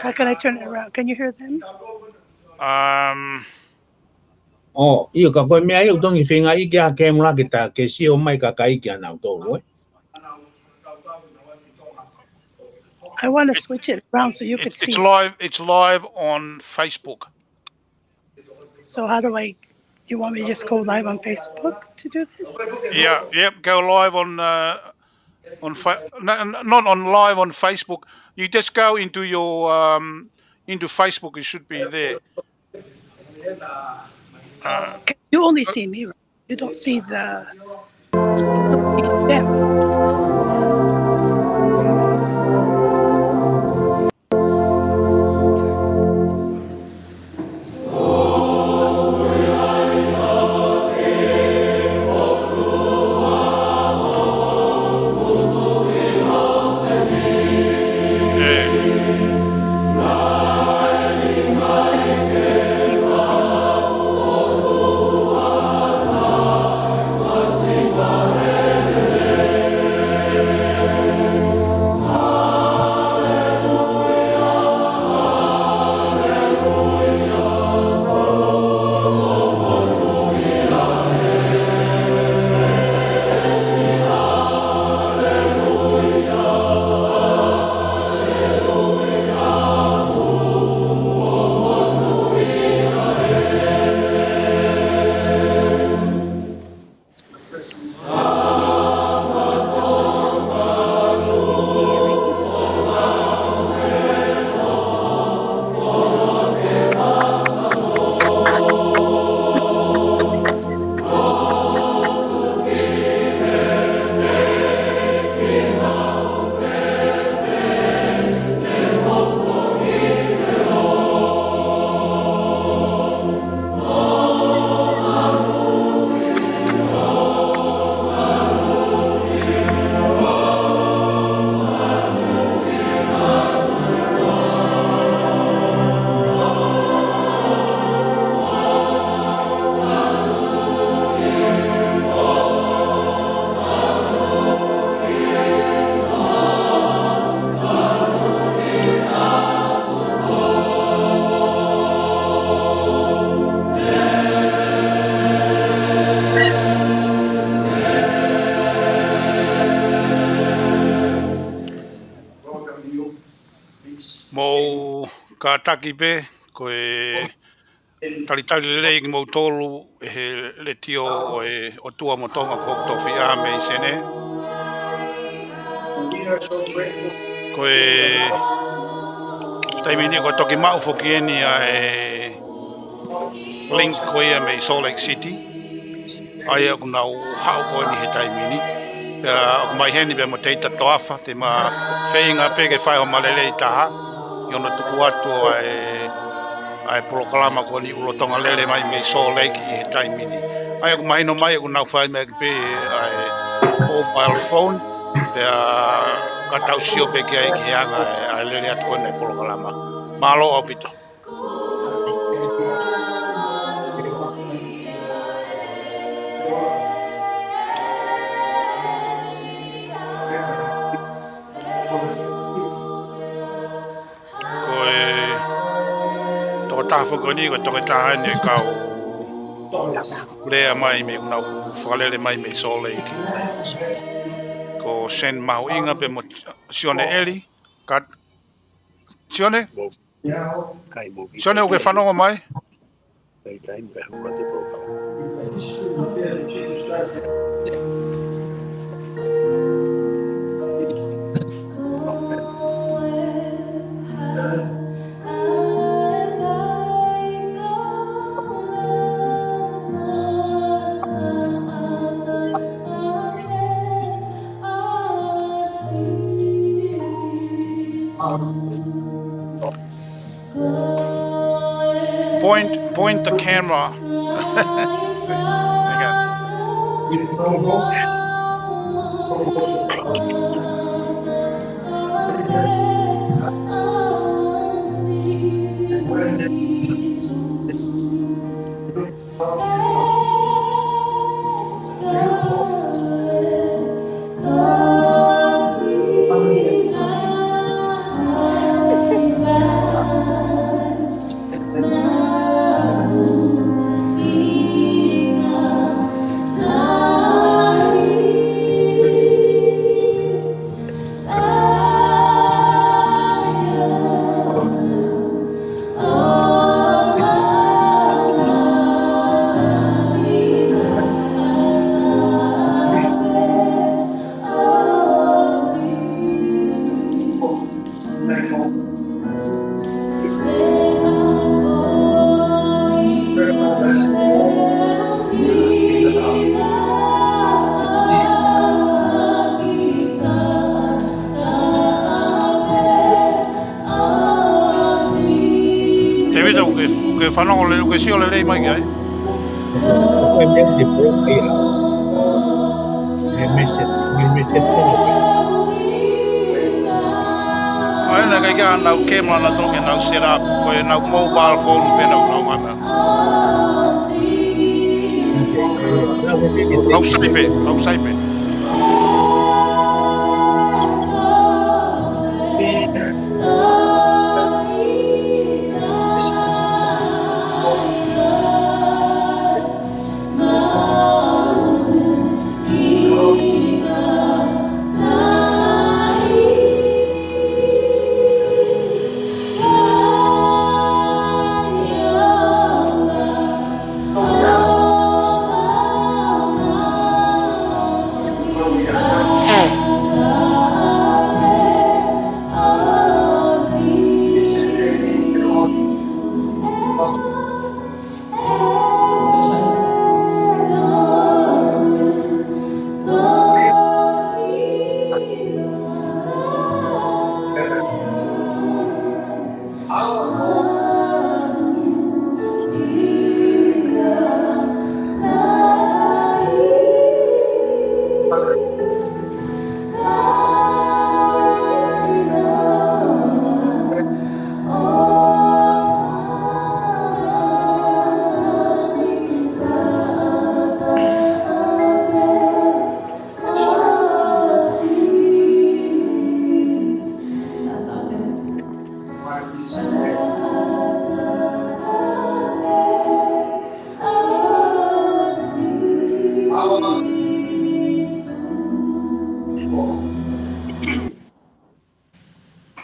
How can I turn it around? Can you hear them? Io ka koe mea iu tongi whinga I kia ke mula ki ta ke si o mai ka kai kia nau tōru I want to switch it around so you could see. It's live on Facebook. So how do I? You want me to just go live on Facebook to do this? Yeah, go live on not on live on Facebook. You just go into your into Facebook. It should be there. You only see me, right? You don't see them. Ka taki pe, koe talitali lelei ki mau tolu he le tio o tua motonga ko tofi a mei sene. Koe taimini ko toki mau foki eni a link koe a mei Salt Lake City. Ai aku nau hau koe ni he taimini. Aku mai heni pe mo teita toafa, te ma whainga pe ke whai ho malelei taha. Iona tuku atu ai Polokalama ko ni ulotonga lele mai me Salt Lake I he taimini. Ai aku mahino mai aku nau whai mea pe ai mobile phone. Pea katau sio pe ki ai ki hanga ai lele atu ko nei Polokalama. Malo au pito. Tafa ko ni ko toke tahane kau lea mai me unau whakalele mai me Salt Lake. Ko sen mahu inga pe mo sione eli. Kat sione? Sione o ke whanonga mai? Point the camera. ke whanongo le uke sio le rei mai ai. Koe mea te po ai au. Me message kono ke. Ai na kai ka nau camera na tonge nau set up ko e nau mobile phone pe nau nau mana. Nau he te te. Au saipe.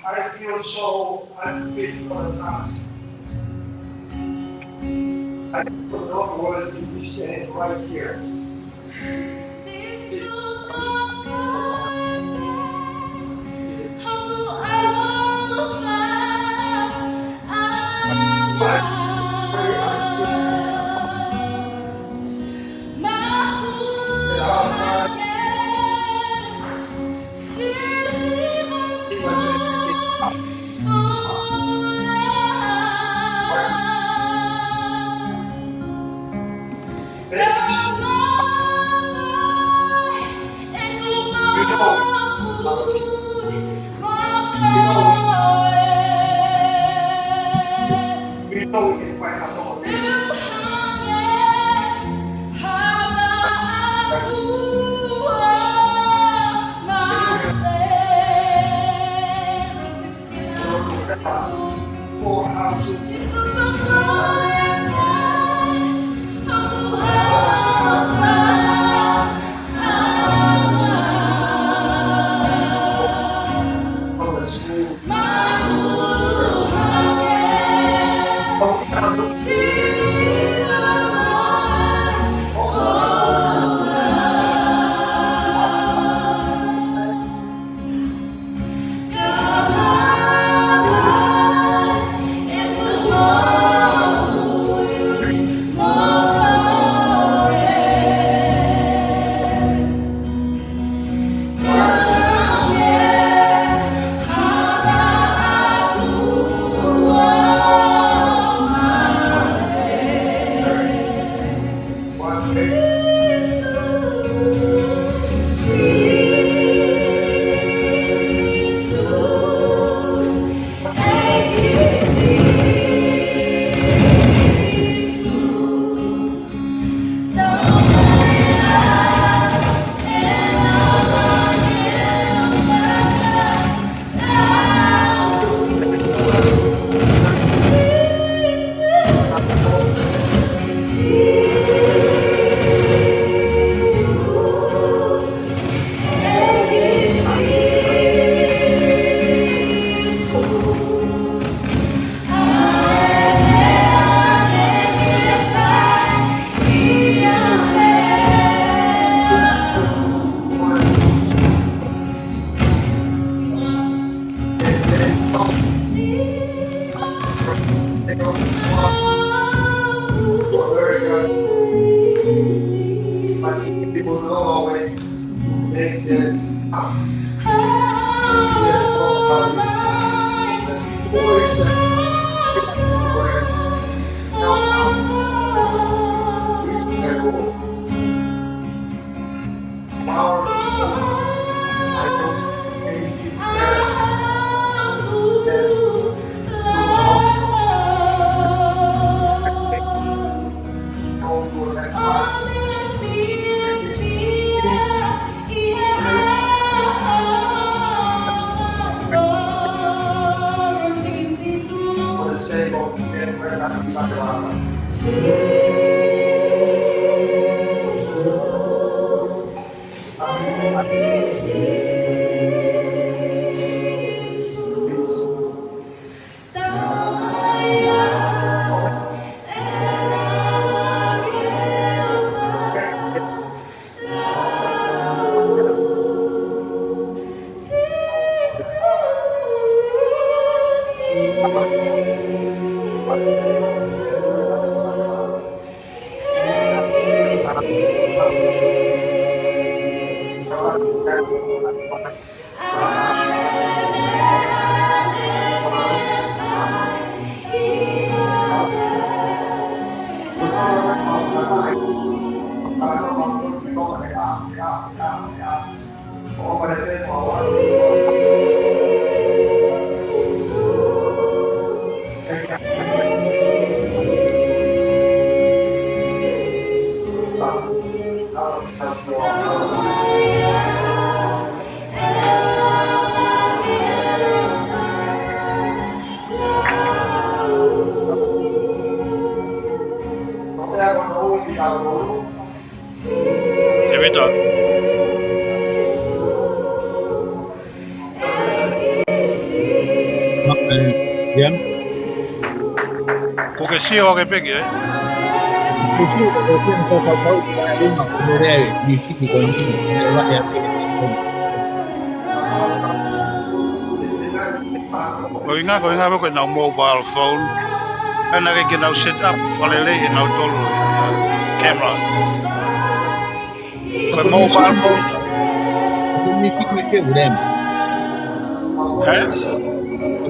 I feel so unfit for the task. I don't know what to be standing right here. We know we can find out all this. Four houses. From the school. Very good. But people don't always make that up. Te vita. Yan. Ko ke sio ke pegi eh. Inclusive ko kung kakao tayo na kumare music ko hindi wala ya Ko inga ko na mobile phone. Ana ke na set up falele na tolu camera. Ko mobile phone. music ni ke urem Eh?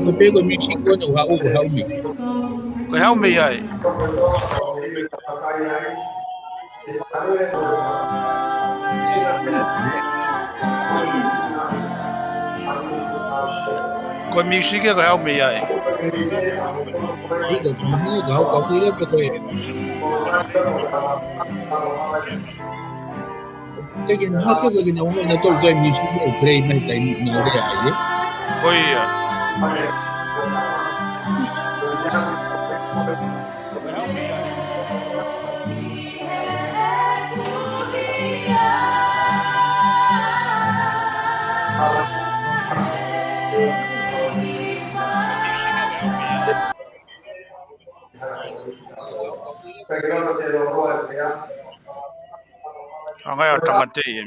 ko pego music ko no ha music Ko how me ai. Ko music ko how me ai. ai ko mahal ko ile pe ko cái nó cái cái nó nó tôi cái music nó play mấy cái nó để ai Ko ia. Anga ya tangate ye.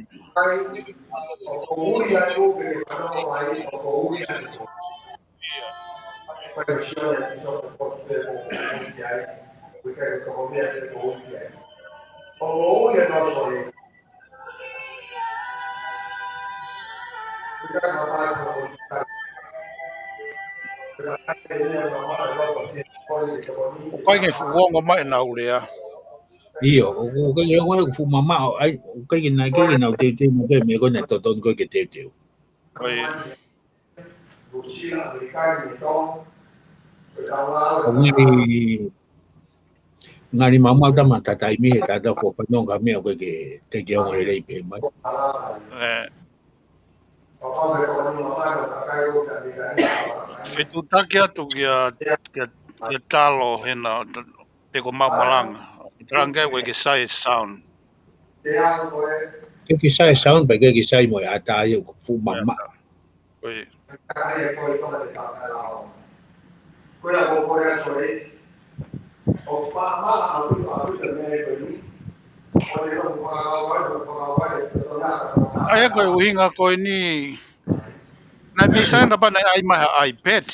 Ko nge wongo mai na ulia. io cái phụ mama ai cái nào thế mà cái mấy cái này tôi cái thế thế Ko ia. ngay ngari mama ta mata tai mi ta da fo fa non ga me cái ông này đây pe mà Eh. Fitu taki atu kia talo hena te ko mamalanga. Tranga we ke sai sound. cái sai soundไปcái sai mo ya ta yo phụ mama Ko ia. Ai ko uhinga ko ni na bisa na ba na ai mai iPad.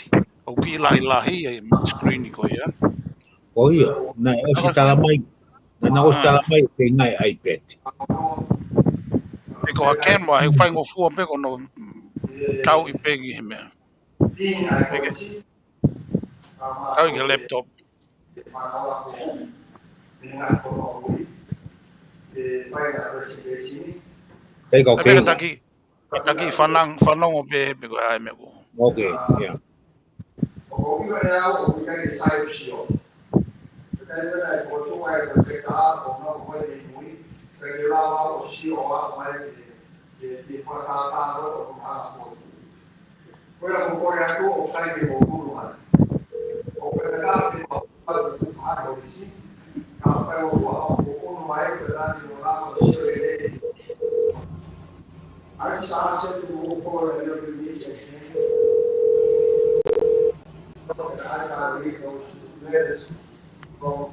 O ki la hi screen ko ia. oh iya na o si ta la mai na o si ta la mai ke ngai ipad Pe ko ha camera he fai ngo fu pe ko no tau I pegi he me. Pegi. Tau I laptop. cái có Pe phê taki fanang o pe ko ai me ko. ok yeah read those letters from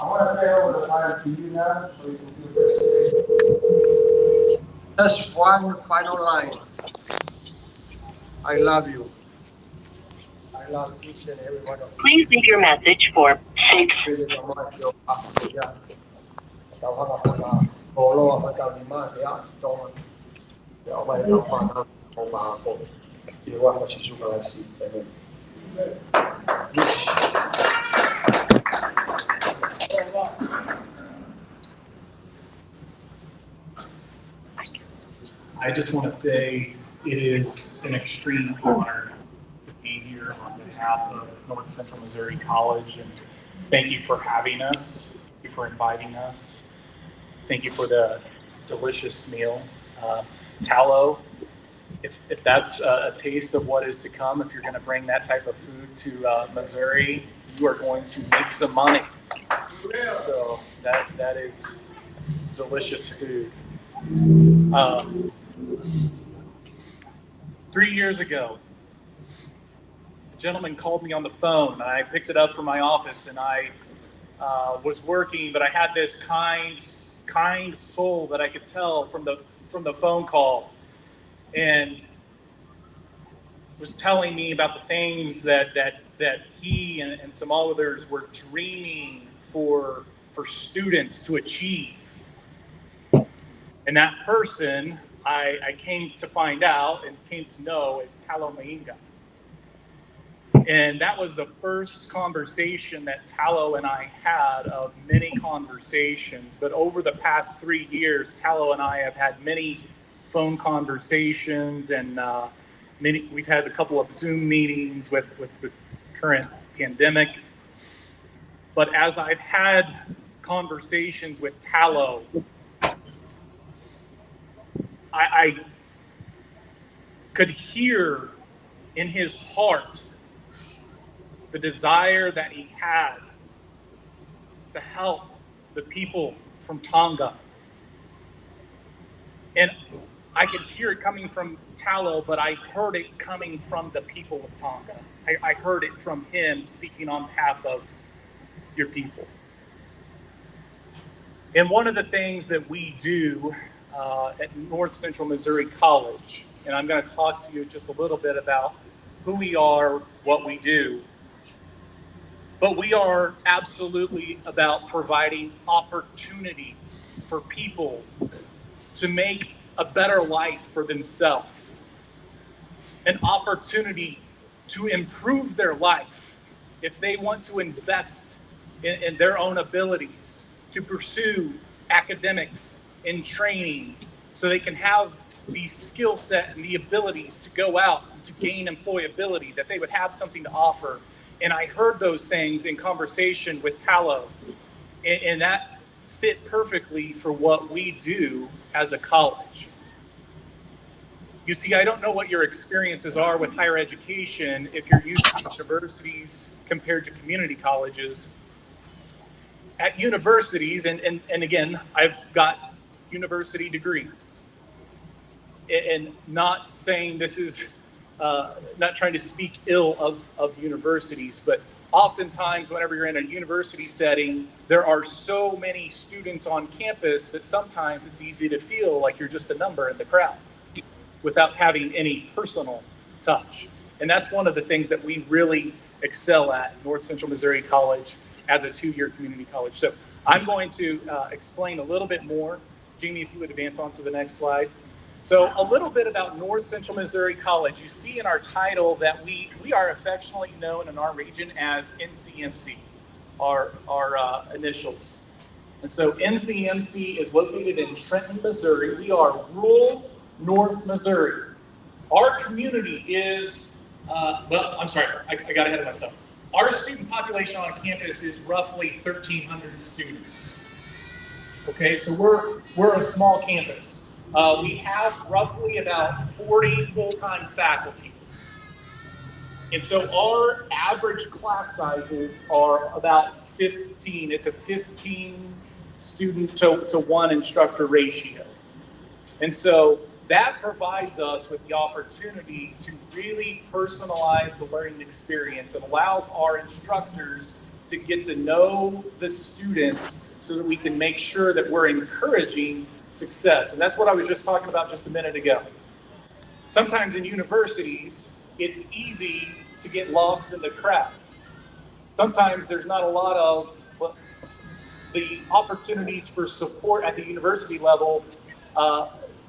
I want to turn over the time to you now so you can do the presentation. Just one final line. I love you. I love each and every one of you. Please leave your message for 6. I just want to say it is an extreme honor to be here on behalf of North Central Missouri College, and thank you for having us. Thank you for inviting us. Thank you for the delicious meal. Tallow, if that's a taste of what is to come, if you're going to bring that type of food to Missouri, you are going to make some money. So that is delicious food. 3 years ago, a gentleman called me on the phone, and I picked it up from my office, and I was working, but I had this kind soul that I could tell from the phone call, and was telling me about the things that he and some others were dreaming for students to achieve. And that person, I came to find out and came to know is Talo Mainga. And that was the first conversation that Talo and I had of many conversations. But over the past 3 years, Talo and I have had many phone conversations, and we've had a couple of Zoom meetings with the current pandemic. But as I've had conversations with Talo, I could hear in his heart the desire that he had to help the people from Tonga. And I could hear it coming from Talo, but I heard it coming from the people of Tonga. I heard it from him speaking on behalf of your people. And one of the things that we do at North Central Missouri College, and I'm going to talk to you just a little bit about who we are, what we do, but we are absolutely about providing opportunity for people to make a better life for themselves, an opportunity to improve their life if they want to invest in their own abilities, to pursue academics and training so they can have the skill set and the abilities to go out and to gain employability, that they would have something to offer. And I heard those things in conversation with Talo, and that fit perfectly for what we do as a college. You see, I don't know what your experiences are with higher education if you're used to universities compared to community colleges. At universities, and again, I've got university degrees, and not saying this is, not trying to speak ill of universities, but oftentimes whenever you're in a university setting, there are so many students on campus that sometimes it's easy to feel like you're just a number in the crowd without having any personal touch. And that's one of the things that we really excel at North Central Missouri College as a 2-year community college. So I'm going to explain a little bit more. Jamie, if you would advance on to the next slide. So a little bit about North Central Missouri College. You see in our title that we are affectionately known in our region as NCMC, our initials. And so NCMC is located in Trenton, Missouri. We are rural North Missouri. Our community is, I'm sorry, I got ahead of myself. Our student population on campus is roughly 1,300 students. Okay, so we're a small campus. We have roughly about 40 full-time faculty. And so our average class sizes are about 15. It's a 15 student to one instructor ratio. And so that provides us with the opportunity to really personalize the learning experience. It allows our instructors to get to know the students so that we can make sure that we're encouraging success. And that's what I was just talking about just a minute ago. Sometimes in universities, it's easy to get lost in the crowd. Sometimes there's not a lot of the opportunities for support at the university level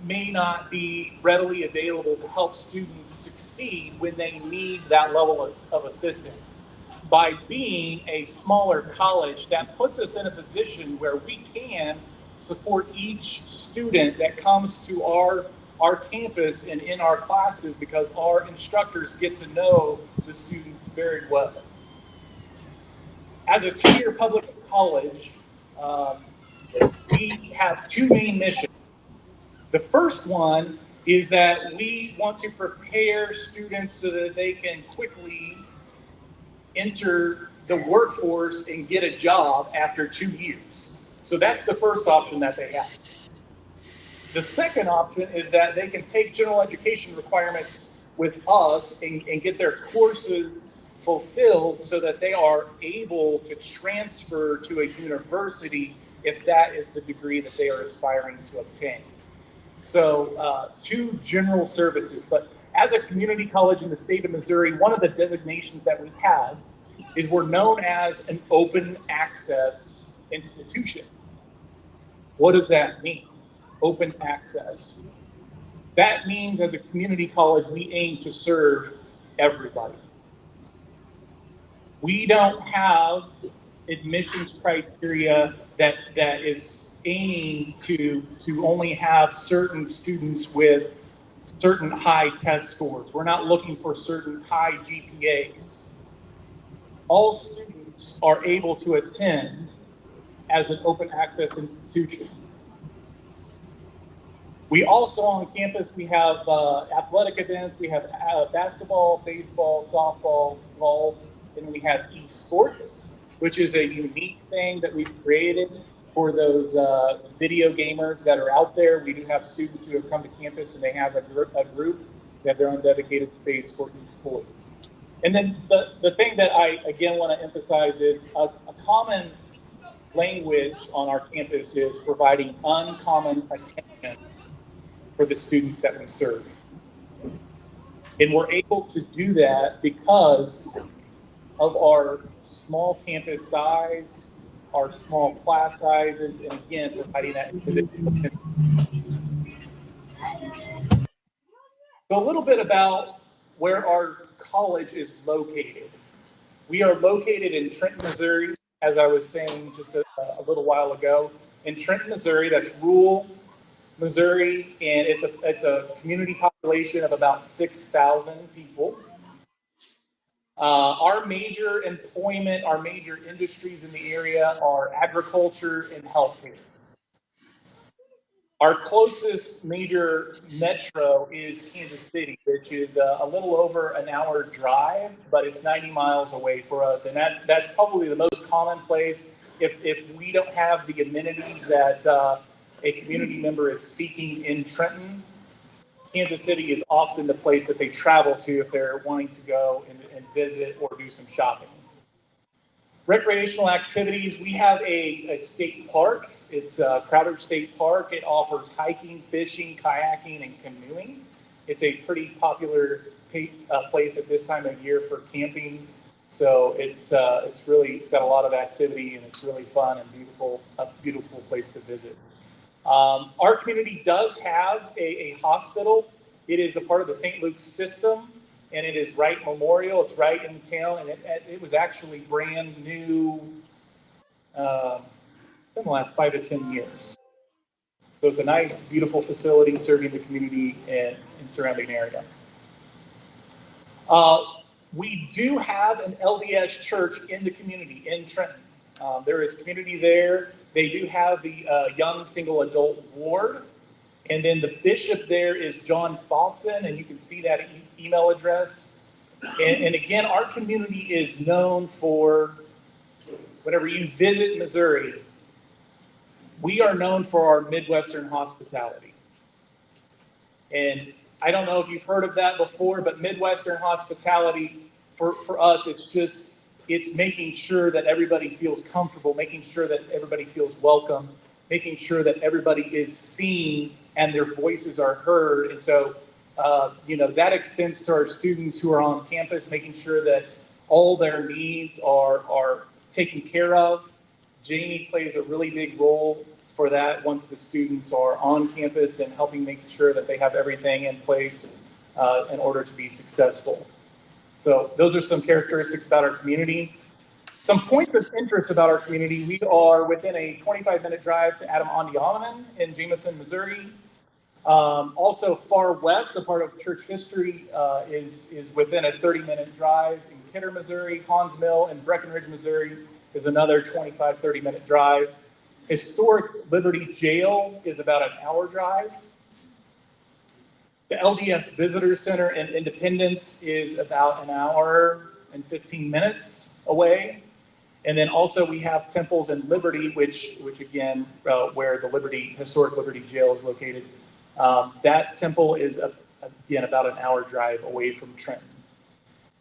may not be readily available to help students succeed when they need that level of assistance. By being a smaller college, that puts us in a position where we can support each student that comes to our campus and in our classes, because our instructors get to know the students very well. As a two-year public college, we have two main missions. The first one is that we want to prepare students so that they can quickly enter the workforce and get a job after 2 years. So that's the first option that they have. The second option is that they can take general education requirements with us and get their courses fulfilled so that they are able to transfer to a university if that is the degree that they are aspiring to obtain. So two general services. But as a community college in the state of Missouri, one of the designations that we have is we're known as an open access institution. What does that mean? Open access. That means as a community college, we aim to serve everybody. We don't have admissions criteria that is aiming to only have certain students with certain high test scores. We're not looking for certain high GPAs. All students are able to attend as an open access institution. We also on campus, we have athletic events, we have basketball, baseball, softball, golf, and we have esports, which is a unique thing that we've created for those video gamers that are out there. We do have students who have come to campus and they have a group, they have their own dedicated space for esports. And then the thing that I, again, want to emphasize is a common language on our campus is providing uncommon attention for the students that we serve. And we're able to do that because of our small campus size, our small class sizes, and again, providing that individual attention. So a little bit about where our college is located. We are located in Trenton, Missouri, as I was saying just a little while ago. In Trenton, Missouri, that's rural Missouri, and it's a community population of about 6,000 people. Our major employment, our major industries in the area are agriculture and healthcare. Our closest major metro is Kansas City, which is a little over an hour drive, but it's 90 miles away for us. And that's probably the most common place. If we don't have the amenities that a community member is seeking in Trenton, Kansas City is often the place that they travel to if they're wanting to go and visit or do some shopping. Recreational activities, we have a state park. It's Crowder State Park. It offers hiking, fishing, kayaking, and canoeing. It's a pretty popular place at this time of year for camping. So it's got a lot of activity, and it's really fun and beautiful, a beautiful place to visit. Our community does have a hospital. It is a part of the St. Luke's system, and it is Wright Memorial. It's right in town, and it was actually brand new in the last 5 to 10 years. So it's a nice, beautiful facility serving the community and surrounding area. We do have an LDS church in the community in Trenton. There is community there. They do have the young single adult ward. And then the bishop there is John Fawson, and you can see that email address. And again, our community is known for, whenever you visit Missouri, we are known for our Midwestern hospitality. And I don't know if you've heard of that before, but Midwestern hospitality, for us, it's making sure that everybody feels comfortable, making sure that everybody feels welcome, making sure that everybody is seen and their voices are heard. And so, that extends to our students who are on campus, making sure that all their needs are taken care of. Jamie plays a really big role for that once the students are on campus and helping make sure that they have everything in place in order to be successful. So those are some characteristics about our community. Some points of interest about our community: we are within a 25-minute drive to Adam-ondi-Ahman in Jameson, Missouri. Also far west, a part of church history, is within a 30-minute drive in Kidder, Missouri. Haun's Mill in Breckenridge, Missouri is another 25, 30-minute drive. Historic Liberty Jail is about an hour drive. The LDS Visitor Center in Independence is about an hour and 15 minutes away. And then also we have temples in Liberty, which again, where the Historic Liberty Jail is located. That temple is, again, about an hour drive away from Trenton.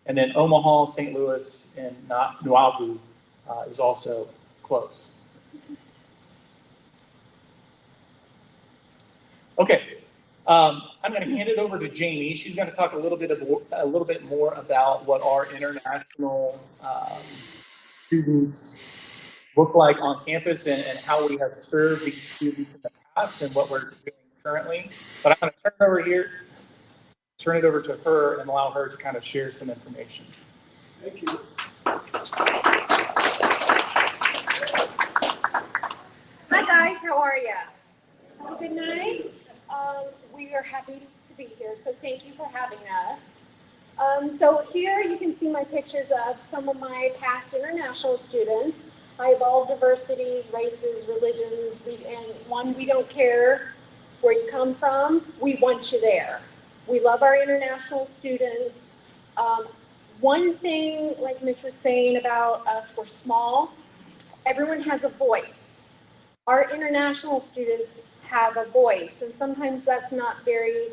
And then Omaha, St. Louis, and Nauvoo is also close. Okay, I'm going to hand it over to Jamie. She's going to talk a little bit more about what our international students look like on campus and how we have served these students in the past and what we're doing currently. But I'm going to turn it over to her and allow her to kind of share some information. Thank you. Hi guys, how are you? Have a good night. We are happy to be here, so thank you for having us. So here you can see my pictures of some of my past international students. I have all diversities, races, religions, we don't care where you come from, we want you there. We love our international students. One thing, like Mitch was saying about us, we're small. Everyone has a voice. Our international students have a voice, and sometimes that's not very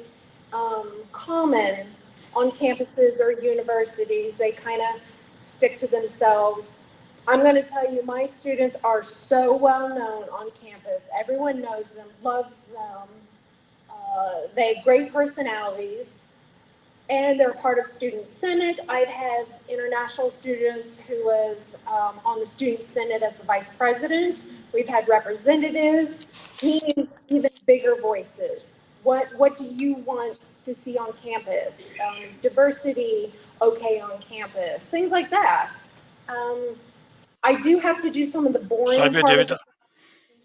common on campuses or universities. They kind of stick to themselves. I'm going to tell you, my students are so well known on campus. Everyone knows them, loves them. They have great personalities, and they're part of Student Senate. I've had international students who was on the Student Senate as the vice president. We've had representatives, meaning even bigger voices. What do you want to see on campus? Diversity, okay on campus, things like that. I do have to do some of the boring part of the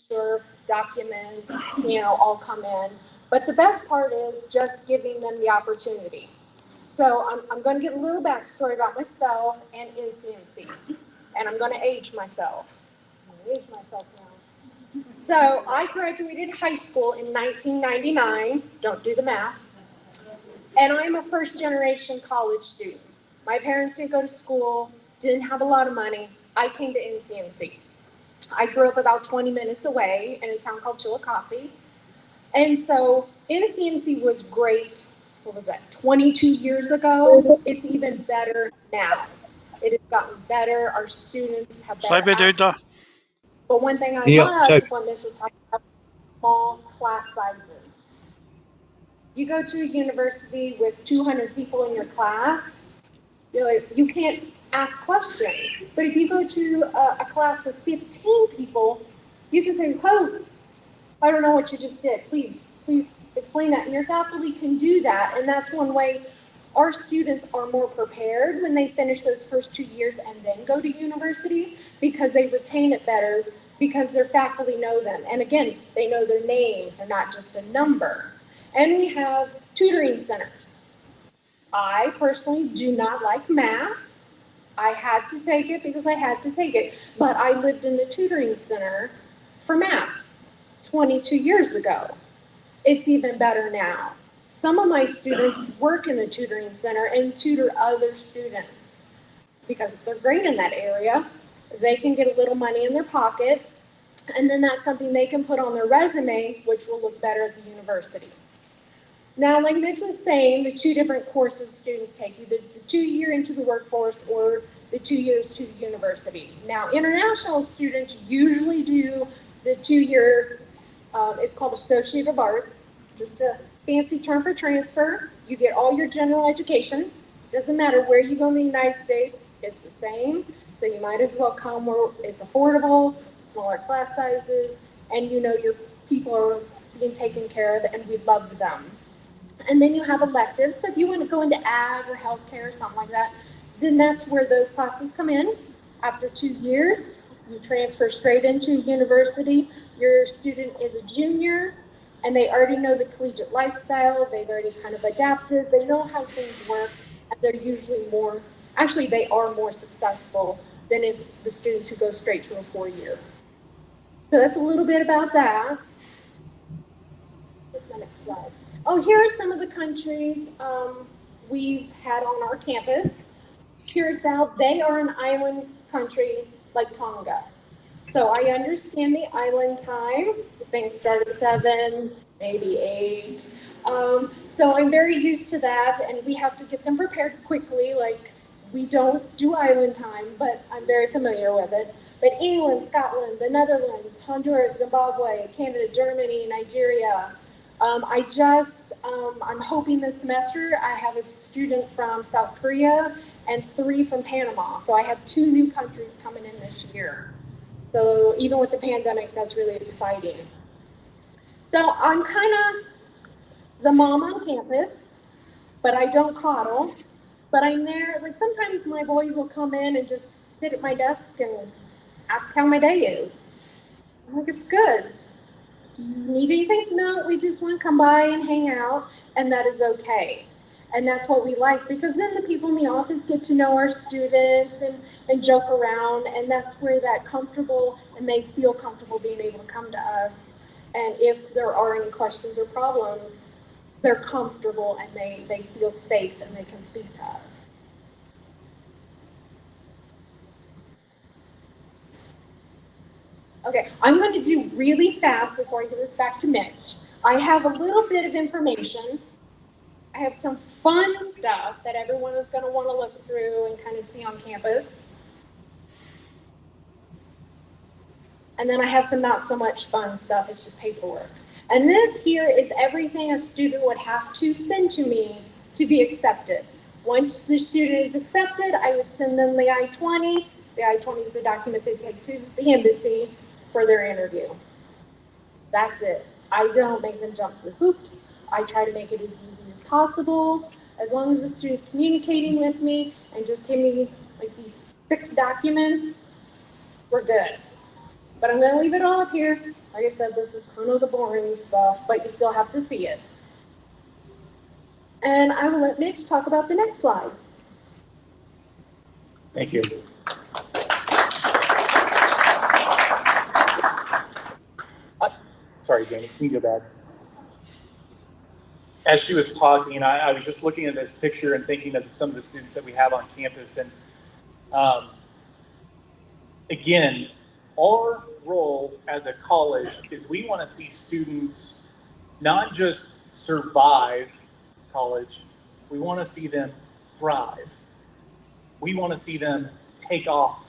sure documents, all come in. But the best part is just giving them the opportunity. So I'm going to give a little backstory about myself and NCMC. And I'm going to age myself. I'm going to age myself now. So I graduated high school in 1999. Don't do the math. And I'm a first-generation college student. My parents didn't go to school, didn't have a lot of money. I came to NCMC. I grew up about 20 minutes away in a town called Chillicothe. And so NCMC was great, 22 years ago? It's even better now. It has gotten better. Our students have better access. But one thing I love, what Mitch was talking about, small class sizes. You go to a university with 200 people in your class, you can't ask questions. But if you go to a class with 15 people, you can say, "Oh, I don't know what you just did. Please explain that." And your faculty can do that. And that's one way our students are more prepared when they finish those first 2 years and then go to university, because they retain it better because their faculty know them. And again, they know their names. They're not just a number. And we have tutoring centers. I personally do not like math. I had to take it because I had to take it. But I lived in the tutoring center for math 22 years ago. It's even better now. Some of my students work in the tutoring center and tutor other students because if they're great in that area, they can get a little money in their pocket, and then that's something they can put on their resume, which will look better at the university. Now, like Mitch was saying, the two different courses students take, either the 2-year into the workforce or the 2 years to university. Now, international students usually do the 2-year, it's called Associate of Arts, just a fancy term for transfer. You get all your general education. Doesn't matter where you go in the United States, it's the same. So you might as well come where it's affordable, smaller class sizes, and you know your people are being taken care of, and we love them. And then you have electives. So if you want to go into ag or healthcare or something like that, then that's where those classes come in. After 2 years, you transfer straight into university. Your student is a junior, and they already know the collegiate lifestyle. They've already kind of adapted. They know how things work, and they're usually more, actually they are more successful than if the students who go straight to a 4-year. So that's a little bit about that. What's the next slide? Oh, here are some of the countries we've had on our campus. Curacao, they are an island country like Tonga. So I understand the island time. Things start at 7, maybe 8. So I'm very used to that, and we have to get them prepared quickly. Like, we don't do island time, but I'm very familiar with it. But England, Scotland, the Netherlands, Honduras, Zimbabwe, Canada, Germany, Nigeria. I'm hoping this semester I have a student from South Korea and 3 from Panama. So I have 2 new countries coming in this year. So even with the pandemic, that's really exciting. So I'm kind of the mom on campus, but I don't coddle. But I'm there, like sometimes my boys will come in and just sit at my desk and ask how my day is. I'm like, it's good. Do you need anything? No, we just want to come by and hang out, and that is okay. And that's what we like, because then the people in the office get to know our students and joke around, and that's where that comfortable, and they feel comfortable being able to come to us. And if there are any questions or problems, they're comfortable and they feel safe and they can speak to us. Okay, I'm going to do really fast before I give this back to Mitch. I have a little bit of information. I have some fun stuff that everyone is going to want to look through and kind of see on campus. And then I have some not so much fun stuff, it's just paperwork. And this here is everything a student would have to send to me to be accepted. Once the student is accepted, I would send them the I-20. The I-20 is the document they take to the embassy for their interview. That's it. I don't make them jump through hoops. I try to make it as easy as possible. As long as the student's communicating with me and just give me like these 6 documents, we're good. But I'm gonna leave it all up here. Like I said, this is kind of the boring stuff, but you still have to see it. And I will let Mitch talk about the next slide. Thank you. Sorry, Jamie, can you go back? As she was talking, I was just looking at this picture and thinking of some of the students that we have on campus. And again, our role as a college is we want to see students not just survive college, we want to see them thrive. We want to see them take off,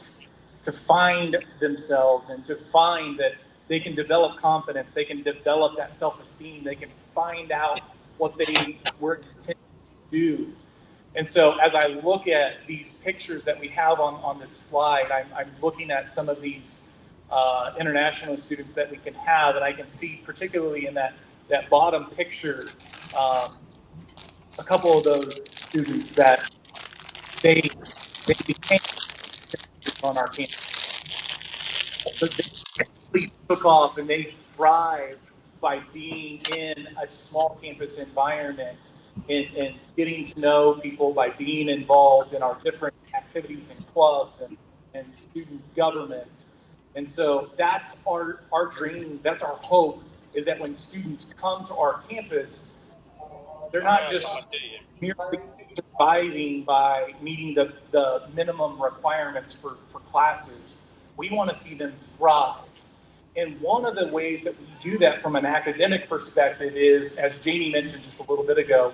to find themselves and to find that they can develop confidence, they can develop that self-esteem, they can find out what they were intended to do. And so as I look at these pictures that we have on this slide, I'm looking at some of these international students that we can have, and I can see particularly in that bottom picture, a couple of those students that they became on our campus. So they really took off and they thrived by being in a small campus environment and getting to know people, by being involved in our different activities and clubs and student government. And so that's our dream, that's our hope, is that when students come to our campus, they're not just merely surviving by meeting the minimum requirements for classes. We want to see them thrive And one of the ways that we do that from an academic perspective is, as Jamie mentioned just a little bit ago,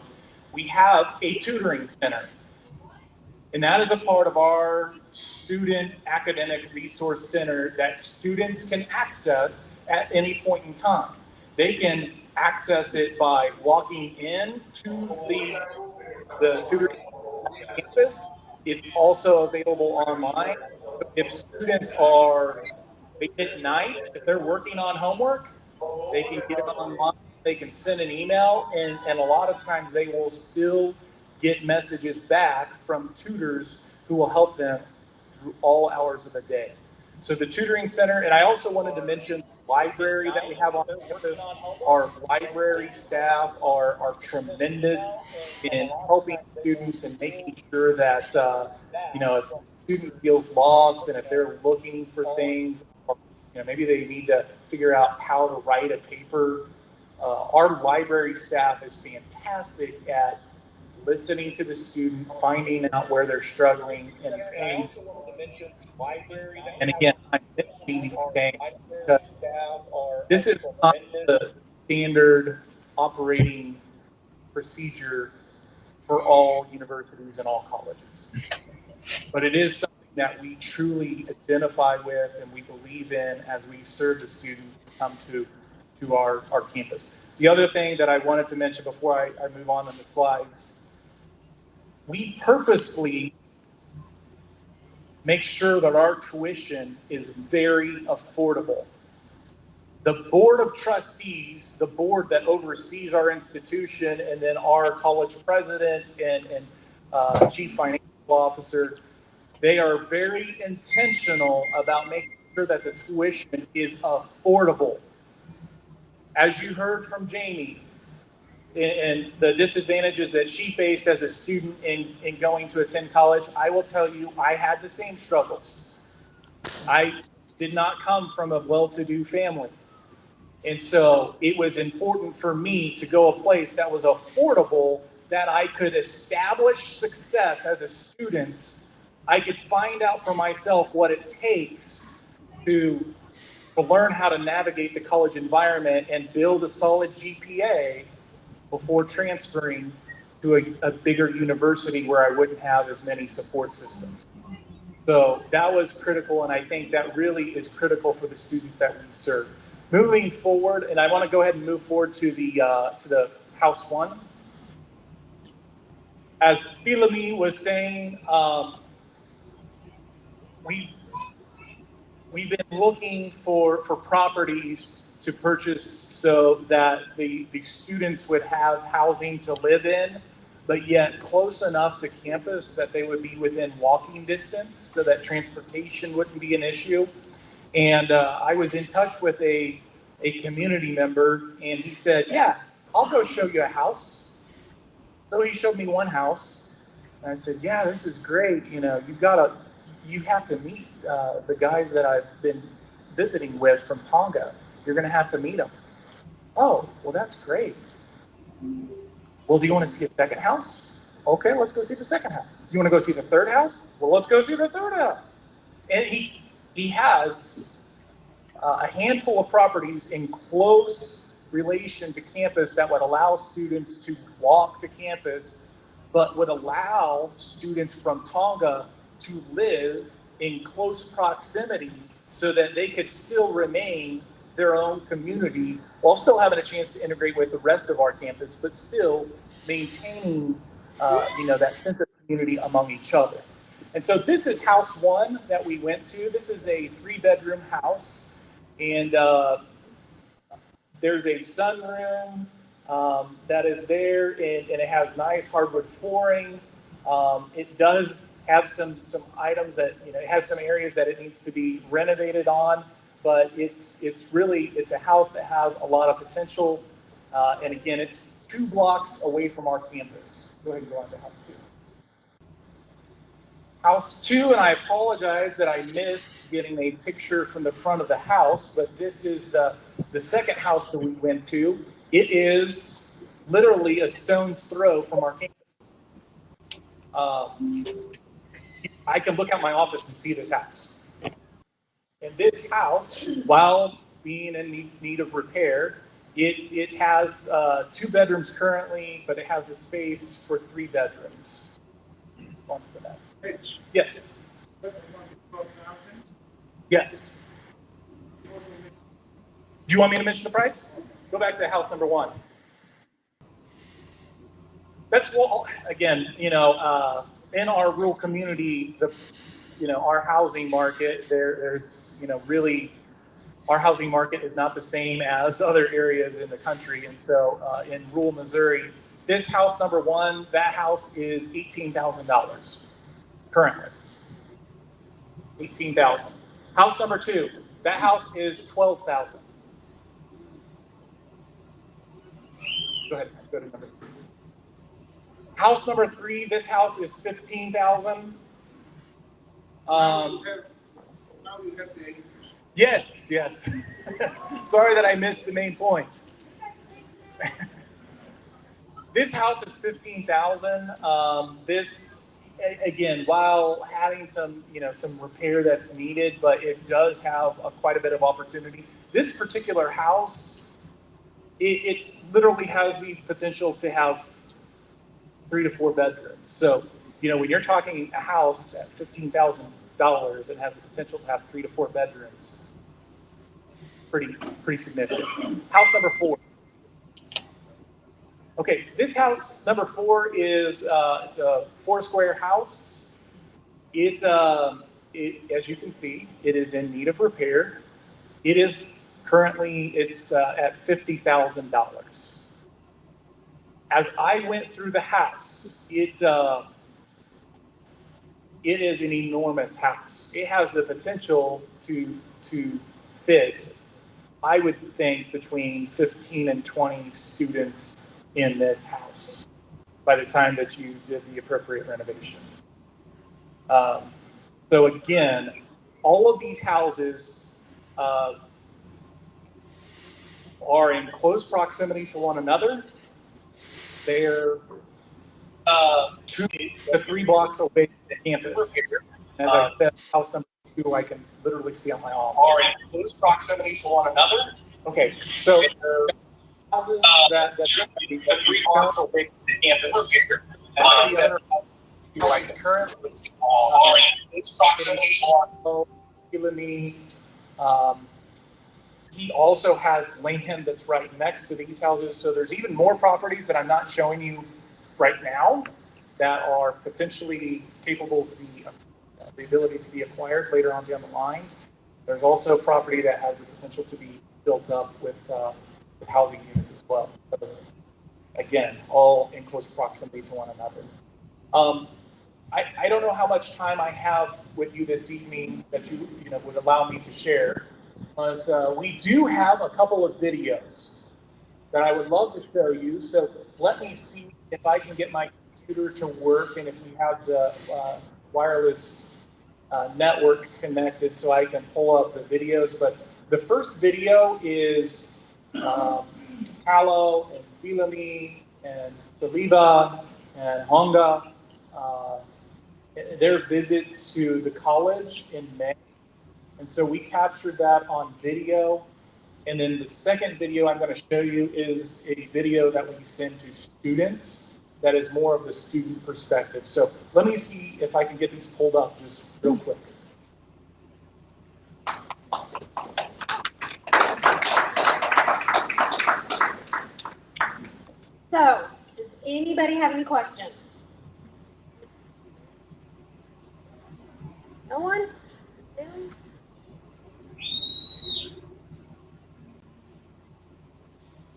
we have a tutoring center. And that is a part of our student academic resource center that students can access at any point in time. They can access it by walking in to the tutoring campus. It's also available online. So if students are late at night, if they're working on homework, they can get it online, they can send an email, and a lot of times they will still get messages back from tutors who will help them through all hours of the day. So the tutoring center, and I also wanted to mention the library that we have on campus. Our library staff are tremendous in helping students and making sure that, if the student feels lost and if they're looking for things, maybe they need to figure out how to write a paper. Our library staff is fantastic at listening to the student, finding out where they're struggling, and again, I'm mentioning these things because this is not the standard operating procedure for all universities and all colleges. But it is something that we truly identify with and we believe in as we serve the students to come to our campus. The other thing that I wanted to mention before I move on the slides, we purposely make sure that our tuition is very affordable. The board of trustees, the board that oversees our institution, and then our college president and chief financial officer, they are very intentional about making sure that the tuition is affordable. As you heard from Jamie, and the disadvantages that she faced as a student in going to attend college, I will tell you, I had the same struggles. I did not come from a well-to-do family. And so it was important for me to go a place that was affordable, that I could establish success as a student. I could find out for myself what it takes to learn how to navigate the college environment and build a solid GPA before transferring to a bigger university where I wouldn't have as many support systems. So that was critical, and I think that really is critical for the students that we serve. Moving forward, and I want to go ahead and move forward to the House 1. As Philomene was saying, we've been looking for properties to purchase so that the students would have housing to live in, but yet close enough to campus that they would be within walking distance so that transportation wouldn't be an issue. And I was in touch with a community member, and he said, yeah, I'll go show you a house. So he showed me one house, and I said, yeah, this is great. You have to meet the guys that I've been visiting with from Tonga. You're going to have to meet them. Oh, well, that's great. Well, do you want to see a second house? Okay, let's go see the second house. You want to go see the third house? Well, let's go see the third house. And he has a handful of properties in close relation to campus that would allow students to walk to campus, but would allow students from Tonga to live in close proximity so that they could still remain their own community while still having a chance to integrate with the rest of our campus, but still maintaining that sense of community among each other. And so this is House 1 that we went to. This is a 3-bedroom house, and there's a sunroom that is there, and it has nice hardwood flooring. It does have some items that, it has some areas that it needs to be renovated on, but it's a house that has a lot of potential. And again, it's 2 blocks away from our campus. Go ahead and go on to House 2. House 2, and I apologize that I missed getting a picture from the front of the house, but this is the second house that we went to. It is literally a stone's throw from our campus. I can look out my office and see this house. And this house, while being in need of repair. It has 2 bedrooms currently, but it has a space for 3 bedrooms. On to the next. Yes. Yes. Do you want me to mention the price? Go back to house number 1. That's, well, again, in our rural community, our housing market, there's, really, our housing market is not the same as other areas in the country. And so in rural Missouri, this house number 1, that house is $18,000 currently. $18,000. House number 2, that house is $12,000. Go ahead. Go to number 3. House number 3, this house is $15,000. Yes. Sorry that I missed the main point. This house is $15,000. This, again, while having some repair that's needed, but it does have quite a bit of opportunity. This particular house, it literally has the potential to have 3 to 4 bedrooms. So, when you're talking a house at $15,000, it has the potential to have 3 to 4 bedrooms. Pretty significant. House number 4. Okay, this house number 4 is it's a 4-square house. As you can see, it is in need of repair. It is currently at $50,000. As I went through the house, it is an enormous house. It has the potential to fit, I would think, between 15 and 20 students in this house by the time that you did the appropriate renovations. So again, all of these houses are in close proximity to one another. They're 2 to 3 blocks away from the campus. As I said, house number 2, I can literally see on my arm. Are in close proximity to one another. Okay, so houses that 3 blocks away from the campus. As I said, currently are in close proximity to one. He also has land that's right next to these houses. So there's even more properties that I'm not showing you right now that are potentially capable to be, the ability to be acquired later on down the line. There's also property that has the potential to be built up with housing units as well. So again, all in close proximity to one another. I don't know how much time I have with you this evening that you would allow me to share. But we do have a couple of videos that I would love to show you. So let me see if I can get my computer to work and if we have the wireless network connected so I can pull up the videos. But the first video is Talo and Filami and Saliba and Honga, their visits to the college in May. And so we captured that on video. And then the second video I'm going to show you is a video that we send to students that is more of the student perspective. So let me see if I can get these pulled up just real quick. So, does anybody have any questions? No one?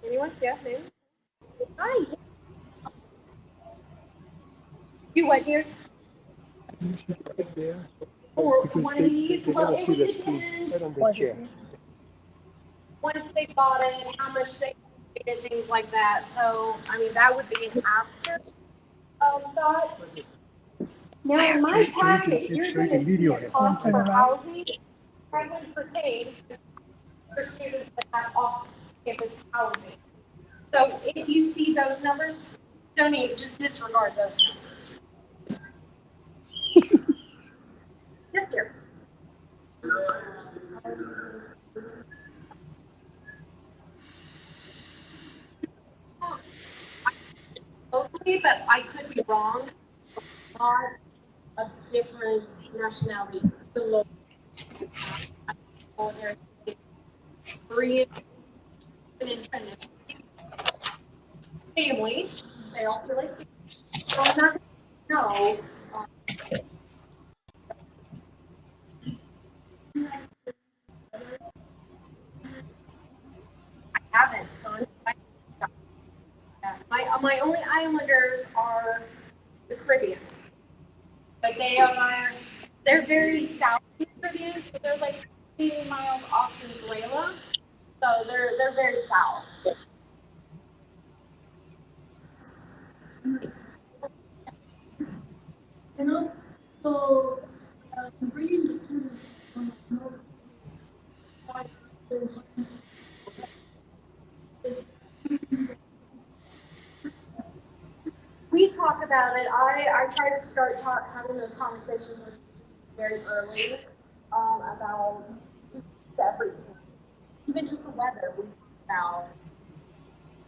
Anyone? Yeah, maybe. Hi. You what here? Or one of these? Well, it would depend. Once they bought it, how much they paid, things like that. So, I mean, that would be an after thought. Now, in my packet, you're going to see a cost for housing that would pertain for students that have off-campus housing. So, if you see those numbers, don't even just disregard those numbers. Just here. could be wrong. A lot of different nationalities. The local, there's Korean and Chinese family. They all feel like so I'm not know. I haven't. So my only islanders are the Caribbean, but they're very south in the Caribbean, so they're like 15 miles off Venezuela. So they're very south. You know, so bringing the students on we talk about it. I try to start having those conversations with students very early about just everything, even just the weather. We talk about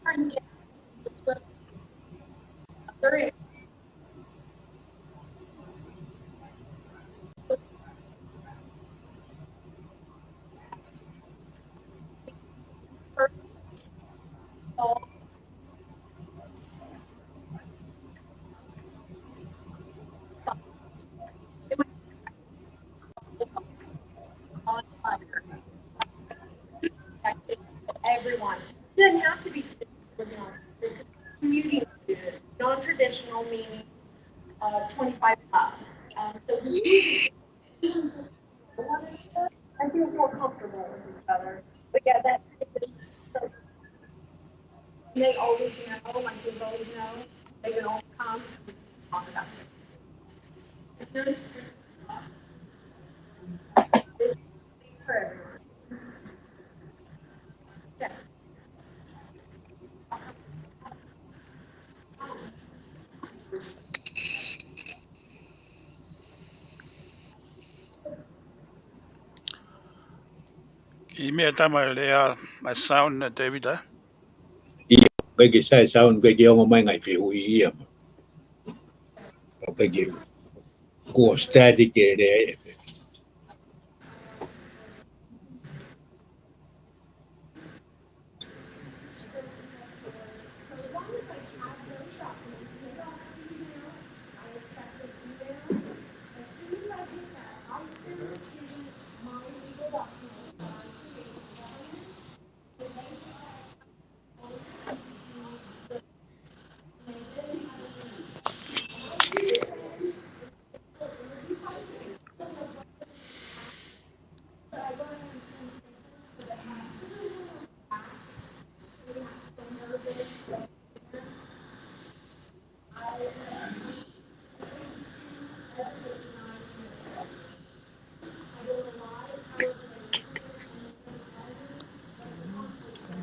trying to get they're on fire. Everyone. It doesn't have to be specific community, non-traditional meaning 25 up. So community, I feel more comfortable with each other. But yeah, that they always know. My students always know. They can always come. We can just talk about it. For everyone. Yeah. I mea tama lea my sound David Iya, kaya sa sound kaya mo may ngai fiu iya ma. Kaya ko static ere.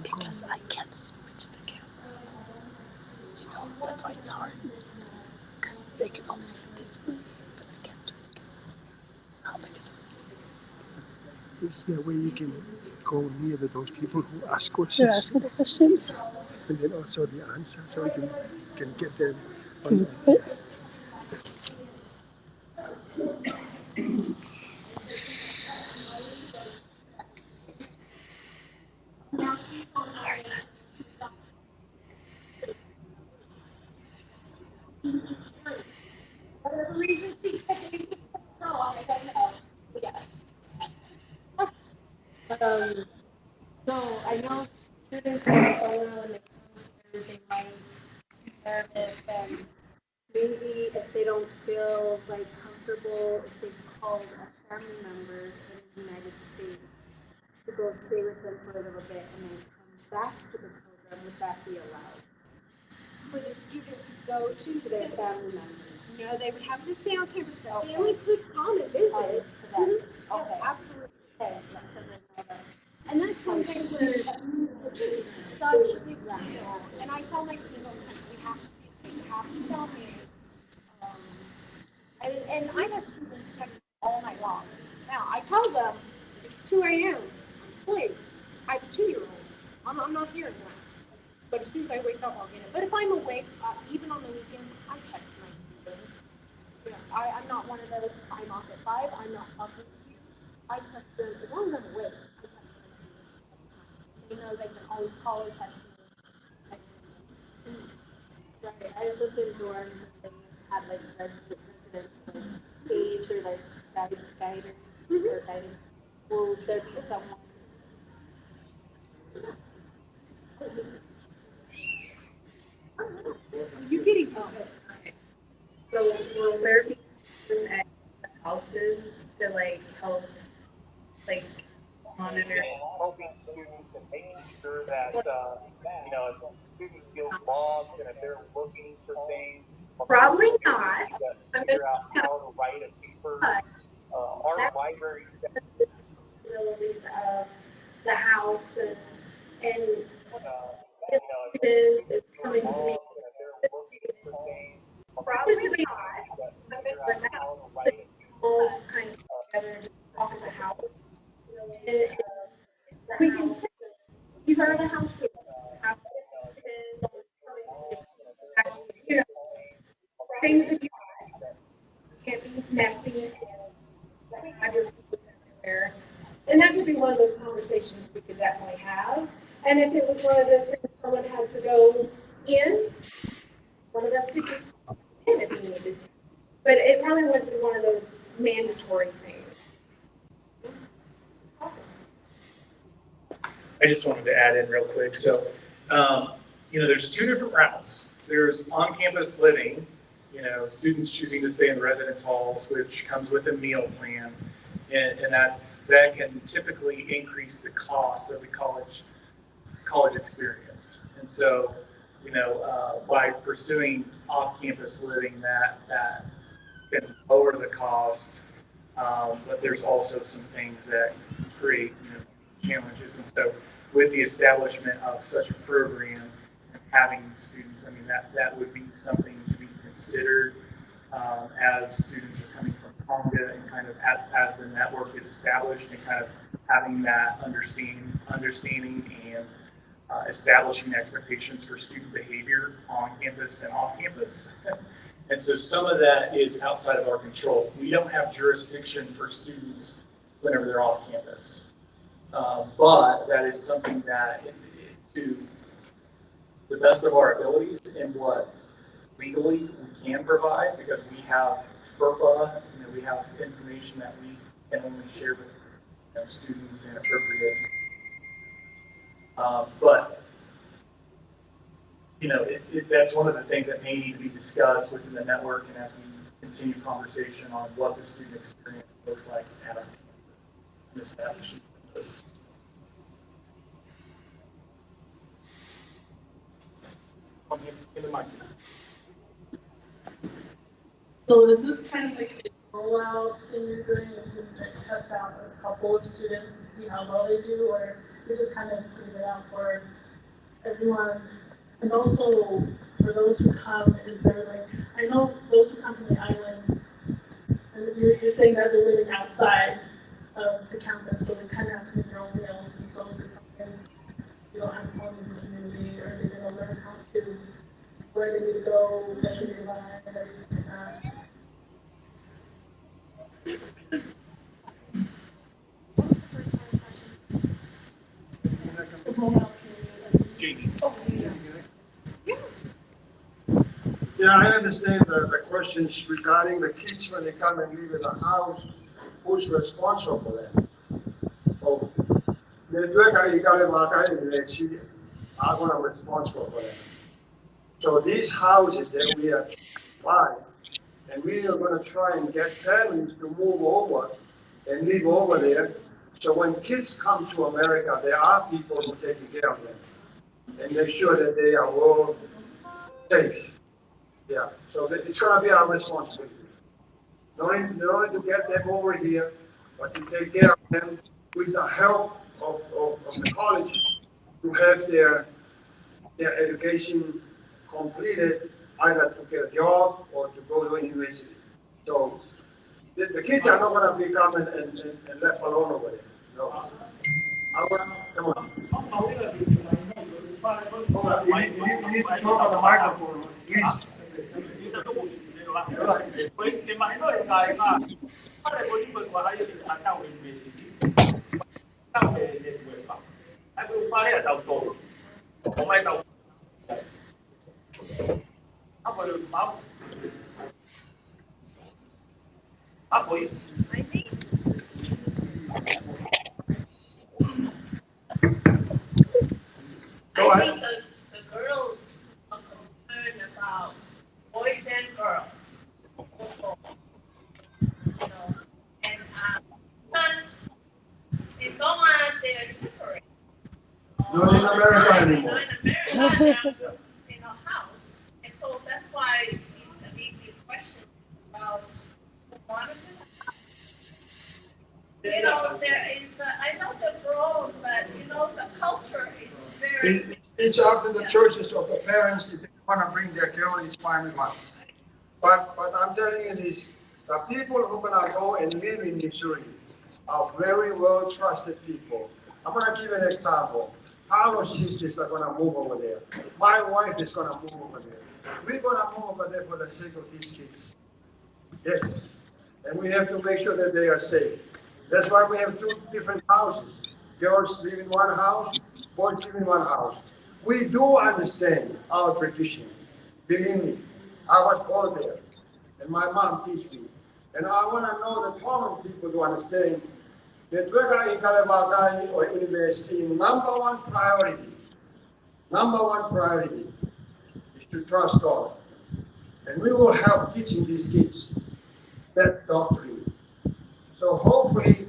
Because I can't switch the camera. You know, that's why it's hard. Because they can only see this way, but I can't do it. How big is it? Is there a way you can go near to those people who ask They're questions asking the questions. and then also the answer so we can get them To on it. Whatever reason she picked me, no, I don't know. Yeah. So I know students are solo and they might be nervous and maybe if they don't feel like comfortable, if they call a family member in the United States to go stay with them for a little bit and then come back to the program, would that be allowed? For the student to go to their family members? No, they would have to stay on campus. The family could come and visit. Okay. Absolutely. Okay. And that's one thing where it's such a big deal. And I tell my students all the time, you have to tell me. And I have students text all night long. Now, I tell them, it's 2 a.m. I'm asleep. I have a 2-year-old. I'm not hearing that. But as soon as I wake up, I'll get it. But if I'm awake, even on the weekends, I I'm not one of those, I'm off at 5, I'm not talking to you. I text them, as long as I'm awake, I text them. They know they can always call or text me. Right, I lived in dorms and they had like residents page or like guidance or guidance. Will there be someone? You getting okay. So will there be someone at houses to like help like monitor? Helping students and making sure that, you know, if a student feels lost and if they're looking for things. Probably not. Figure out how to write a paper. Our library Responsibilities of the house and this student is coming to me. Probably not. All just kind of together and talk as a house. And we can say, these are the house rules. You know, things that you can't be messy. I just everywhere. And that could be one of those conversations we could definitely have. And if it was one of those things someone had to go in, one of us could just in if we needed to. But it probably wouldn't be one of those mandatory things. I just wanted to add in real quick. So, you know, there's two different routes. There's on-campus living, you know, students choosing to stay in the residence halls, which comes with a meal plan. And that can typically increase the cost of the college experience. And so, you know, by pursuing off-campus living, that can lower the cost. But there's also some things that create, you know, challenges. And so with the establishment of such a program and having students, I mean, that would be something to be considered as students are coming from Tonga and kind of as the network is established and kind of having that understanding and establishing expectations for student behavior on campus and off campus. And so some of that is outside of our control. We don't have jurisdiction for students whenever they're off campus. But that is something that, to the best of our abilities and what legally we can provide, because we have FERPA, you know, we have information that we can only share with, you know, students and appropriate. But you know, that's one of the things that may need to be discussed within the network, and as we continue conversation on what the student experience looks like at our campus and establishing those. In the mic. So is this kind of like a rollout thing you're doing, and you can like test out a couple of students to see how well they do, or you're just kind of putting it out for everyone? And also, for those who come, is there like, I know those who come from the islands, and you're saying that they're living outside of the campus, so they kind of have to make their own meals, and so it's something you don't have home in the community, or they're going to learn how to, where they need to go, what they need to buy, and everything like that. Jamie. Yeah, I understand the questions regarding the kids when they come and live in the house, who's responsible for that? Oh, the Ikale Vakai Ihe, I'm not responsible for that. So these houses that we have buying, and we are going to try and get families to move over and live over there. So when kids come to America, there are people who take care of them and make sure that they are all safe. Yeah, so it's going to be our responsibility. Not only to get them over here, but to take care of them with the help of the college to have their education completed, either to get a job or to go to university. So the kids are not going to be coming and left alone over there. No. Come on. You need to talk on the microphone, please. I think the girls are concerned about boys and girls. Also, you know, and because they don't want they're separate. Not in America anymore. Not in America, in a house. And so that's why the question about one of them. You know, there is, I know they're grown, but you know, the culture is very. It's up to the churches of the parents if they want to bring their girl, it's fine with us. But I'm telling you this, the people who are going to go and live in Missouri are very well trusted people. I'm going to give an example. Our sisters are going to move over there. My wife is going to move over there. We're going to move over there for the sake of these kids. Yes. And we have to make sure that they are safe. That's why we have two different houses. Girls live in one house, boys live in one house. We do understand our tradition. Believe me, I was born there, and my mom teach me. And I want to know the common people to understand that Vakai Ikale Vakai Ihe Univeesi number one priority is to trust God. And we will help teaching these kids that doctrine. So hopefully,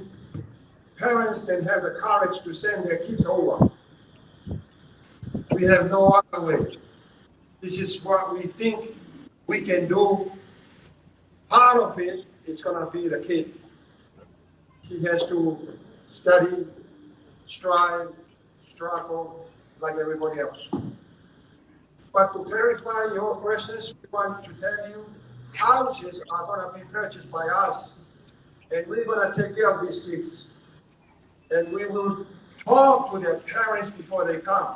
parents can have the courage to send their kids over. We have no other way. This is what we think we can do. Part of it is going to be the kid. He has to study, strive, struggle like everybody else. But to clarify your questions, we want to tell you houses are going to be purchased by us, and we're going to take care of these kids. And we will talk to their parents before they come.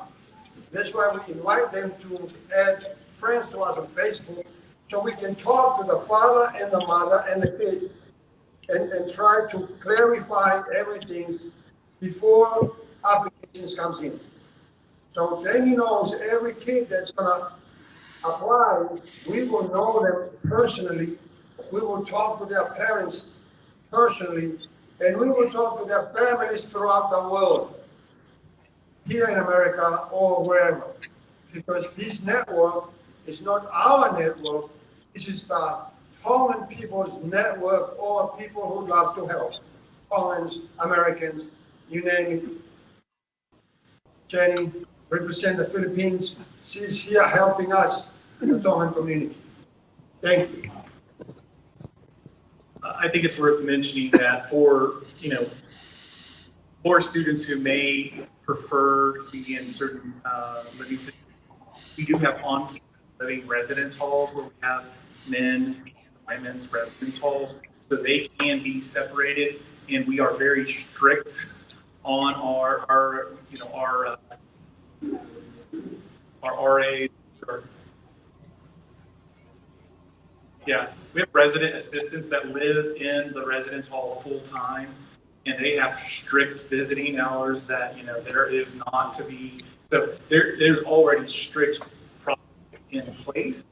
That's why we invite them to add friends to us on Facebook, so we can talk to the father and the mother and the kid and try to clarify everything before applications comes in. So Jamie knows every kid that's gonna apply, we will know them personally, we will talk to their parents personally, and we will talk to their families throughout the world, here in America or wherever. Because this network is not our network, this is the Tongan people's network, or people who love to help. Tongans, Americans, you name it. Jenny represents the Philippines. She's here helping us in the Tongan community. Thank you. I think it's worth mentioning that for students who may prefer to be in certain living situations, we do have on-campus living residence halls where we have men and women's residence halls, so they can be separated, and we are very strict on our RAs. Yeah, we have resident assistants that live in the residence hall full time, and they have strict visiting hours that there is not to be. So there's already strict processes in place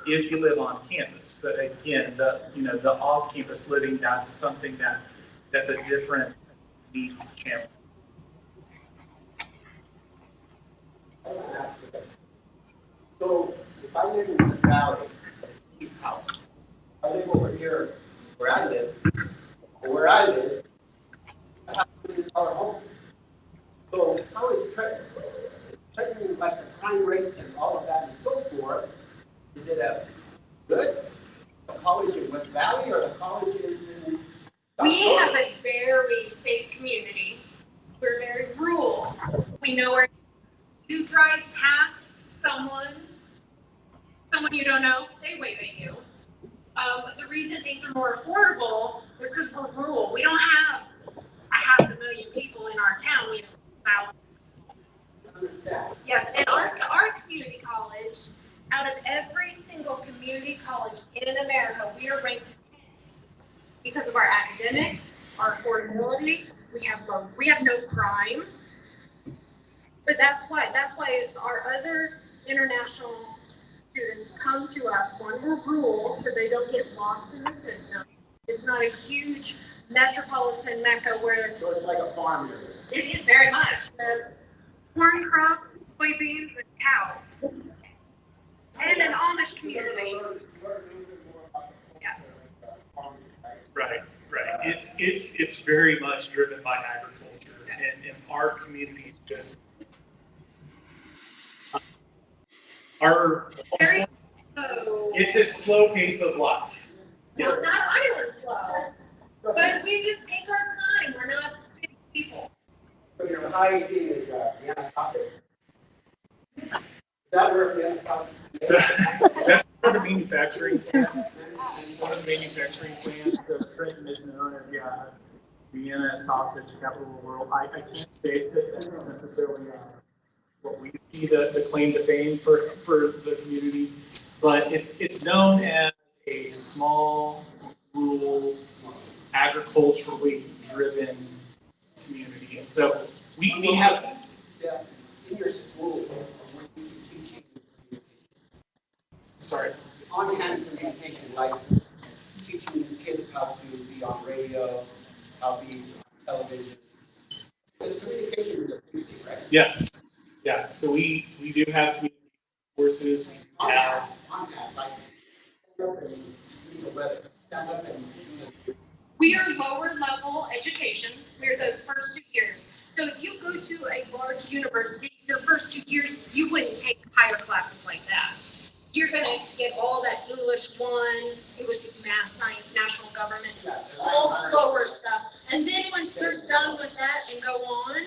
if you live on campus. But again, the off-campus living, that's something that's a different channel. So if I live in the valley, house, I live over here where I live, I have $1 home. So how is checking like the crime rates and all of that and so forth? Is it a good college in West Valley or the college is in? We have a very safe community. We're very rural. We know where you drive past someone you don't know, they wave at you. The reason things are more affordable is because we're rural. We don't have 500,000 people in our town. We have 6,000. Yes, and our community college, out of every every single community college in America, we are ranked 10 because of our academics, our affordability. We have no crime. But that's why our other international students come to us. One, we're rural, so they don't get lost in the system. It's not a huge metropolitan mecca where. So it's like a farm area. It is very much. Corn crops, soybeans, and cows. And an Amish community. Yes. Right. It's very much driven by agriculture, and our community just Very slow. it's a slow pace of life. Well, not island slow, but we just take our time. We're not city people. So your high ID is the Anacostia. Does that work the Anacostia? So that's one of the manufacturing plants. One of the manufacturing plants. So Trenton is known as Vienna sausage capital of the world. I can't say that that's necessarily what we see the claim to fame for the community, but it's known as a small, rural, agriculturally driven community, and so we have. Yeah, in your school, when you teaching Sorry. on-hand communication, like teaching kids how to be on radio, how to be on television. Because communication is a big thing, right? Yes. Yeah. So we do have community courses. We have on-hand, like the weather, stand up and We are lower level education. We're those first 2 years. So if you go to a large university, your first 2 years, you wouldn't take higher classes like that. You're going to get all that English 1, English, math, science, national government, all the lower stuff. And then once they're done with that and go on,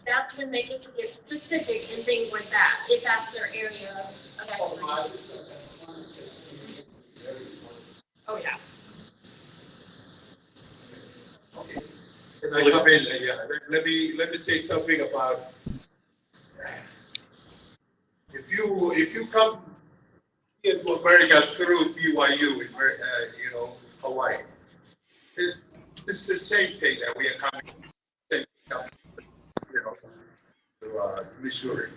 that's when they get to get specific and things like that, if that's their area of expertise. Oh, yeah. Let me say something about if you come here to America through BYU in Hawaii, it's the same thing that we are coming to Missouri.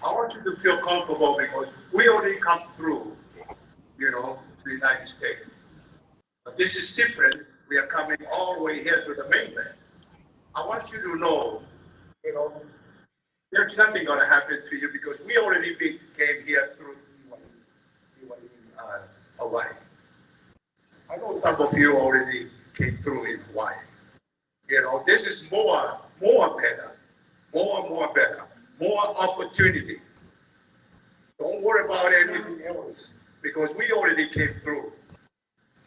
I want you to feel comfortable because we already come through the United States. But this is different. We are coming all the way here to the mainland. I want you to know, there's nothing going to happen to you because we already came here through Hawaii. I know some of you already came through in Hawaii. This is more better, more better, more opportunity. Don't worry about anything else because we already came through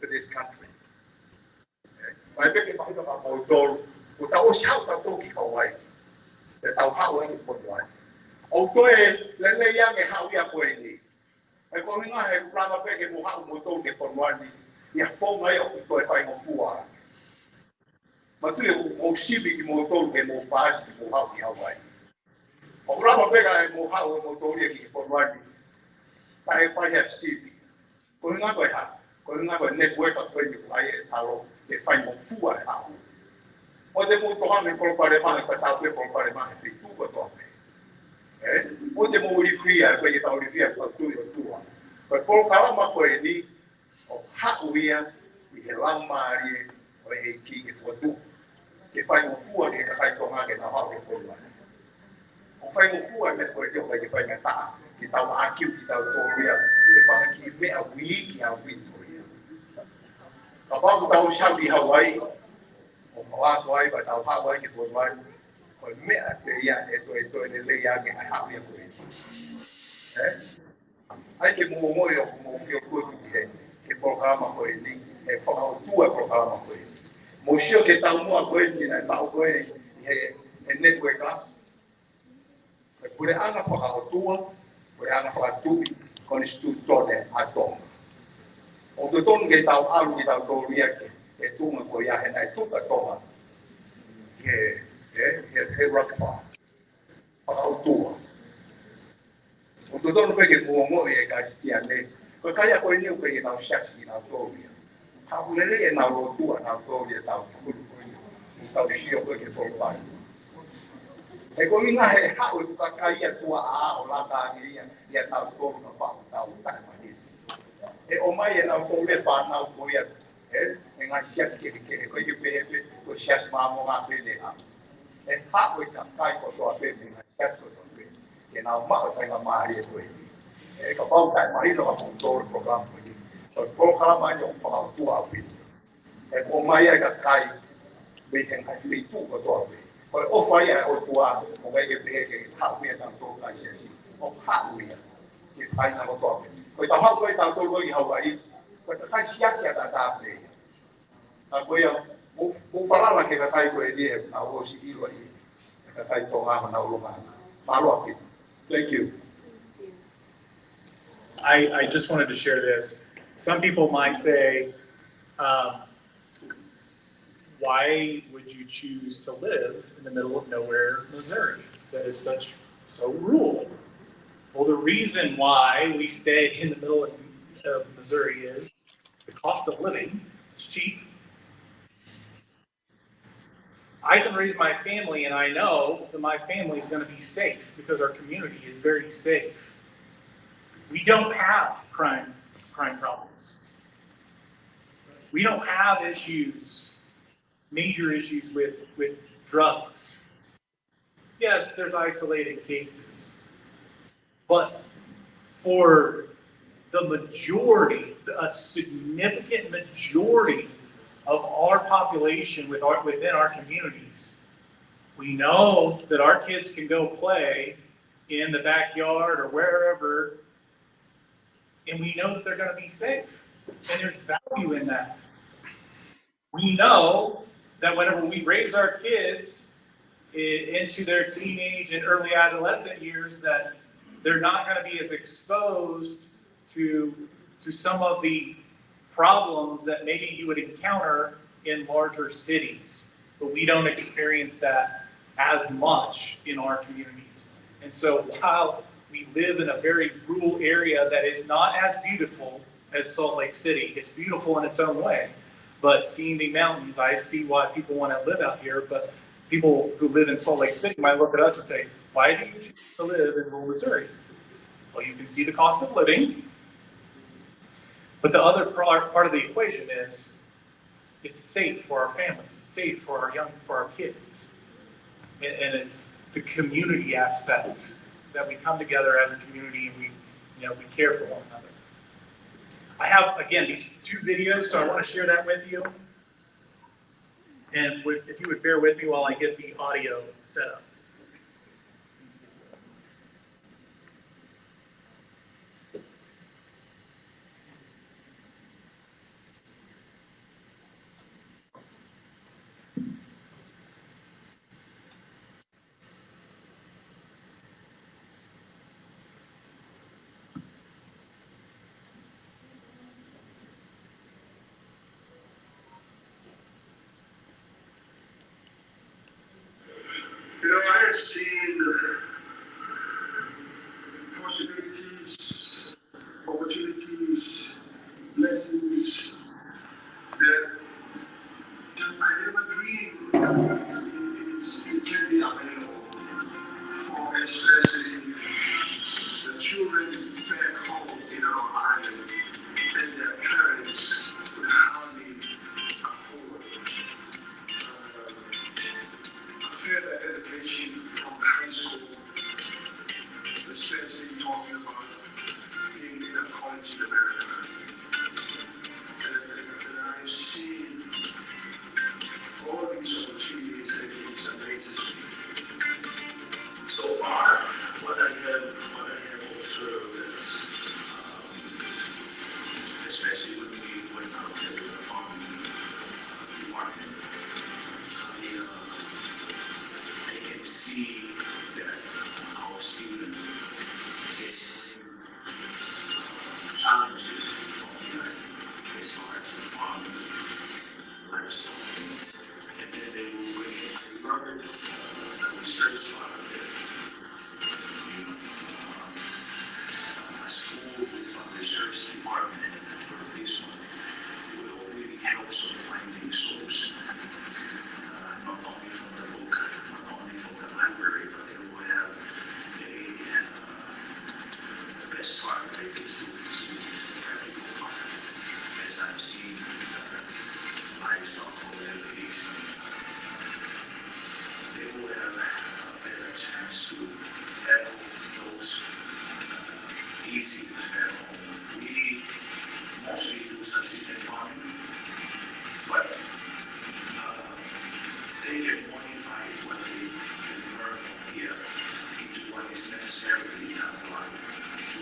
to this country. Mai peke mahuta ma mautoro, o tau siau tau toki Hawaii, te tau hau eni Hawaii. O toe lele yang e hau ia koe ni. E ko hinga he rama peke mo hau mautoro ke Hawaii, ia fonga ia o toe whai mo fua. Ma tu e mo sibi ki mautoro ke mo paas ki mo hau ki Hawaii. O rama peke e mo hau e mautoro ia ki Hawaii, ta e whai hep sibi. Ko hinga koe ha, ko hinga koe network a koe ni wai e talo. E fai mo fua e hau. O te mo toha me Polokalama e patau e Polokalama e whitu ko toha me. O te mo urifia e koe e tau urifia e patui o tua. Koe Polokalama koe ni o hau ia i he lamari o e ki ke fuatu. Ke fai mo fua ke kakai tonga ke na hau ke fuatu. O fai mo fua me koe te o kai ke fai me taa. Ki tau akiu ki tau toria. Ke whanga ki mea wii ki a winto. Kapag tau siya di Hawaii, o Hawaii ba tau Hawaii ke Hawaii, ko mea te ia ito ni le ia ke Hawaii ko ni. Ai ke mo o mo fio ko ki ke Polokalama ko ni, e whakao tua Polokalama ko ni. Mo sio ke tau mua ko ni na whao ko ni he network class. Kure ana whakao tua, kure ana whakatui, ko ni stu tone atong. O te tonu ke tau alu ki tau tōru ia ke tūnga ko ia he nai tuka tonga he rakawha. Whakau tua. O te tonu pe ke mua moe e kai stia ne Ko kaya ko ni ko ina shas ina to ni. Ta bulele ina ro tu ana to ni ta ku ku ni. Ta shi ko ke to ba. E ko inga he ha o ka kaya tu a o la ta ni ya ta to no pa ta u ta ma ni. E o mai ina ko le fa na ko ya. E nga shas ke ko ke pe ko shas ma mo ma pe le ha. E ha o ka kai ko to pe ni nga shas ko to pe. Ke na ma o fa nga ma ri ko ni. Ka pau tai mai no ka to program ko ni. So Polokalama yung fa tu a pi. E ko mai ka kai be ten kai fi tu ko to pe. Ko o fa ya o tu a mo ga ke be ke ha wi ta to kai se si. O ha wi ya. Ke fa na ko to pe. Ko ta ha ko ta to ko i ha wa i. Ko ta kai sia sia ta ta pe. A ko ya mo fa la ke ka kai ko e die na o si i lo i. Ka kai to ha na o lo ma. Fa lo pi. Thank you. I just wanted to share this. Some people might say, why would you choose to live in the middle of nowhere, Missouri, that is so rural? Well, the reason why we stay in the middle of Missouri is the cost of living is cheap. I can raise my family, and I know that my family is going to be safe because our community is very safe. We don't have crime problems. We don't have major issues with drugs. Yes, there's isolated cases, but for the majority, a significant majority of our population within our communities, we know that our kids can go play in the backyard or wherever, and we know that they're going to be safe, and there's value in that. We know that whenever we raise our kids into their teenage and early adolescent years, that they're not going to be as exposed to some of the problems that maybe you would encounter in larger cities. But we don't experience that as much in our communities. And so while we live in a very rural area that is not as beautiful as Salt Lake City, it's beautiful in its own way. But seeing the mountains, I see why people want to live out here. But people who live in Salt Lake City might look at us and say, why do you choose to live in rural Missouri? Well, you can see the cost of living. But the other part of the equation is it's safe for our families. It's safe for our kids. And it's the community aspect that we come together as a community and we care for one another. I have, again, these 2 videos, so I want to share that with you. And if you would bear with me while I get the audio set up. I have seen possibilities, opportunities, blessings that I never dreamed it can be available for especially the children back home in our island and their parents could hardly afford further education from high school, especially talking about being in a college in America. And I've seen all these opportunities and it's amazing. So far, what I have observed is, especially when we went out to the farming department, I can see that our students get challenges from as far as the farming lifestyle. And then they will bring in the research part of it. A school with a research department. resource, not only from the book, not only from the library, but they will have the best part of it is the practical part. As I've seen livestock education, they will have a better chance to tackle those issues at home. We mostly do subsistence farming, but they get modified what they can learn from here into what is necessarily applied to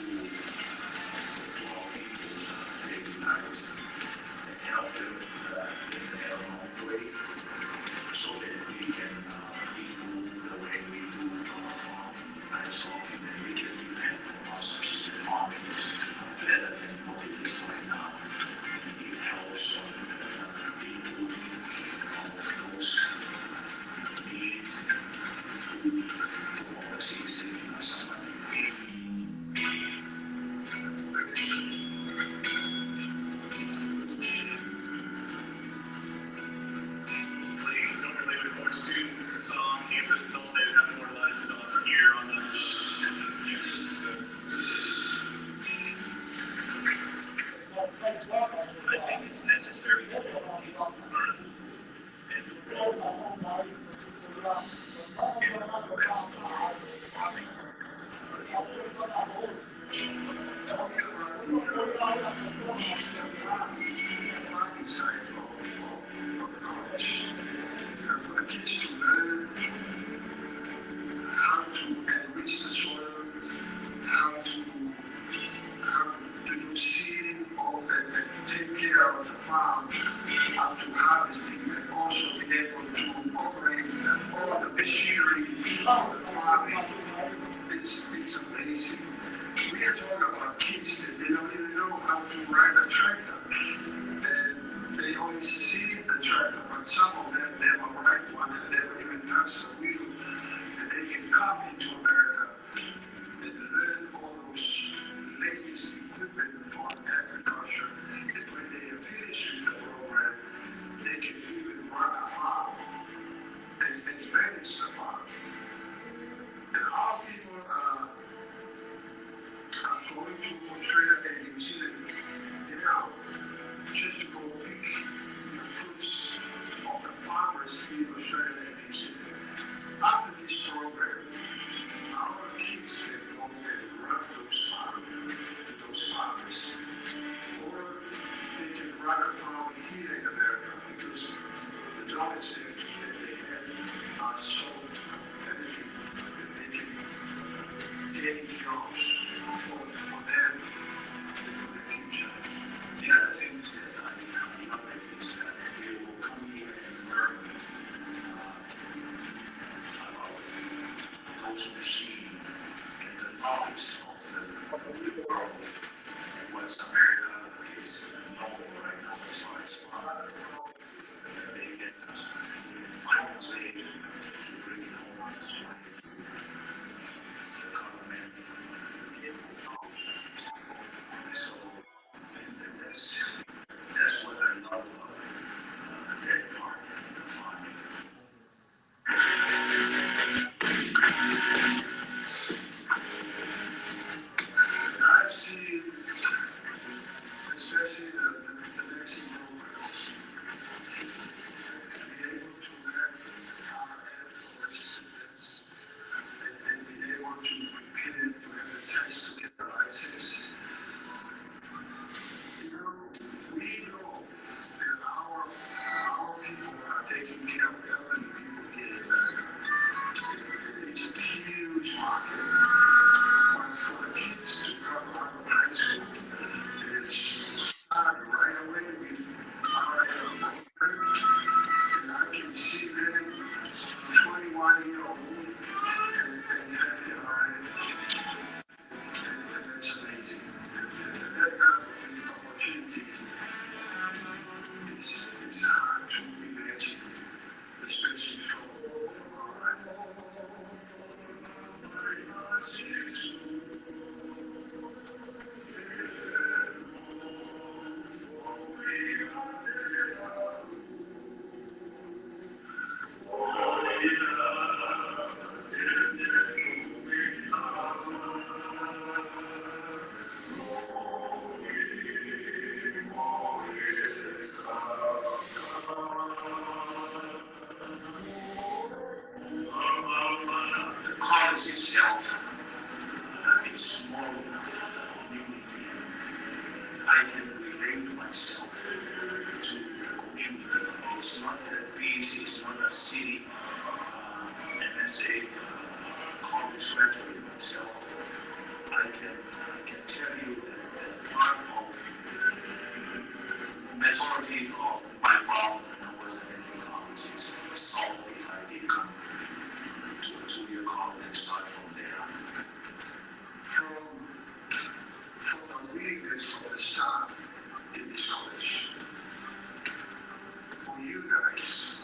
our people's daily lives and help them in their own way so that we can improve the way we do our farming, livestock, and then we can depend from our subsistence farming better than what it is right now. It helps improve all of those needs and food for all saving us some money. Don't really report students on campus till they have more livestock here on the campus. So. I think it's necessary for kids to learn and to grow in the rest of farming. Side of the college, for the kids to learn how to enrich the soil, how to do seeding and take care of the farm up to harvesting, and also be able to operate all the machinery of the farming. It's amazing. We are talking about kids that they don't even know how to ride a tractor. They only see the tractor, but some of them never ride one and never even touch the wheel. And they can come into America and learn all those latest equipment on agriculture. And when they are finished with the program, they can even run a farm and manage the farm. And our people are going to Australia and New Zealand now just to go pick the fruits of the farmers in Australia and New Zealand. After this program, our kids can go and run those farmers, or they can run a farm here in America because the knowledge that they have are so competitive that they can gain jobs for them and for the future. The other things that I love is that they will come here and learn about those machines and the knowledge of the world and what America is known right now as far as farming. They can find a way to bring it home to the government myself to the community. It's not that busy, it's not a city, MSA college graduate myself. I can tell you that part of the majority of my problem when I was at any college is solved if I did come to a two-year college and start from there. From the willingness of the staff in this college, for you guys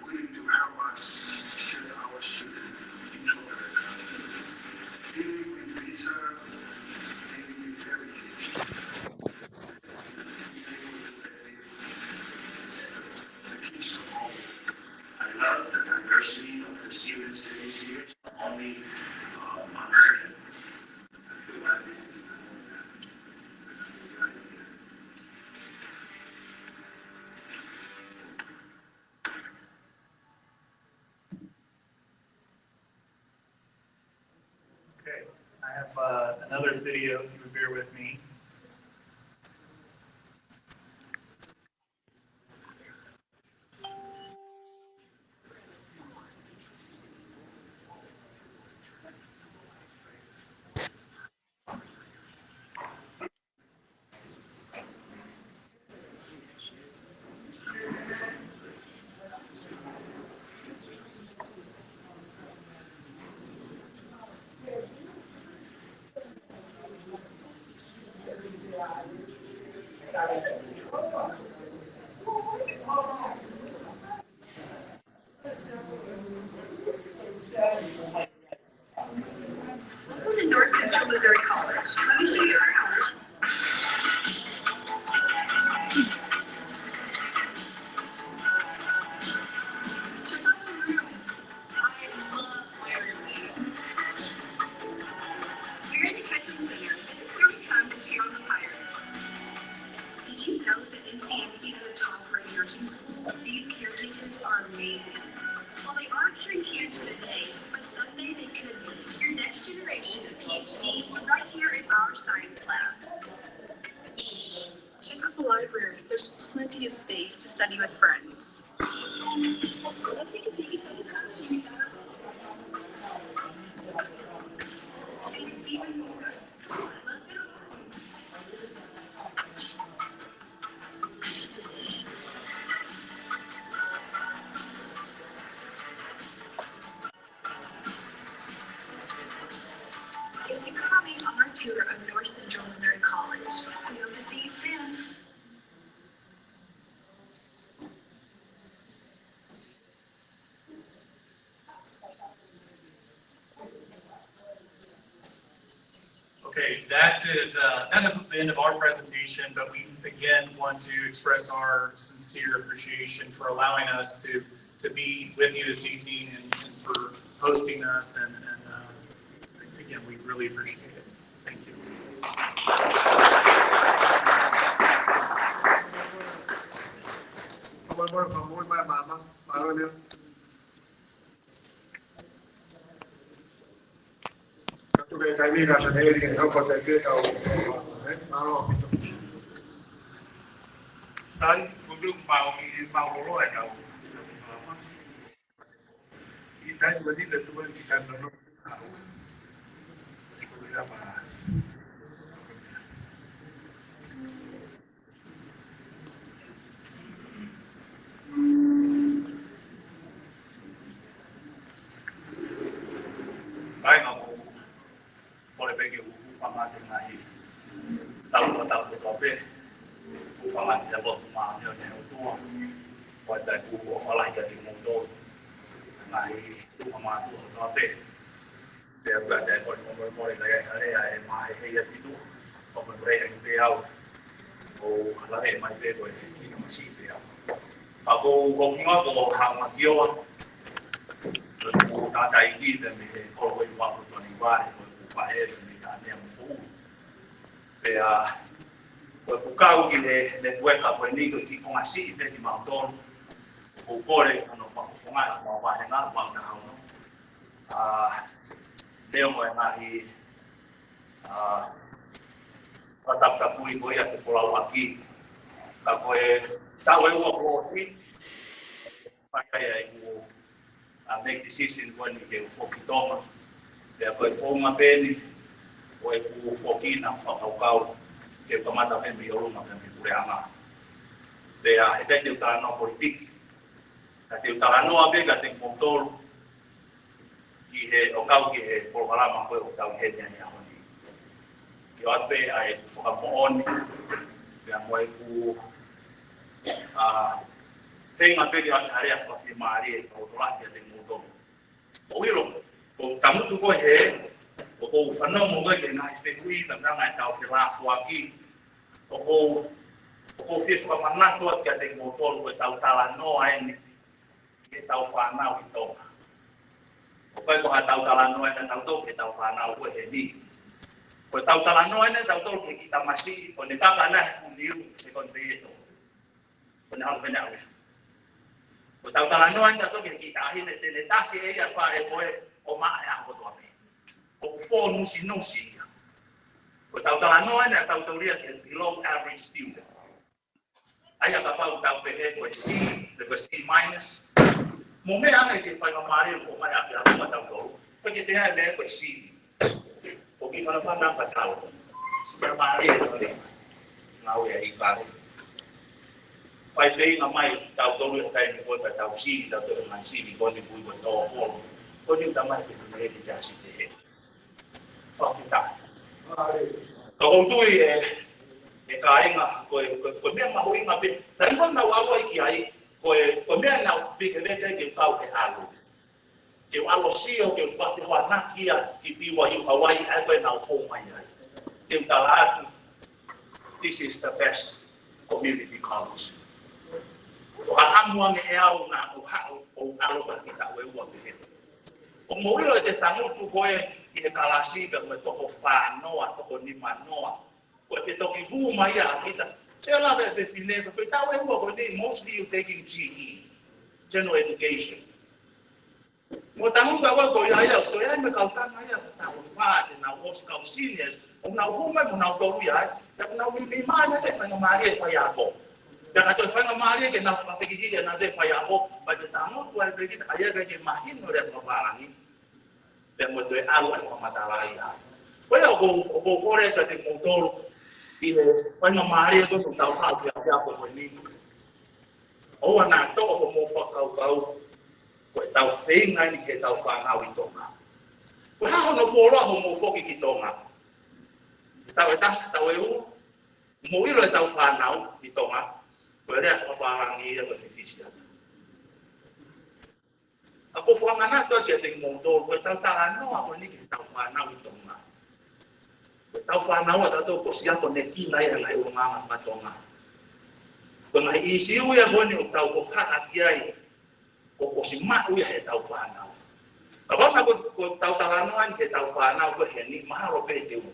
willing to help us get our students into America, dealing with visa, dealing with everything. The kids from home. I love the diversity of the students in this year, not only American. I feel like this is a good idea. Okay, I have another video, if you would bear with me. Welcome to North Central Missouri College. Let me show you around. Check out the room. I love where we We're in the Catching Center. This is where we come to cheer on the Pirates. Did you know that NCMC is a top-rated nursing school? These caretakers are amazing. Well, they aren't curing cancer today, but someday they could be. Your next generation of PhDs right here in our science lab. Check out the library. There's plenty of space to study with friends. Let's take a peek inside the classroom. And there's even more. Let's go. Thank you for coming on our tour of North Central Missouri College. We hope to see you soon. Okay, that is the end of our presentation, but we again want to express our sincere appreciation for allowing us to be with you this evening and for hosting us, and again, we really appreciate it. Thank you. Sai untuk mau mulai tahu. Kita juga tidak cuma kita menurut tahu. Berapa? Baik aku boleh bagi ufama dengan ini. Tahu apa? Ufama dia buat mahal yang tua. Pada buku falah jadi muncul. Ngai ufama tu apa? Dia berada di boleh gaya hari mai hayat itu. Pemberai yang dia o ala mai bego ini masih dia. Aku ingat aku hang makio. Lalu tata ini dan kalau ibu aku tuan ibu aku faham ni ane yang fu. Bea kau gile le buka kau ni kau kiko masih itu di mountain. Kau boleh anu fafunga mau apa dengan mau tahu no. Dia mau ngahi Patapui ko ia se folau aki. Ka koe tau e ua ko si. Pai ai ko make decision when you get fokitonga. Pea koe fonga peni o e ku fokina whakaukau ke kamata pembi o runga pembi kureanga. Pea he kai te utara no politiki. Ka te utara no abe ka te motoru ki he o kau ki he Polokalama koe o kau he nia ia honi. Ki o ape ai whakamooni pea moe ku whenga peke ate harea whawhimaari e whakotolaki a te motoru. O ilo, o tamutu koe he, o kou whanau mo koe ke ngahi whehui, tanganga e tau whilafu aki, o kou whewhamanatu ati a te motoru e tau tala noa ene, ke tau whanau i tonga. O koe koha tau tala noa ene tau tau ke tau whanau koe he ni. Koe tau tala noa ene tau tau ke kita masi, o ne kaka na he fundiu, se kon te eto. O ne hau pene awifu. O tau tala noa ene tau tau ke kita ahine tene tafi e ia whare koe, o maa e aho toa me. O kufo nusi nusi ia. O tau tala noa ene tau tau ria ke below average student. Aia ka pau tau pehe koe C, koe C minus. Mo me ane ke whainga maare ko mai api api matau tau. Koe ke te hea me koe C. O ki whana whana patau. Sipera maare e koe. Ngau e Ikale. Whai whainga mai tau tau ria kai me koe pa tau C, tau tau mai C, mi koe ni pui koe tau folo. Koe ni uta mai ke me ke jasi te he. Whawhita. Tau tui e kāinga koe mea mahu inga pe. Tai koe nau awa i ki ai, koe mea nau pike vete ke pau he alu. Ke alo sio ke whawhi hoa nakia ki piwa i Hawaii ai koe nau fō mai ai. Ke utala atu, this is the best community college. Whakaamua me e au na o hao o alo ka kita ue ua pehe. O mōrilo e te tangutu koe i he kalasi me toko whanoa, toko nima noa. Koe te toki huu mai a kita. Se ala me whine, koe tau e ua koe ni, mostly you taking GE, General Education. Mo tangutu a koe koe aia, koe ai me kautanga aia, tau whaate, nau osi kau seniors, o nau hume mo nau toru ia, taku nau mi maana te whainga maari e whai ako. Pea ka toi whainga maari ke nau whawhekihiri e na te whai ako, pa te tangutu ai prekita, aia kai ke mahino rea whaparangi. Pea mo toi alu ai whamatara ia. Koe o ko kore ka te motoru, i he whainga maari e koe tau hau ki a ko koe ni. Oua nā toho mo whakaukau, koe tau whenga ni ke tau whanau i tonga. Koe hao no whoroa ho mo whoki ki tonga. Tau e taha, tau e u, mo ilo e tau whanau i tonga, koe rea whaparangi ia koe whiwhisi atu. A ko whanganatu ati a te motoru, koe tau tala noa koe ni ke tau whanau i tonga. Koe tau whanau a tatou ko siato ne kina ia ngai o nganga whatonga. Koe ngai isi uia honi o tau ko hana ki ai, ko si matu ia he tau whanau. Ka wana ko tau talanoan ke tau whanau ko he ni mahalo pe te u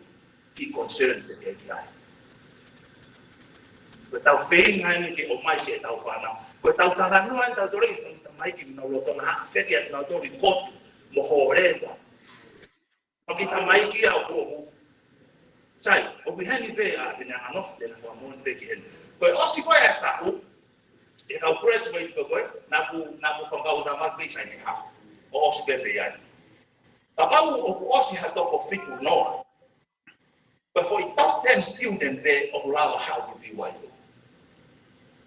ki concern te te ki ai. Ko tau whenga ni ke o mai se tau whanau. Ko tau talanoan tau tore i whanita mai ki minau loto na haa wheki at nau tori kotu mo horeta. O ki ta mai ki au kuohu. Sai, o bihani pe a whina anof te na whamon pe ki heni. Koe osi koe e taku, e kau graduate koe, naku whangau na magri sai ni hau. O osi pe pe iai. Ka pau o ku osi ha toko whiku noa. Koe foi top 10 student pe o lawa hau ki piwa iu.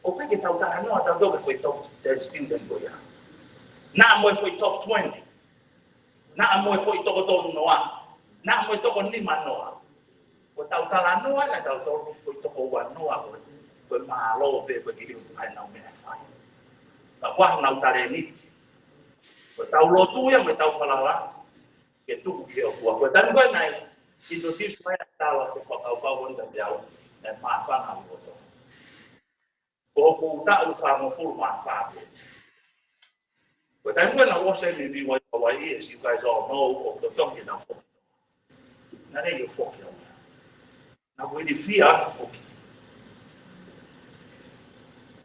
O peke tau taha noa tau doke foi top 10 student koe ia. Na moe foi top 20. Na moe foi toko tonu noa. Na moe toko nima noa. Ko tau tala noa na tau tau foi toko ua noa koe mahalo pe koe kiri utu hai nau mene whai. Ka waha nau tare niti. Koe tau lotu ia me tau whalala ke tuku ki o kua. Koe tanu koe nai introduce mai a tawa se whakau pau wanda te au e maa whanga o koto. Ko hoku utau whango furu maa whape. Koe tanu koe na wase me bi wai Hawaii as you guys all know of the tongi na whoki. Na ne yo whoki au. Na koe ni whia whoki.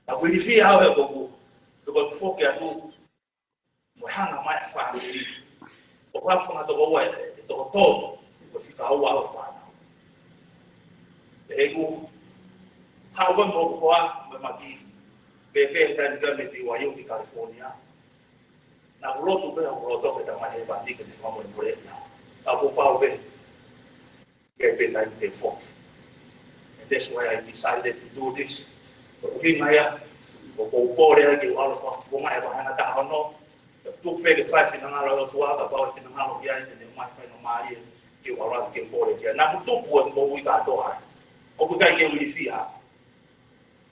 Na koe ni whia au e koku. Koe whoki atu mo hanga mai a whanau. O whanga toko ua e toko tōru. Ko whika au au whanau. ego hawan mo ko maki pepe dan game di wayo di California na roto be roto ke tamai ba ni ke famo en Bolivia abu pau be ke be dan de fok and that's why I decided to do this Vinaya o pore ke wala fo mai ba na ta hono tu pe ke fa fina ngalo tua ka ba fina ngalo ya ni mai fa no mai ke wala ke pore ke na tu pu mo wi ka do ha o ku ka ke wi fia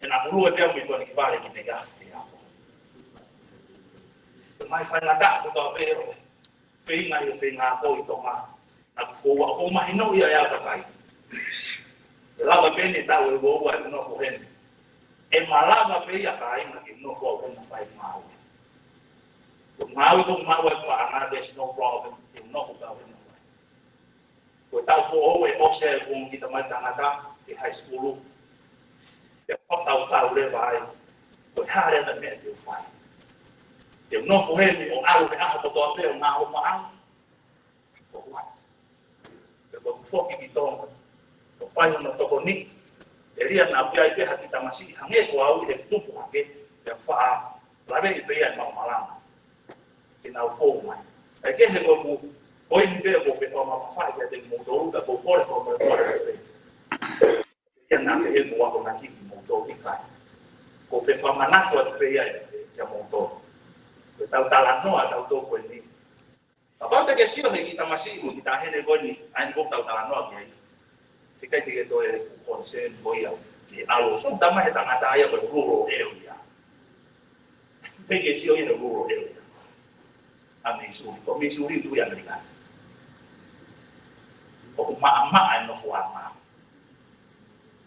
na mulu e mo to ni vale ki negafu ya mai fa na ta ko to pe fe nga ko i to ma na fo wa ko mai no ya ka kai la ba pe ni ta we go wa no fo hen e malama pe ya kai na ki no fo ko na fa ma ko ma we ko ma wa pa na there's no problem in no fo ka we no ko ta fo o we o se ko ki ta ma ta ta ki high school de fo ta le vai ko ha le na me de fa eu não fui ele ou algo que a botou até uma alma for what eu vou focar aqui então eu faço no toconi ele ia na pia e hati tamasi hange ko au e tupu hake eu fa lá vem ele ia mal malama e na forma é que ele go oi me pego fe forma fa que tem motor da go por forma de ia na ele go ao na kiki motor e cai go fe forma na ko de ia ya motor tau talanoa tau toko ni. Aparte que sio he kita masih kita hene goni an go tau talanoa ke. Tika tika to e konsen boya. Ki alo so tama he tanga ta ya ko rural area. Tika sio in rural area. Ami suri tu yang ringan. O ma an no fo ama.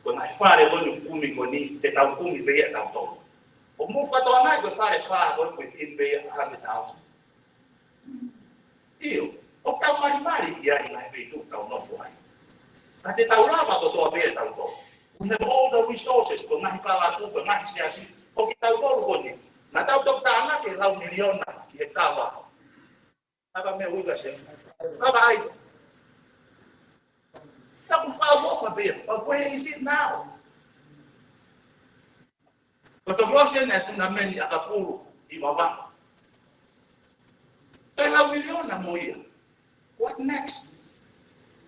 Ko ngai fare goni kumi goni te tau kumi be ya tau to. O mo fa to na go fare fa go within be 100,000. Io, o tau mari ki ai ngai veitu tau no fo ai. Ate tau lava to to be tau to. We have all the resources ko ngai kala tu ko ngai siasi. O ki tau to ko ni. Na tau to tana ke lau miliona ki he kawa. Aba me uga se. Aba ai. Tau fa vo fa be. But where is it now? Kotogose na tuna meni akapuru i baba. Tela miliona moia. What next?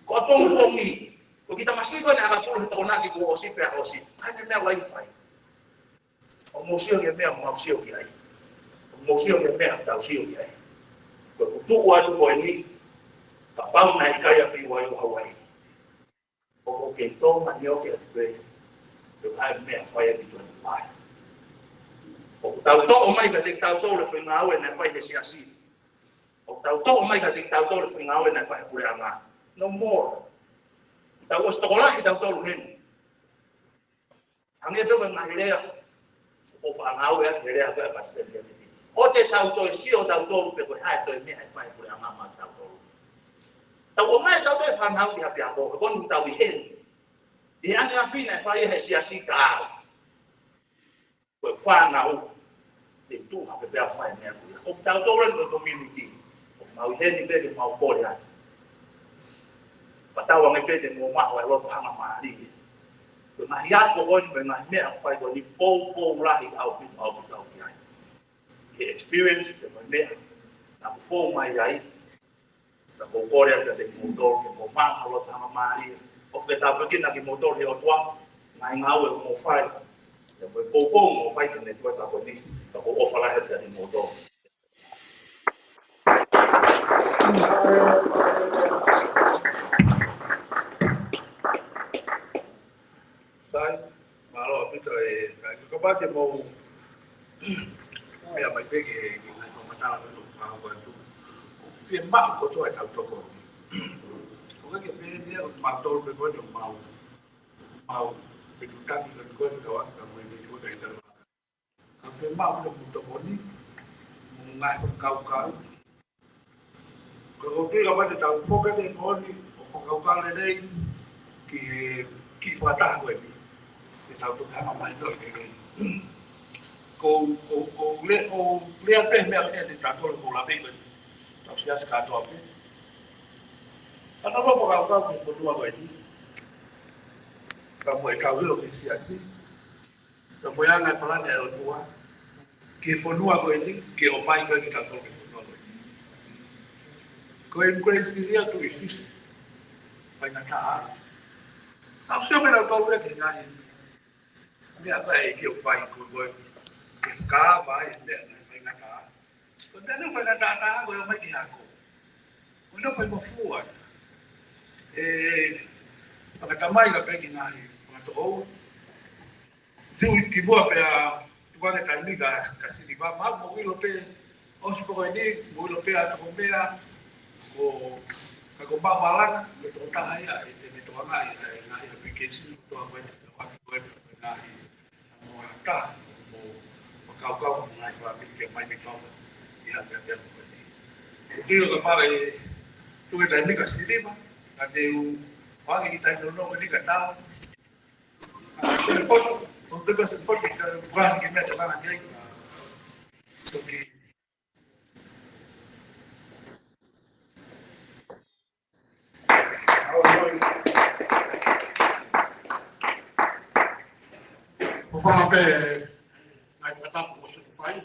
Kotong pongi. Ko kita masih ko na akapuru to na ki ko si pe osi. Ana na wifi. O museo ke me mo museo ki ai. O museo ke me ta museo ki ai. Ko tu wa tu ko ni. Papa na ikaya pi wa yo Hawaii. O ke to ma yo ke be. Yo hai me fa ya ki to ni pai. O tau to o mai ka te tau to le whinga au e na whai he siasi. O tau to o mai ka te tau to le whinga au e na whai kure anga. No more. Tau o stokolahi tau to luhen. Hange pewe ngahi rea. O whanga au e he rea koe pastel ke miti. O te tau to e si o tau to lupe koe hae to e mea e whai kure anga ma tau to lupe. Tau o mai tau to e whanga au ki hapi ako. E konu tau i heni. I ane a whina e whai he siasi ka au. Koe whanga au. Te tu ha pe fai me ku o tau to ren no community o mau heni be ke mau pole ai patau ngai pe te mo ma o lo hanga ma ri ko na ya ko on me na me fai ko ni po la hi au ki ai ke experience ke me na fo mai ai na ko pole ka te motor ke mo ma o lo hanga ma ri o fe ta begin na ki motor he o tua ngai ngau e mo fai e mo fai ke ne ko ta ko ni ko o fala he te motor sai malo pito e ko ba te mo ya mai pe ke ko mata na to pa ko tu fi ma ko to e ta to ko ko ke pe ne o ma to pe ko no mau pe tu ta ni ko ko ka mo ni ko te ta ka fi ma ko to ko ni ngai ko kau ko tu ka ba te ta ko ka te ko ni ko ka le dei ki fata ko ni tau tu ha mai do ke ko le pe me ale de tau ko la pe ko tau sia ska to pe ana ba ko ka ko dua ko ni kamu kau hilo kisiasi. Kamu yang nak pelan ya tua. Kifonua ko ini, ke o mai ko kita to kifonua ko. Ko en crazy dia tu ifis. Pai na ta. Au se me na to le que ngai. Dia vai que o pai ko ko. Que ka vai dia pai na ta. Ko dia não vai na ta ko mai ki ha ko. Ko não foi mo fua. Para tamai ka pe ki ngai. Ma to. Tu ki boa pe a tuane kaimiga kasi di ba ma mo ilo pe o si ko ni mo ilo pe a to mea o ka ko ba balan le to ta ya e me to ngai ngai application to a web ngai mo ta mo ka ka ngai ba mi ke mai mi to ya ya ya ko ni tu ka pare tu ke tai mi ka si di ba ka te u wa ki tai no ni ka ta untuk bersesuatu dengan bukan kita jalan aja. Oke. Ufala pe ngai kata ko se pai.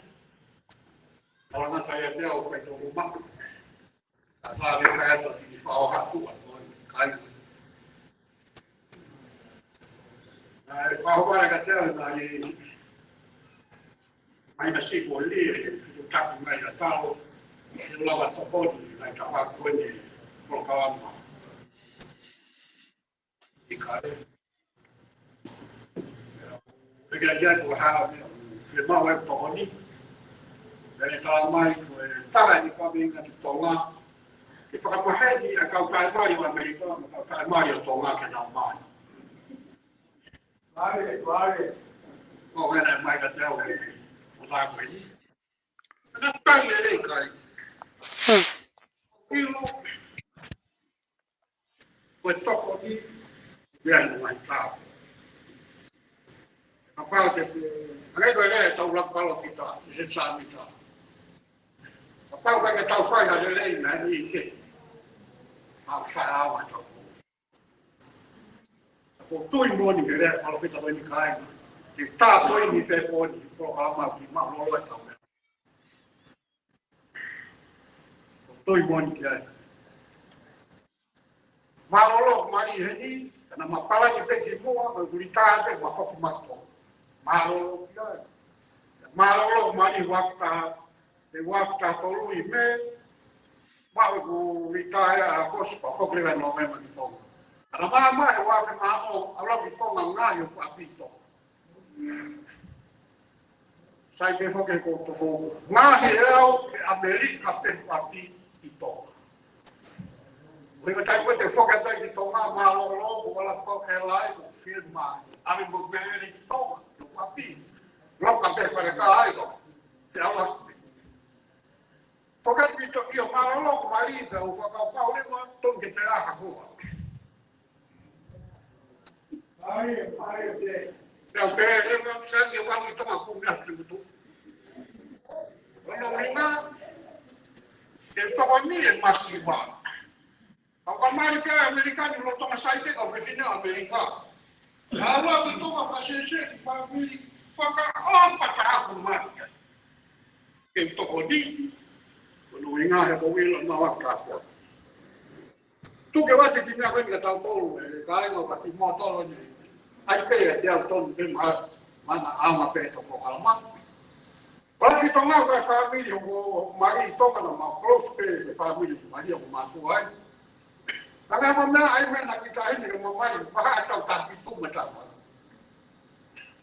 Kalau nak kaya dia o fai to rumah. Ata le kaya to di fa o hatu ko kai. Ai fa o para kata nai mai na si ko li ta mai na tao. Ni la to ko nai ta fa ko ni Polokalama. Ikale. Dia ko ha ke mau e to ni. Dari kalau mai ko ta ni ko binga ki tonga. Ke fa ko ha ni a ka ka mai o Amerika, ka mai o tonga ke na mai. Vale. Oh, era mai ka tau e o ta ko ni. Na ta le kai. Ilo. Ko to ko ni. Ya no mai ta. Apa ke ai ko le tau la palo fita, se sa mi ta. Apa ko ke tau fai ha le na ni ke. A fa a wa to. Ko tu i mo ni ke le palo fita ni kai. Ki ta ko ni pe ko ni Polokalama ki ma lo le tau. Ko tu i mo ni ke. Ma lo mari heni na mapala ki pe ki mo ko gurita pe ma fo ki ma to. Malo kia. Malo mari wafta e wafta tolu i me ma ko ritaya a kospa fokle no me ma to. Ana mama e wafe mamo ala ki to nga yo pa pito. Sai ke foke ko to fo. Nga he eu Amerika pe pa pito. Ringo tai ko te foke tai ki to nga malo lo wala ko elai ko firma. Ami mo bene ki to. Papi, loca per fare caigo, te alla Fogat mi to io ma lo marito o fa Paolo ma ton che te la fa. Ai te. Però per non sai che quando to ma come ha finito. Non rima che to con mi è massiva. Ma quando che americani lo to ma sai che ho vicino americano. Kalau itu apa sih pagi pakai apa tak rumah itu kodi kalau ingat ya kau ini nawak kapal tu kewat di sini aku nggak tahu polu kalau mau pakai motor ni ada ya dia ton mana ama peto Polokalama kalau kita nggak ke family mari itu kan mau close ke family mari aku mampu ay karena mana ay mana kita ini mau mari bahas tentang itu macam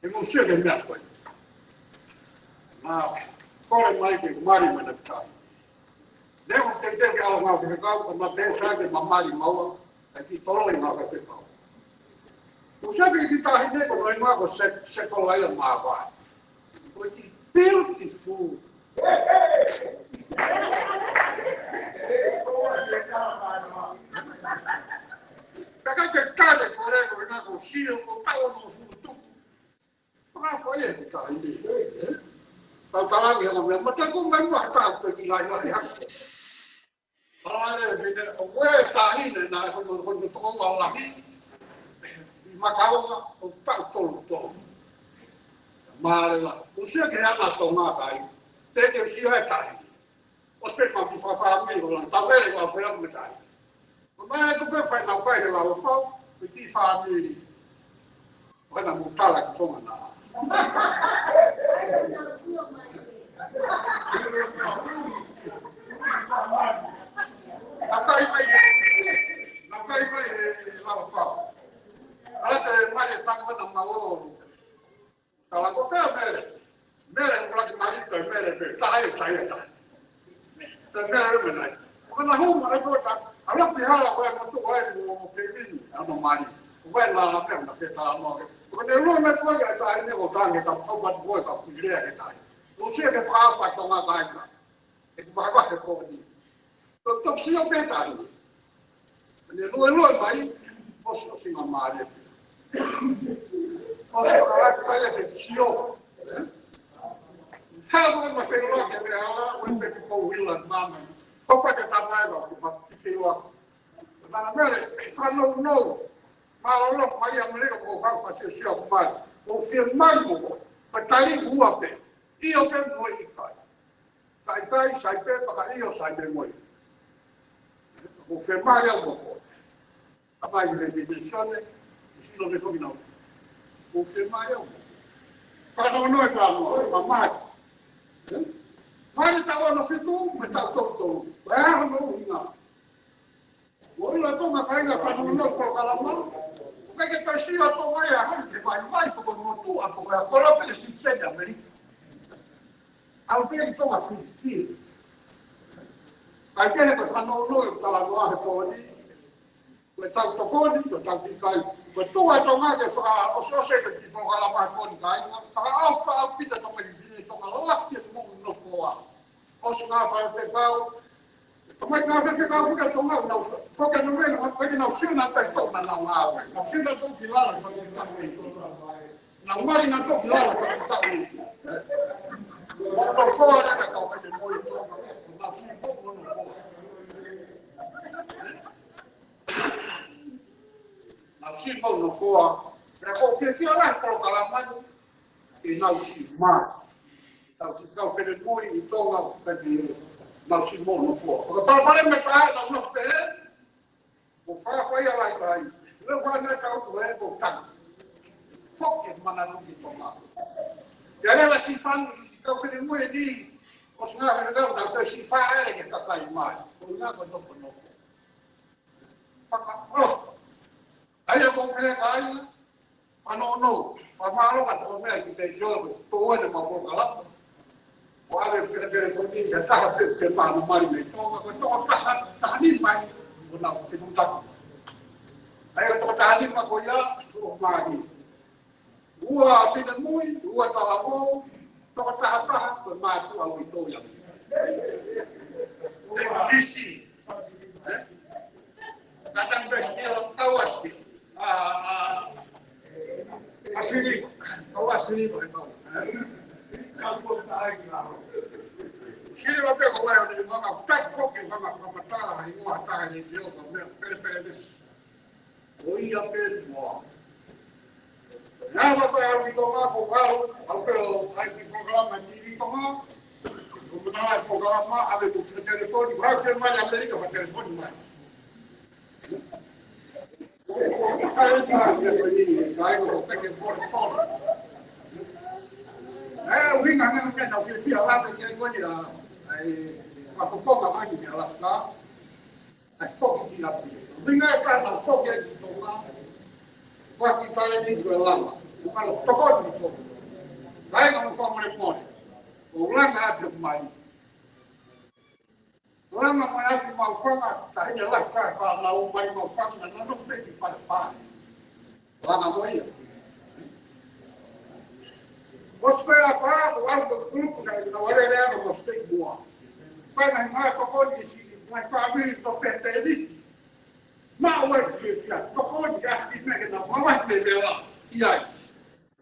e non sia che mi ha fatto. Ma come mai che mari me ne fai? Devo tentare che alla mia figura, ma devo sapere che mari mau e ti tolo in una figura. Tu sai che ti sta in con noi ma se con lei ma va. Poi ti beautiful. Perché che cade corrego in una scia con tavolo fu ma poi è che lì, tao lagi yang ma tak kung memang tak pergi lain-lain. Kalau ada gue tahin na kung tunggu lagi, Makaunga o tau tolu tolu. Marela, o sia que ana tonga kai. Te que sia e kai. O spema bi fa fa mi lo ta vele ko fa me kai. Ma tu pe fa na kai la o fa, ti fa mi. Wana mutala ki tonga na. Nakai mai la o fa. Ala te mare tanga na mawo. Kala ko fa mere. Mere ngula ki mari to mere pe. Ta ai chai ta. Te mere me nai. Ko na hu ma ko ta. Ala pi hala ko mo tu ko mo ke ni ano mari. Ko la pe na se ta no. Ko ne lo me ko ya ta ni ko ta ni ta ko ba ko ta ku le ya ta. Ko se ke fa fa to ma ta ka. E ko ba ko ko ni. To si o pe ta ni. Ne lo mai. O si ma mari. O se la ka ya te si o. How ma fe lo ke be ala when be ko wilan mama. Ko pa ke ta mai ba ma fi lo. Na mere fa no no. Ma lo mai a mere ko fa fa se si o mai. O fi mai mo. Pa tali ua pe. Io pe mo I kai. Tai sai pe pa io sai pe mo. O fi mai a mo. Apa ile definizione si lo vedo no. O fi mai a mo. Fa no no e ta mo, ma mai. Mari ta no fitu, me ta toto. Ba no ina. Oi la toma kai la fa no Polokalama. Perché poi si io to vai anche vai con tu a con la per si c'è da America. Al per to a fi. Ai che ne fanno noi tala no ko ni. Ko ta to ko ni to ta ti kai. Ko tu a to ma che fa o so se che ti Polokalama ko ni kai. Fa pita to me di to la che mo no fo. O ska fa fe pau. Come na fe ka fu ka to ma no fo ka no me no pe na uscire na ta to na na na uscire to di là fa di ta na umari na to di là fa di ta mo fo na ka fa di mo to na si po no fo na si po no fo na ko fi la Polokalama e na si ma ta si ka fa di mo I to na pe di na si mo no fo ko pa pare me ka na no pe o fa fa ia lai tai le wa na ka o e ko ta fo ke mana no ki toma ya le si fan ka fe mo e di o sna ha na ka si fa e ke ka kai mai o na ko no fa ka o ai ko pe kai ano no pa malo ka to me ki te jo to o ne ma ko kala o ave fe telefoni ya ta fe pa no mari me to ko ta ni mai o na fe no ta ai to ta ni ma ko ya o mari ua fina mui ua tala mo to ta ko ma tu au to ya isi katan bestia tawasti asiri tawasti ko Sini wa pe ko wa ni mama tak fokin mama mama ta I mo ta ni yo ko me pe des o ia pe mo na ma pa mi ko ma ko wa au pe ai ki programa TV ko ma ko na programa ave tu telefoni va fer mal America va telefoni mai ai ta ni ai ko pe ke por we nga nga ka na fi ala ka ni ko ni la ai ma ko ko ma ni ala ka ai ko ki la we nga ka na ko ke ni to ma wa ki ta ni ko la ma ka lo to ko ni to ai nga mo fa mo le po o la nga de mai o la ma ma ki ma fa ma ta ni la ka fa la o mai ma fa na no pe ki fa pa la na mo ia Você vai falar do lado do grupo, na hora dela, você tem boa. Vai na irmã, tocou de si, mas para abrir o topete ali. Mas o que se faz? Tocou de gás, que não vai ter dela. E aí?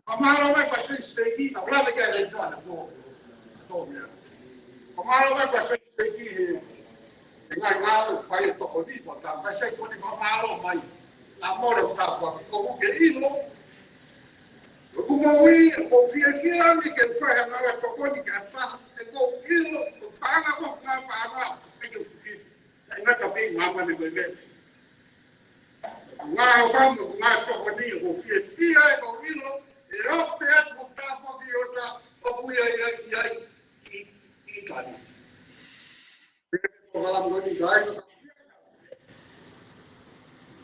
A mala vai para ser seguir, não vai ter ela entrar na boa. A mala vai para ser seguir, enganado, faz o tocou de botar, vai ser quando vai mala ou mãe. la moro tapa ko ke ilo ko mo wi ko fia ni ke fa na to ko ni ka pa ko ilo ko pa na ko na pa na ke ko ki na ta pe ma ni be nga vamos nga to ko ni ko fia ko ilo e o pe ko ta ko ki o ta ko ya Ikale Polokalama ni dai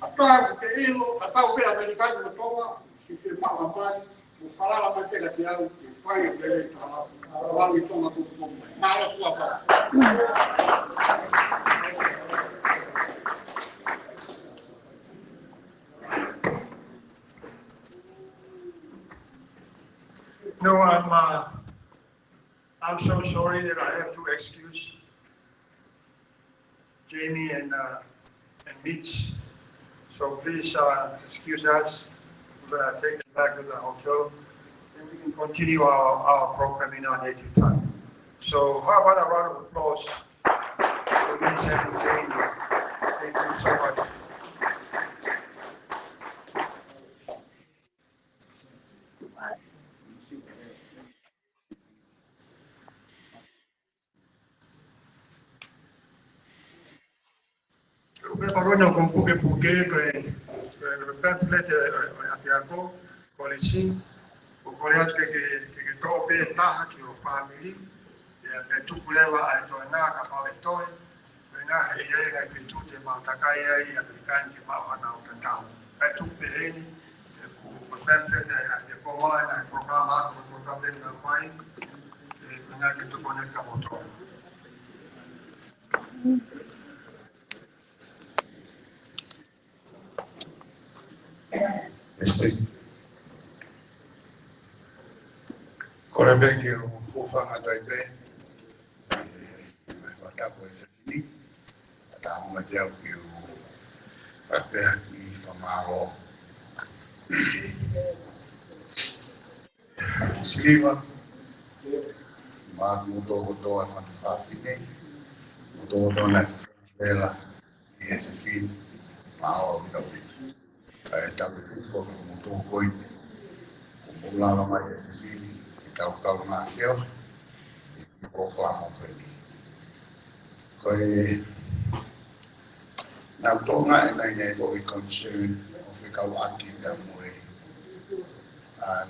ata ke ilo ata o pe americano no toma si firma la pai o fala la pai que tiau que fai ele trabalho trabalho e toma tudo como mala tua pa No, I'm so sorry that I have to excuse Jamie and Mitch. So please excuse us. We're going to take them back to the hotel and we can continue our program in our native time. So how about a round of applause for Mitch and Jamie? Thank you so much. Parlo con poche per pamphlet a Tiago, con le sim, con le altre che copie taha che ho famigli, e per tu voleva a tornare a fare toi, tornare e era che tutte ma takai e americani che ma hanno tanto. Per tu bene, per pamphlet e come il programma come potete da mai, e non è che tu con il capo. Kore be ki o whanga dai be, mai whatako e whiwhini, ata aunga te au ki o whakpeha ki whamaro. Siliva, maa muto koto e whantu whawhine, muto koto na whawhela i e whiwhini, maa o wina wina. E tau e whiwhoko muto koi, o mulawa mai e whiwhini, i tau kau ngā whio, i o whamo kweni. Koe nau tonga e nei nei for concern o whikau aki te moe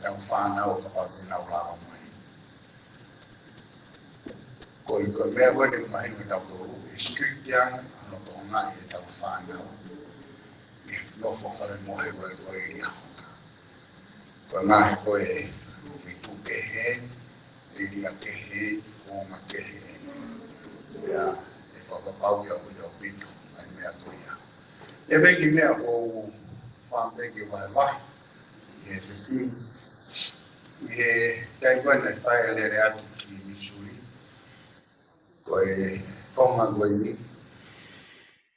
tau whanau ka pau te nau lawa mai. Koe mea koe ni mahi ni tau tōru e street young ano tonga e tau whanau e nofo whare mohe koe koe i haka. Koe ngā he koe whitu ke he, te ria ke he, wonga ke he. Ia e whakapau ia ui au pito ai mea koe ia. E veki mea o whampeki wae wahi, e whiwhi, e tai koe nei whae lere atu ki Missouri, koe tonga koe ni,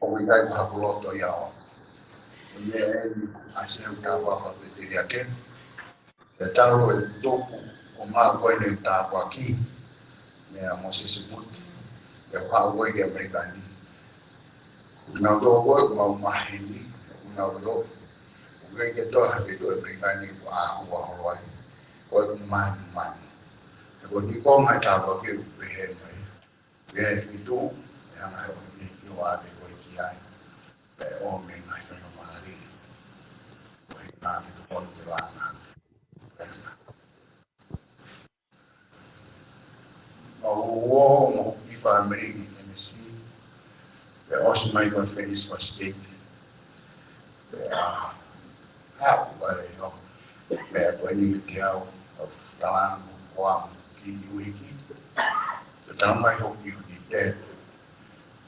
o kui tai pahapuloto ia o. Mea e ni ase au tāpua whapetiri ake, e taro e tōku o maa koe nei tāpua ki, mea Moses Muti, e whao koe ki Amerikani. Kuna tō koe kuma umahini, kuna tō koe ke tō hawhi tō Amerikani ko āhua horoi, koe kumani mani. Te koe ki konga i tāpua ki upehe mai, pehe whitu, e hanga heo ni o āte koe ki ai, pe o me ngai whenga maari, koe ngā ki tō koe te wāna. O uo mo i whameriki Tennessee, pe osi mai koe whenis wa state, pe hau koe o, pe koe ni te au, of talangu, koamu, ki iwiki, te tamai hoki ki te,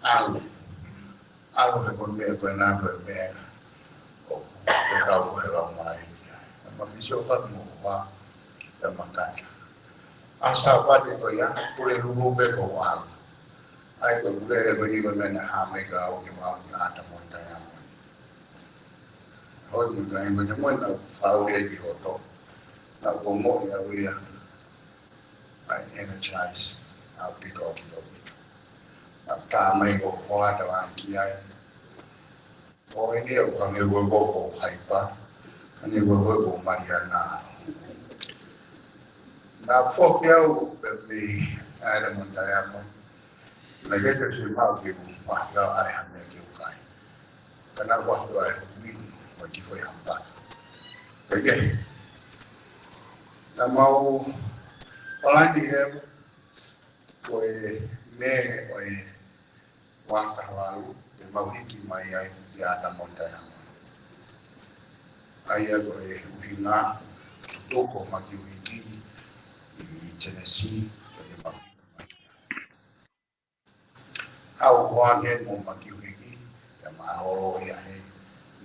alu he koe mea koe nā koe mea, o whekau koe lau mai. Ma fisio whatu mo koa, e makata. Asa wate koe ia, pure rungu be ko alu. Ai koe pure koe ni koe mena hāmega au ki mau ki ata monta ia moni. Hoi mga ingo te moe nau whaure ki hoto. Nau ko mo ia uia, ai energize, au piko ki o piko. Nau tā mai ko hoa ta wān ki ai. O ini o kange go haipa, kange go Mariana. Na fokiau be ada montayamo. Na gete si mau ki mafia ai hame ki ukai. Kana wafu ai bin o ki foi hampa. Oke. Na mau palandi he foi me oi waka hawalu e mau hiki mai ai ki ada montayamo. Ai ago e uhinga toko maki wiki i Tennessee e mau. Au kwange mo maki wiki e mau ia he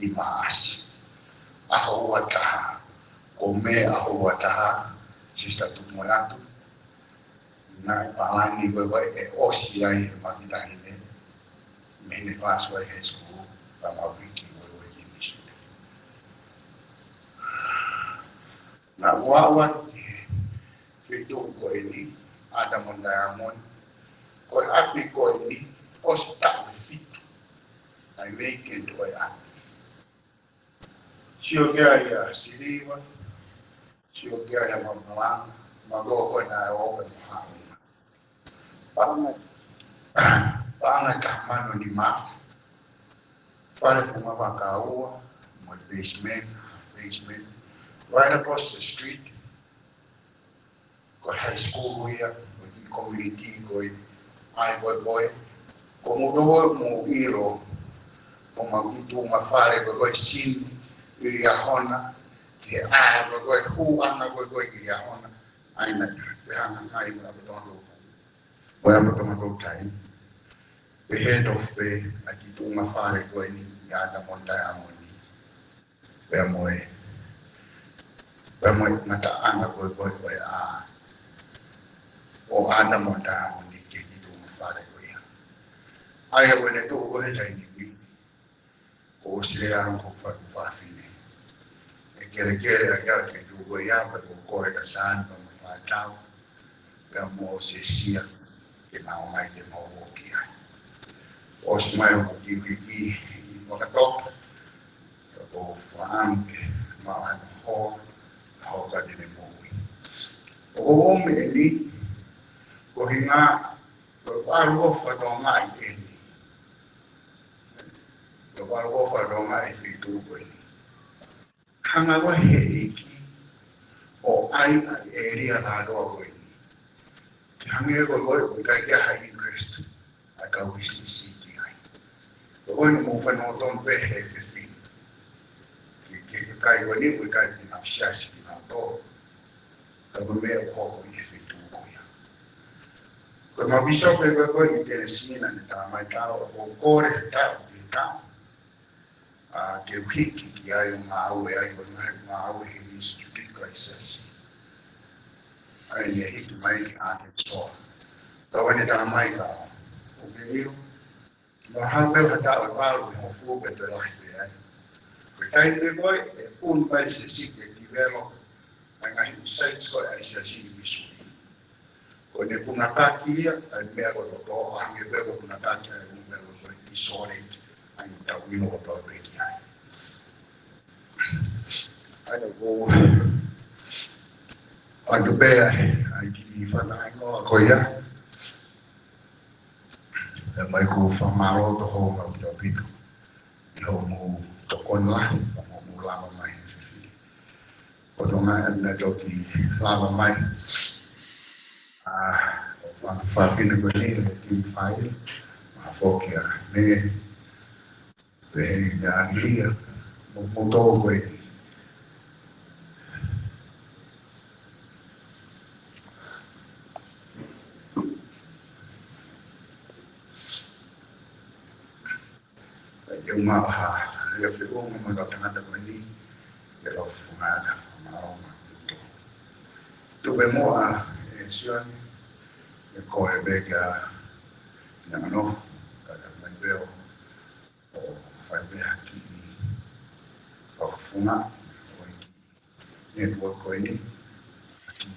i maasi. Aho wataha, ko me aho wataha, sista tumoyatu, na palani wewe e osi ai e makina hine, mene class wa high school, pa mawiki wewe i misuri. Na wawa ki fitu ko ini, ada mondayamon, ko api ko ini, osi tak fitu, ai make it oi api. Sio kea ia siliwa, sio kea ia mamalanga, magogo na ope muhauna. Panga kahmano ni mafu. Fale fuma wakaua, my basement. Right across the street, got high school here, with the community going, I boy. Como mo iro, como gitu mafare go sin iriahona, ke a go hu ana go iriahona, ai na fehanga ngai na bedono. Boya bedono time. The head of the Akitunga Fare going Yada Montayamoni, Bemoy Nata Anna Boy or Ada Montayamoni, Kitunga Fare Goya. I have when I go ahead and me, or Silean Fafine. A Kereke, I got to do Goya, but go ahead a son from the far town, Bemo Cecia, in our mighty Mowokia. Osmaio kiwiki wakatok o faam ma ho ka dine moi o me ni ko hinga ko aro fa do ngai eni ko aro fa do ngai fitu ko ni hanga wa he iki o ai area na do ko ni hanga ko ka ha interest aka business When move on don't pay everything. You can't when we can't be obsessed in our door. The mayor walk if it do go. But my bishop ever go in Tennessee and the time I tell or go to the town. The week I am away, I will not my way in this street crisis. I hit my Arkansas. The one that I might go. Okay. Mahal hata awal menghafal betul lah dia. Berkait dengan pun baik sesi develop dengan insights ko ay sesi misuli. Kung ne pun nataki ay meron to ang meron pun nataki ay meron to isolate ang tawin ko to begian. Ano ko ang be ay gifana ko ya. Mai ko famaro to ho ma to pitu yo mo to kon la mo lava mai ko to na na to ki lava mai fa fine ko ni ti file ma fo ki ne pe da lia mo to ko yung yo fico mo do tanga ko ni pero fumada famaro ma tu vemo sion e ko e bega na no kada mai veo o fai be aqui o fuma o aqui network ko ni aqui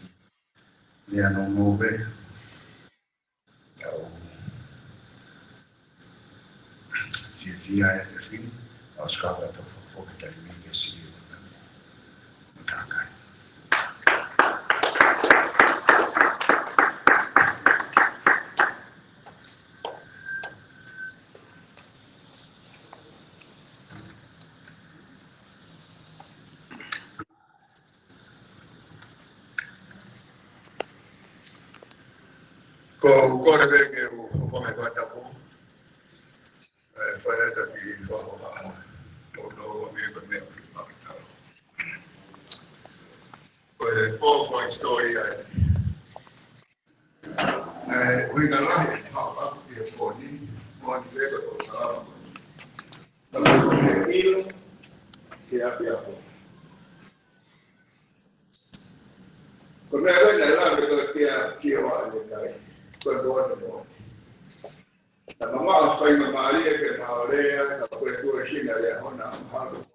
ni ano nove via FFI Auskala to Vakai Ihe see you. Ko veke o kome ko fai da ki ho ha o no me ko me ko for story we ga la ha ba ki ko ni mo ni le ko ka ba il che abbiamo come era la che ho quando na mama fai na Maria ke Maria na kwetu shina ya ona hapo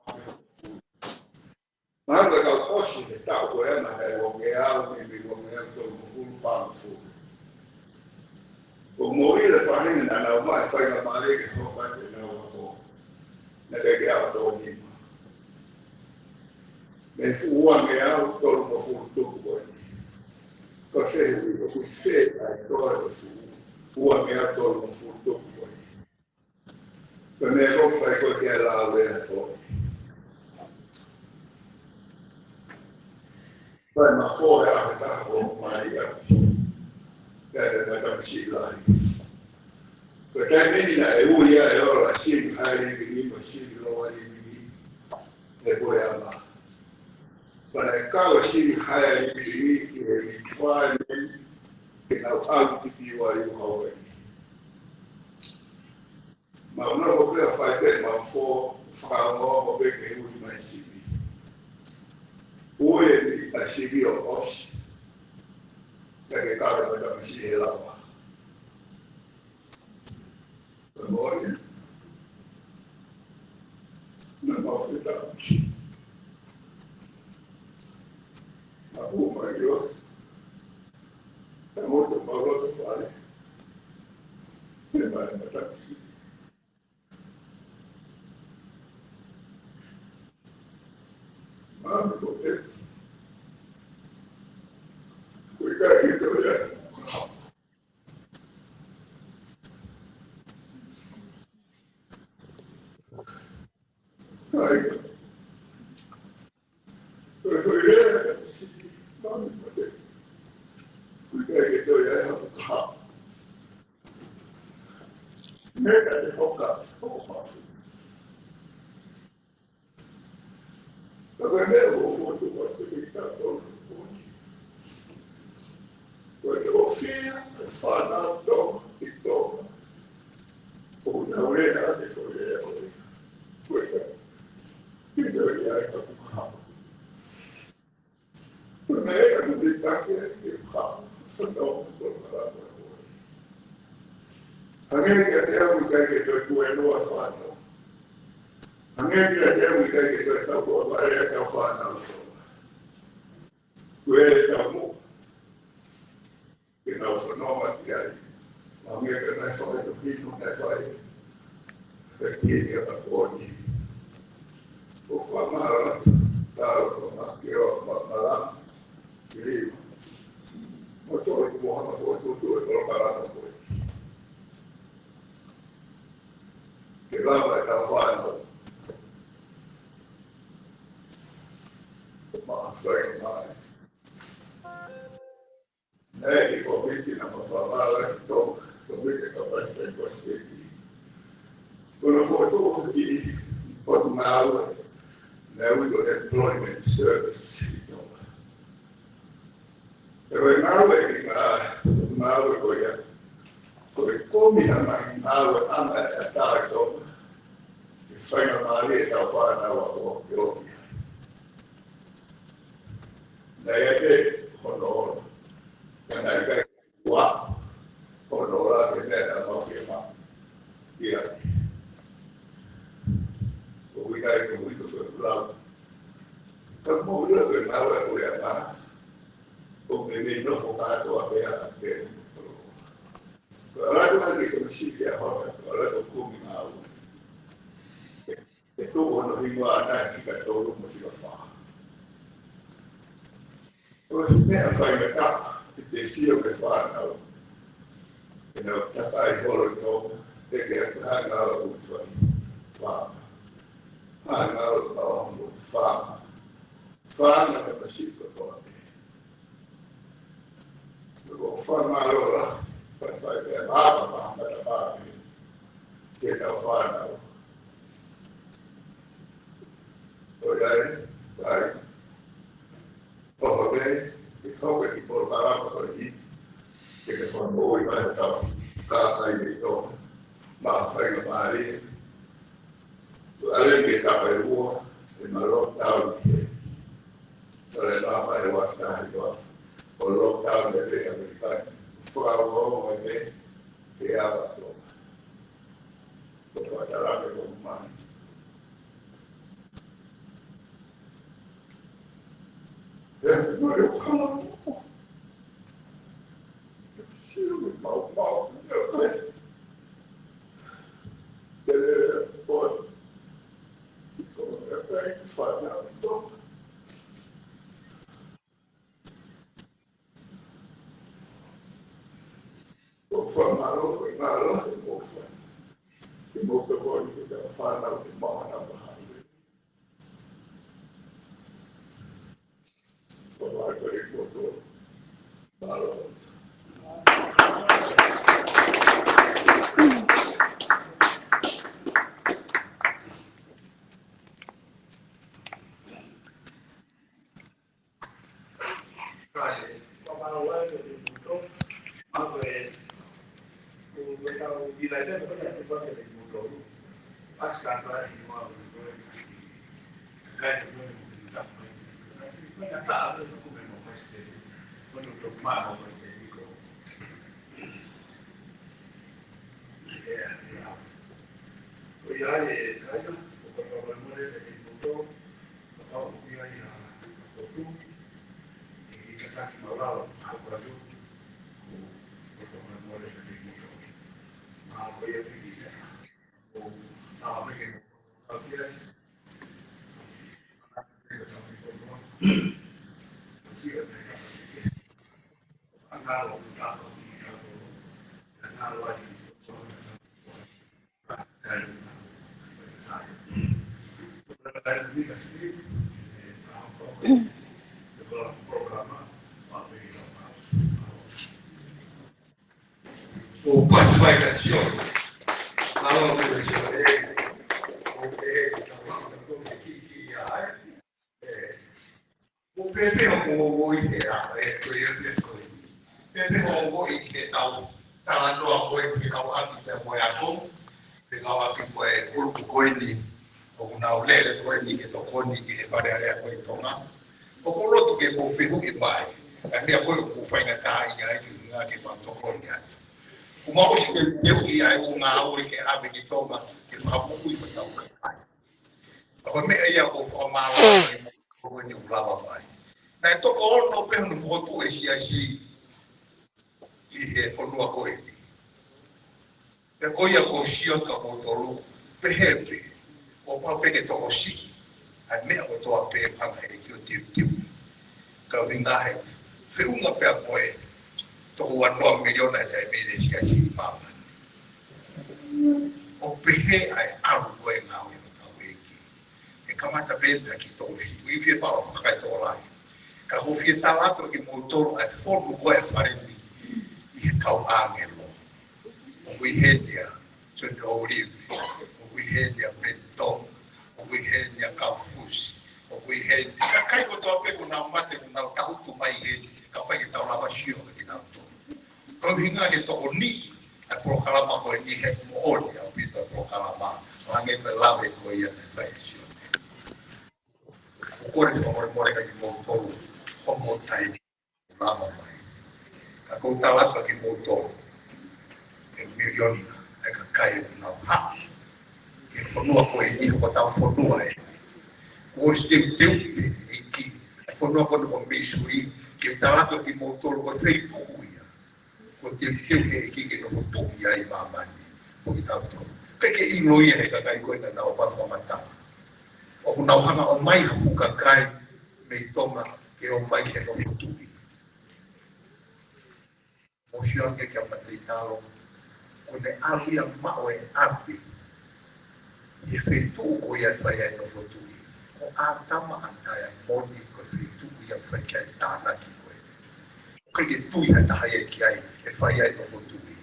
mara ka koshi ke ta ko ya na ho ke au ni ko me to full farm food ko mo ile fa ni na ma fai na Maria ke ho ka na ho na ke ya to ni me fu wa me au to mo fu to ko se ko se ai to fu wa me au to mo fu to per me non fai quel che è l'allenatore. Fai ma fuori anche con Maria, che è una cancella. Perché menina è uia e ora la si hai ma si lo hai e poi alla. Per il cavo si hai e mi fai che la altri più ai Hawaii. Ma non ho più a fare ma fa un uomo perché lui mai si Uwe a sibi o os, perché cade da si e lava. Memoria, non ho fidato. Ma come io, è molto malo da fare. E vai a taxi. Ma non ho detto. Quei cari che Dai, per vedere, sì, non ho detto. Quei cari che tu hai fatto. Nella di bocca, perché me avevo fatto qualche dictato. Perché ho fino a fare il dono. Una orena che toglieva questa che doveva essere un capo. Per me era un dettaglio che il capo, se no non parlavo. A me che abbiamo che tu e non a farlo. A me che abbiamo che tu e non a fare che fanno. Quello che non sono magari. A me che non fai tu non ne fai. Perché io oggi o fa male, ma che ho malato. Ma ciò è buono, poi tutto è preparato poi. Che lava è da fare, ma sai mai. Lei convinti non fa male, convinti che questo è così. Una foto di Portmale, Network Employment Service. E Male come mai Male ha dato che fai una maleta a fare una lavoro. Lei è che onore, che non è che qua, onore che nella nostra via. Come dai che vuoi per bravo. Per morire per Male pure a come meno focato a te. Allora che consiglia ora, allora come Male. E tu lingua ana si ka tolu mo si ka fa. O me a fa me ka te si o me fa na. Ina ta ai holo to te ke ta na o fa. Ha na o fa. Fa na ka si ko to. Ko fa ma lo la. Fa be ba. Ke ta fa na. Dai. Poi che Polokalama così, che sono voi, ma casa di to, ma fai la mare, alle che sta per uomo, e ma lontano che non è la mare guardare, o lontano che americani, fra uomo e me, che ha la tua, lo fa la con mano. Non è un O pacificazione. Allora, o pepe o itera, pepe o itera, talando a coi que causa que te moiaco, que causa que moe o coini, o na olele coini que toconi que fare a coi toma. O coloto que o fico que vai. A minha coi o fai na taia que nga que quanto coni. Uma o que eu ia o nga o que abre que toma que fa muito e tal. Agora me ia o formar o ni ulava vai. Na to ko no pe no foto e si asi e fonua ko e. Pe ko ia ko si o ka mo tolu pe hepe. O pa pe ke to si. A me o to a pe pa e ki o tiu. Ka vinga he. Fe unga pe a ko e. To wa no miliona e me de si asi mama. O pe he ai aru ko e ngau e ka weki. E kamata bebra ki to si. I fe pa o ka to lai. Ka ho fie talato ki mo toro ai formu ko e faremi i kau angelo. O kui hendia so no olive. O kui hendia bento. O kui hendia kaufusi. O kui hendia. Ka kai ko to pe ko na mate ko na tau tu mai he. Ka pai ki tau lava shio ki na to. Ko hinga ke to ni a Polokalama ko ni he mo oli a pita Polokalama. Lange pe lave ko ia te fai shio. O kore so mo ka ki mo toro. Como taimi lama mai. Ka kou talata ki moto e milioni e ka kai na ha. E fonua ko e ni ko tau fonua e. O ste teu e ki e fonua ko no misuri ke talata ki moto ko fei puia. Ko te teu e ki no foto ia i mama ni. Ko ki tau to. Pe ke i loia e ka kai ko na o pa fa mata. O kuna hanga o mai hafuka kai me tonga ke o mai ke no futui. O shiange ke apatei talo o ne alia mao e api e fetu o ia fai ai no futui. O a tama antai a moni ko fetu ia fai kai tāna ki koe. O kai ke tui hata hai e ki ai e fai ai no futui.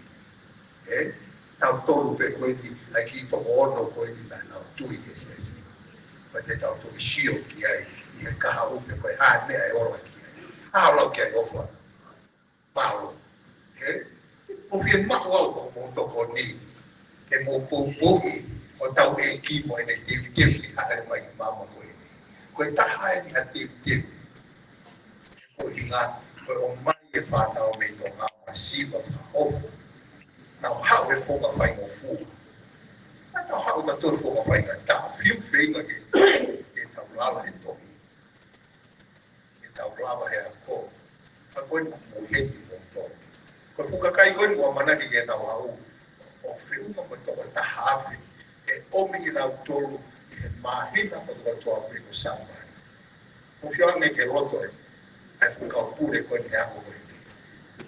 E tau tolu pe koe ni ai ki to ono koe ni na nau tui ke se se. Pa te tau tui shio ki ai i he kaha upe koe ha ne ai ora ki ai. Ha ora ki ai ofa. Pao. E o fie mako au ko mo toko ni ke mo popoi o tau e ki mo ene te ki haere mai mama koe ni. Koe taha e ni a te ko inga koe o mai e whanau me to ngā masiva whaofu. Nau hau e whonga whai mo fua. Nau hau ta tō whonga whai ngā tā whiu whenga ke tau lala e tohi. Ke tau lala he a ko. A koe ni mo heni mo tō. Ko fuka kai koe mua manaki ke tau hau. O whiunga mo tō ta hawhi. E omi ki nau tōru i he mahina mo tō tō api ko samai. Mo whiange ke roto e. Ai fuka o pure koe ni ako koe.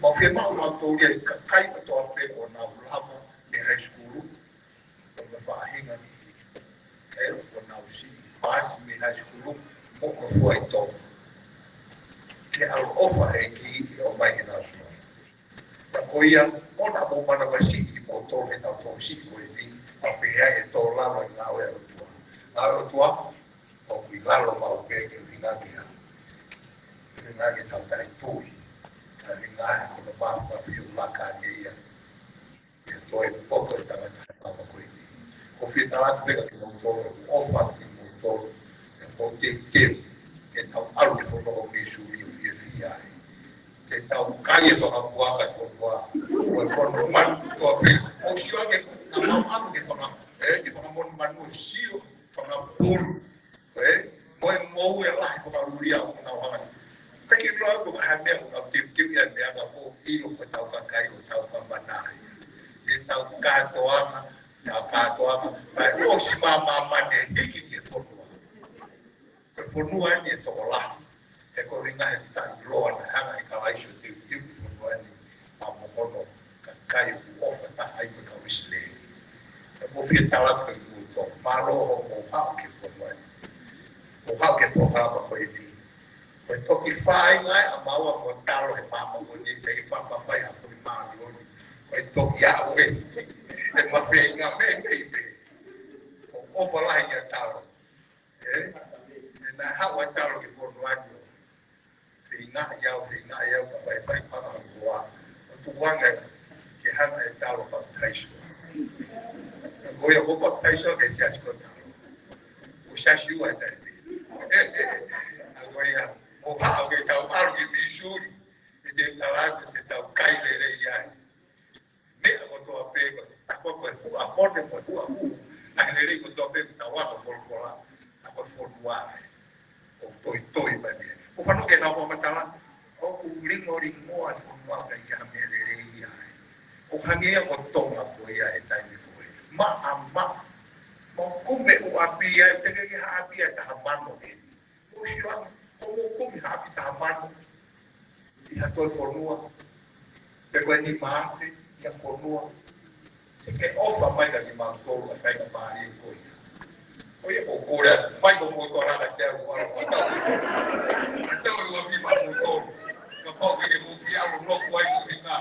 Ma whia mau nau tōru e kai mo tō api o nau lama e high school. O me whaahinga. E o nau si pasi me high school. Mo ko fua i tō. Ke au ofa e ki o mai ki nau tō. Ta koia, ona mo mana wasi i mo tō he tau tō si koe ni, a pehea e tō lama i ngā oe arotua. Ngā arotua, o kui lalo mau pēke o hinga ki ha. Hinga ki tau tai tui. Ta hinga e kono mafu ma whiu laka ni ia. E tō e poto e tangata e mama koe ni. Ko whiu talatu peka ki mo tō, ofa ki mo tō, e mo te teu, e tau alu e whono o me suri o fia fia e. Te tau kai e whakapuaka e whonua. O e kono manu toa pe. O sio ake na mau amu ke whaka. E whakamonu manu o sio whakapuru. Mo e mou e lahi whakaruria o nau hana. Kaki roa ko ka mea o nau tiu ia mea ka po ilo ko tau kakai o tau ka manai. E tau kātoanga, tau kātoanga. Pai o si mane hiki ke whonua. Ke whonua ni e toko lahi. E ko ringa he tai loa na hanga i ka laisho tiu ki whonua ni a mohono ka kai u ofa ta haipa ka wisle. E mo fia talaka i muto, maro o mo hao ke whonua ni. Mo hao ke Polokalama ko e ni. Ko e toki whai ngai a maua mo talo he mama ko ni, te i whakawhai a fui maari o ni. Ko e toki a ue, e ma whenga me me. Ko ofa lahi ni a talo. E na hao a talo ke whonua ni. Whingā iau, ka whai pana o kua. O tuwanga ke hana e talo baptaiso. Goia ko baptaiso ke siasi ko talo. O siasi ua e taiti. Goia, o hao ke tau aru ki misuri. E te talate te tau kailere iai. Mea ko toa pēko. Tako koe tua mone mo tua uu. Ahinere ko toa pēko tau waka folfola. Tako folfuae. O toi mani. O whanau ke nau whamatala, o ringo a whanua ka i ka mea lere ia. O hangea o tonga po ia e taimi koe. Ma kume o apia, e teke ki ha apia e taha mano e ni. O shiwang, o mo kume ha api taha mano. I ha toi whanua. Pe koe ni maafe, i ha whanua. Se ke ofa mai ka ki maa tolu a whainga maari e koe ia. Oye, o kore, mai ko mo tora ka te au ara whatau. Atau e wapi ma mo tolu. Ka pau ke mo fialo no fuai ko hinga.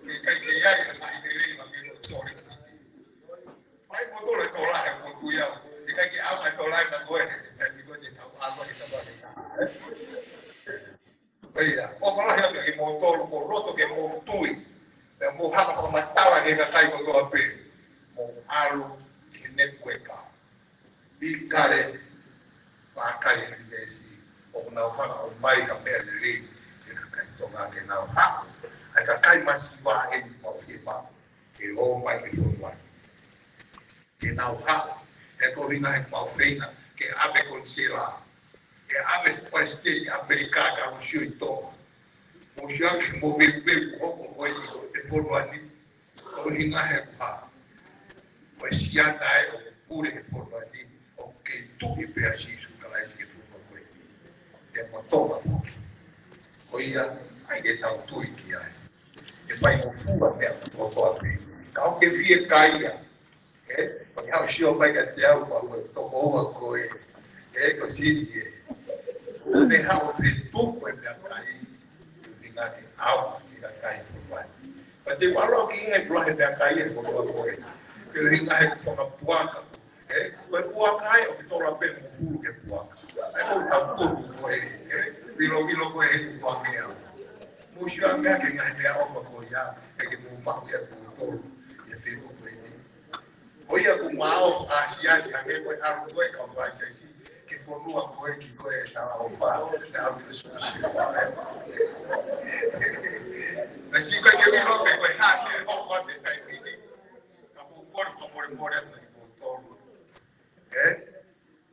Ke kai ke iai na i rei ma ke no tore siti. Mai mo tole tola e mo tu iau. Ke kai ke ama tola e na koe. Kai mi koe te tau alwa ke tau ane ka. Oia, o kala hea ke mo tolu ko roto ke mo tui. Pe mo hama whakamatawa ke ka kai ko toa pe. Mo alu ke nepu e ka. Ikale Vakai Ihe Univeesi o nau hana o mai ka mea lere ke kakai tonga ke nau hako. Ai kakai masiwa e ni mau hie mau ke o mai ke whonua. Ke nau hako e ko ringa he mau whenga ke abe konsela. Ke abe Palestine Amerika ka o shio i tonga. O shio ke mo veu hoko hoi e whonua ni. O ringa he pa. O e siana e o pure he whonua ni. O ke tu e pe a si su kala e fu ko e mo toma ko ia ai e tau tu i ki ai e fai mo fu a me to to a pe ka o ke vie kaia o ia o sio mai ka te au pa mo to o ko e ko si e ne ha o fi tu ko e me kai ni nga ke au ki ka kai fu mai pa te walo ki e blo he me kai e ko ko e ke ringa e ko fa puaka ko puaka ai o to la pe mo fu ke puaka ai ko ta tu ko e bilo ko e ni pa me mo shua me ke ngai me ofa ko ya e ke mo ma ya ko to e fi ko ni o ia ko ma of asia sia ke ko aru ko e ka va sia que formou a coisa que estava ao fato da discussão. Mas se que eu não pego errado, eu não vou ter que ir. O corpo como é o todo.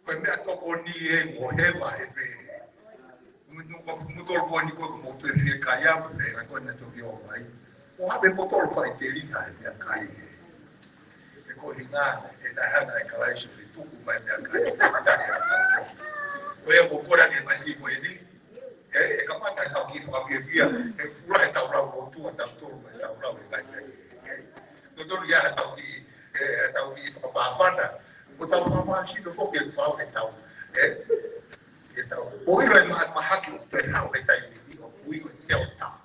Quando eu tô com ninguém, morrer vai ver. Não tô com ninguém como tu vê caia, ver agora não tô vendo vai. O abe botol vai ter liga minha caia. E corrigar e da hada e calai se tu vai minha caia. Oia kokora ke masi ko ini e ka mata ta ki fa via e fula ta ura o tu ta tu ta ura e kai to to ya ta ki fa ba fanda o ta fa ma si do fo ke fa e ta o ilo e ma haki to e ha e ta ni o ui o te o ta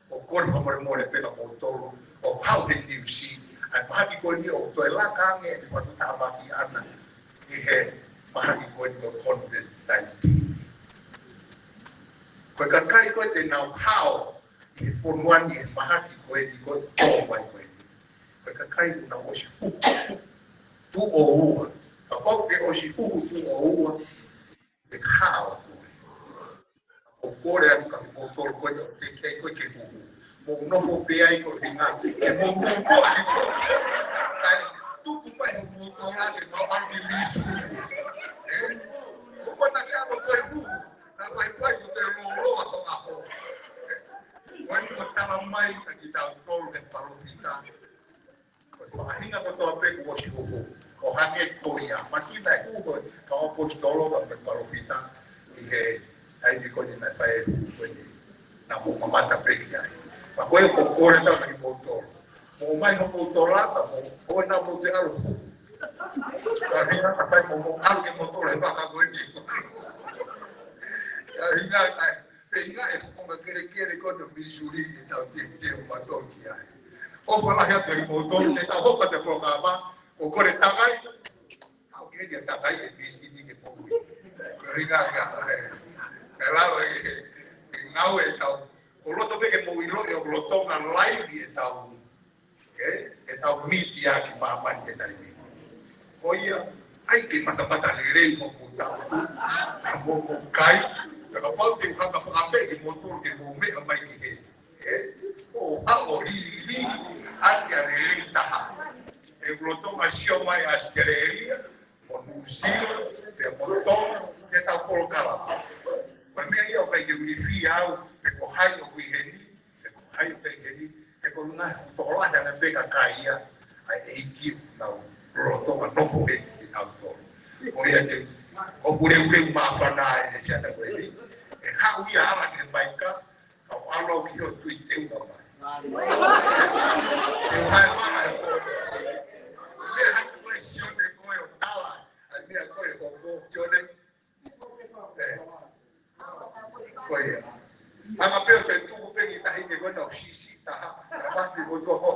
o kor fa mo le pe o to o how did you see ai ma haki ko ni o to e la ka nge fa ta ba ki ana e he mahaki koe no COVID-19. Koe ka kai koe te nau hao i he whonuani e mahaki koe ni koe tō mai koe ni. Koe ka kai na osi uhu, tu o ua. Ka pau ke osi uhu tu o ua, e hao koe. O kore atu ka te mōtoro koe o te kei koe ke uhu. Mō nofo pea i koe ringa, ke mō mō i koe. Kai tuku mai o mōtoro ake mau ati lisu. Como na que amo todo mundo, na Wi-Fi do teu logo a tocar. Quando eu estava mais aqui tá o tolo de parofita. Foi ainda que eu tô pego o chico, o hangue toia, mas que tá tudo, que o postolo de parofita e aí me conhe na fai na uma mata preguiai. Mas quando eu corre tá no motor. O mais no motor lá, o na motor algo. Ainda tá sai como algo que motor leva a coisa. Ainda é como aquele quando me juri e tal tem uma toquia. Ou falar já tem motor que tá roupa de programa, o core tá aí. Alguém já tá aí e decide que pode. Ainda é lá não é tal. O loto que movilo e o loto na live e tal. E tal mídia que mamãe que tá aí. Oia, ai que mata lei com puta. Mo kai, ka pau te ka fa fe que motor que mo me mai que o ao li ati a lei ta. E bloto ma sio mai a escaleria, mo musilo, de motor que ta Polokalama. Pa me ia o que unifi ao que ko hai o kuiheni, ko hai o kuiheni, e ko na tola da pega caia, ai e não roto ma no fu e auto o ia te o pure ma fana e se ata koe e ha ui ara ke baika ka alo ki o tu te u mai e mai mana e ko me ha ko sio de ko o tala a mia ko e ko jone ko ia ama pe te tu pe ki ta hine ko na sisi ta ma fi ko to ho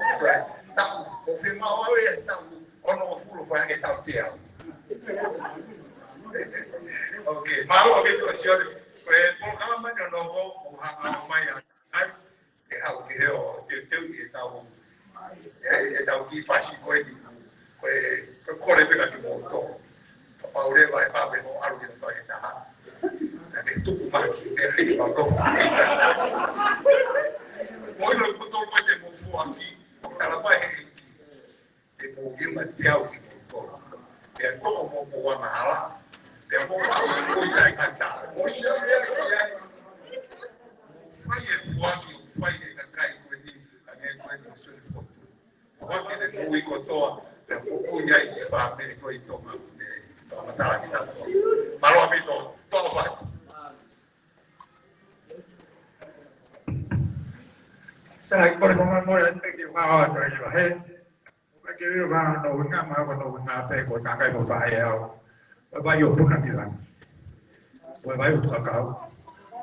ta o fi ma o e ta ono fulo fai che tal te ok malo che tu ci ore Polokalama no go ha mai ai e ha che ho te tau e tau ki faci coi ko kore pe ka molto fa paure vai pa pe no algo che fai ta e tu ma che e va go poi lo butto poi te mo fu aqui la pa e mo che ma te au e como mo wa mahala e mo ko dai kanta mo sia ya fai e fuaki fai e kai ko ni ane ko ni so ni foto fuaki de mo ko to e mo ko ya i fa me ko i to ma Malo amigo, todo fai. Sai kore ko mo re ke wa ko ni ba he. Ke ro ba no nga ma ko no nga pe ko ka kai ko fa ya. Ba yo pu na ki la. Ba yo ka ka.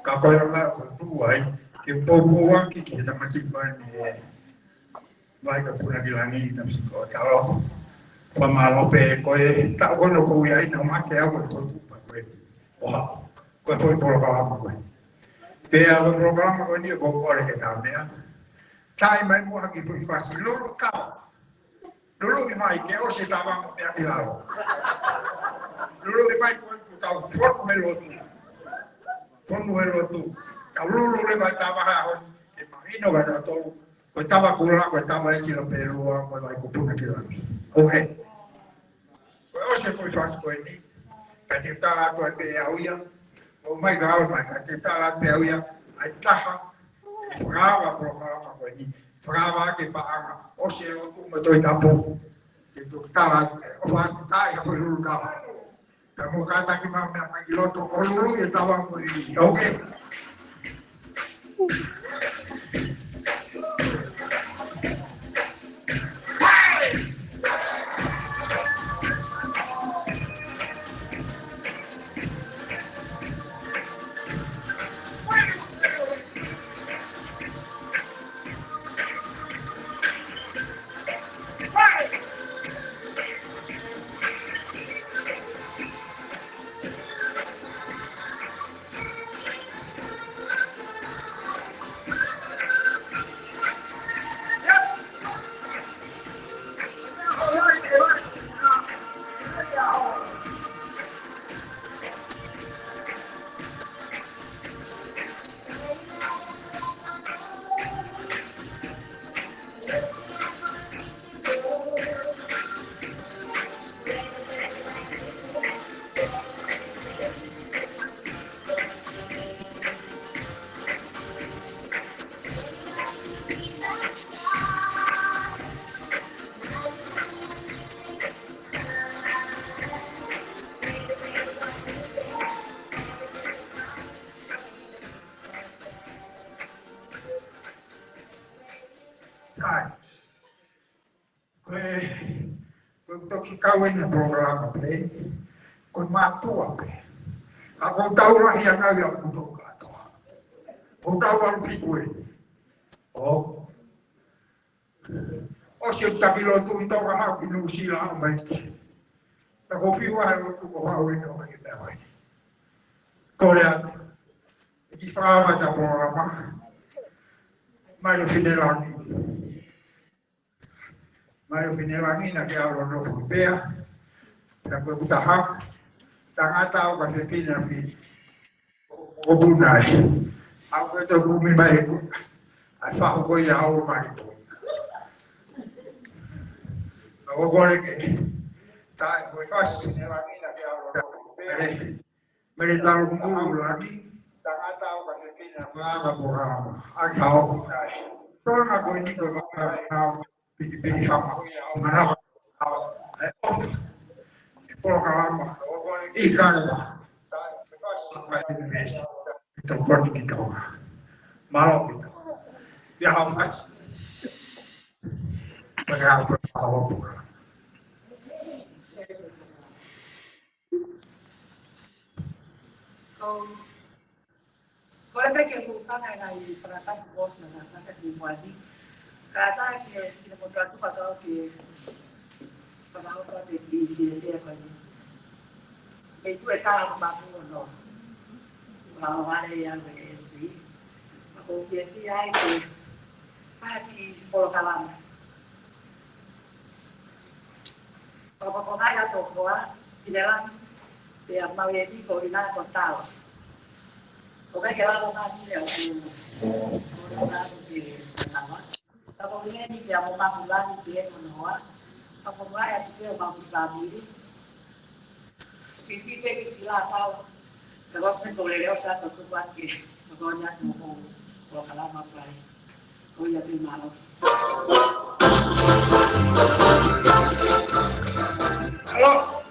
Ka ko la ko tu ai. Ke po po wa ki ta ma si ko ni. Ba ko pu na ki la ni ta si ko ta ro. Fa ma lo pe ko ta ko no ko ya ina ma ke a ko tu pa ko. Wa. Ko foi Polokalama ko. Pe a Polokalama ko ni ko ko re ke ta me. Tai mai mo ki foi fácil. Lo ka. Lulu di mai che o si stava a Milano. Lulu di mai quando stava formelo tu. Formelo tu. Lulu di mai stava a immagino che dato stava con la stava essere per lo ma vai con che la. Ok. O se poi fa scuoli. Che sta la tua pe auia. O mai ga ma che sta la pe auia. Ai taha. Frava Polokalama ko ni. Frava ke paanga. O se lo tu me toi tapu. Itu kala ofa tai apa dulu kala. Kamu kata kita memang loto dulu ya tawang ini. Oke. Untuk kawin di program apa? Kon matu apa? Aku tahu lah yang agak butuh kata. Aku tahu orang fikir. Oh, oh siapa tapi lo tu itu orang aku nusi lah baik. Aku fikir lo tu kau ini orang itu apa? Kau lihat di program ada program apa? Mari final lagi. Mari final lagi nak kaya orang tu fikir. Aku bertahap. Tangan tahu kasi final o bunay. Ako ito bumibay ko. Asa ko yaw marito. Ako ko rin tayo ko fast nilagi na kaya Mereka umur lagi. Tangan tahu kasi final mga programa. Ang tao ko tayo. Ito nga ko hindi ko pilih sama. Manap. Polokalama. Ikale Vakai Ihe Univeesi. Itu pun kita malam kita. Dia harus berapa tahun. Kalau mereka bukan lagi peraturan bos nak nak dibuat, kata kita membuat atau kalau kita di apa ni, itu kita mampu no, kalau ada yang berisi, aku dia itu pagi Polokalama. Kalau kau nak tu kau di dalam dia mau jadi kau ina kau tahu. Kau kira kau nak ni kau nak di mana? Kalau ini dia mau makan dia menolak. Ako nga at ito ang mga family. Sisipin sila tao. Tapos may kulero sa tutupan ki. Magonyak mo kung Polokalama pa. Kuya Primalo. Halo.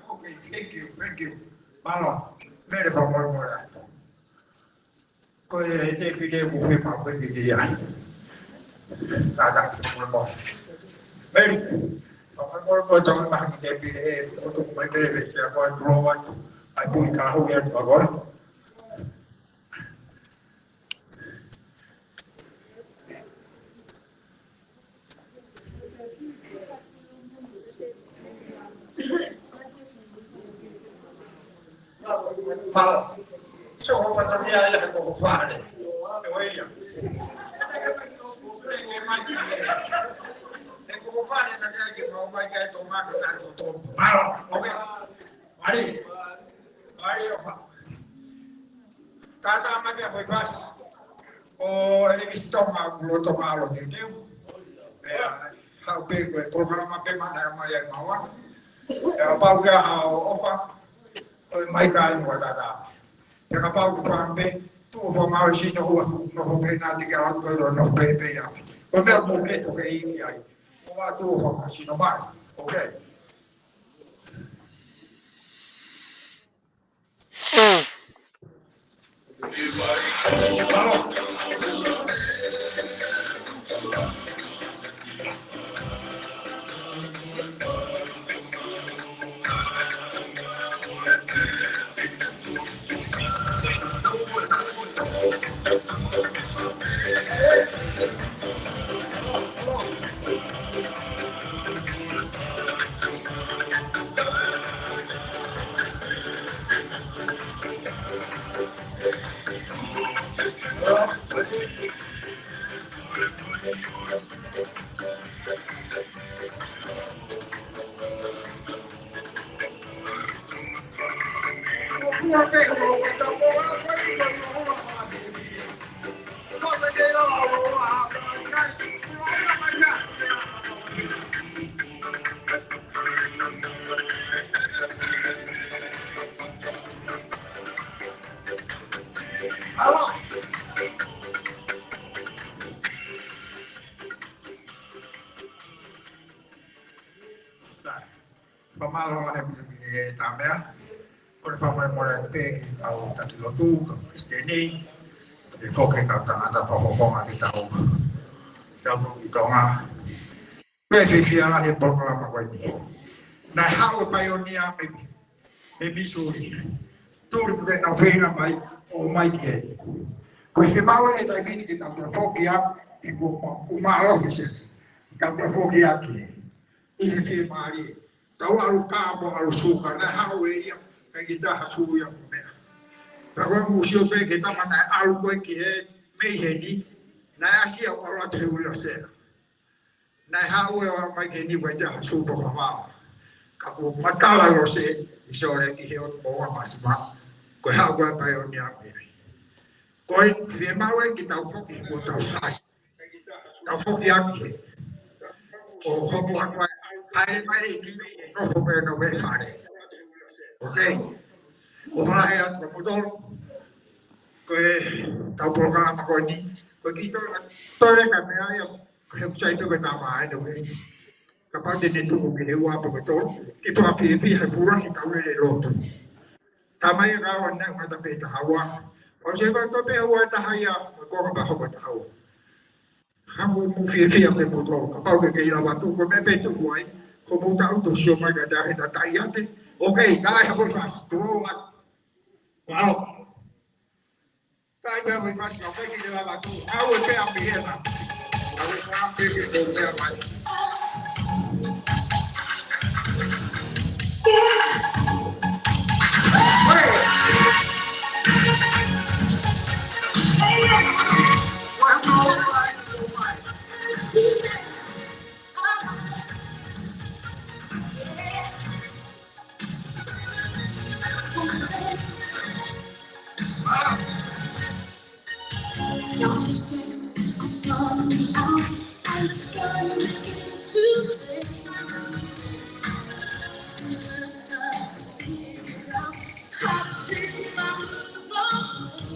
Okay, thank you. Malo, mere favor mora. Koe te pide bufe pa koe pide ya. Sada mo. Mere, favor mora mo tong ma te pide o to mai bebe se a koe prova. Ai pui ka ho ya favor. Malo. Se ho fatto via ya ko fare. E oi ya. E come fare da che non vai a tomare tanto tempo. Malo, ok. Mari. Mari lo fa. Tata ma che poi fas. O hai visto ma lo tomalo di Dio. How big we Polokalama pe mana mai ai mawa. E pau ga ofa. O mai ka ni wa tata. E ka pau fa pe tu fo ma si no ho pe na di ga ko no pe ya. O me mo ke to ke i ai. O wa tu fo ma si no mai. Okay. Pamalo la he tamea. Por favor, mora pe au tatilotu, Kristeni. De foke ka tangata pa fonga ki tau. Tau ki tonga. Pe fia la he Polokalama ko ni. Na hau pioneer me Missouri. Turi pude na fenga mai o mai ki. Ko se mau e tai ni ki tau foke ya e ko malo fises. Ka foke ya ki. I he mari. Tau alu kabo alu suka na hau e ia ka kita hasu ya me. Tawa musio pe kita mana alu ko ki e me he ni na asia o la te ulo se. Na hau e o mai ki ni wa ja hasu po ma. Ka ko matala lo se iso le ki he o mo wa masma. Ko hau wa pa o ni a me. Ko e fe mau e kita ko ki mo tau sai. Ka fo ki a ki. O ko po ko ai mai ki no fo pe no ve fare. Okay. O fala e at ko dol ko tau Polokalama ko ni ko kito to le ka me ai ko chai to ka ma ai do e ka pa de tu ko he wa po to ki pa fi fi he fura ki tau le lo to ta mai ga wa na ma ta pe ta hawa O se va to pe o ta haia ko ba ho ta ho. Ha mo mo fi pe mo to ka pa ke ila ba tu ko me pe tu wai ko mo ta tu sio ma ga da ta ta ia te. Okay, guys, have a fast. Throw what? Wow. Guys, have a fast. Now make it ba tu. I will pay up here now. I will pay up here now. And the sun begins to fade. How to take my move on.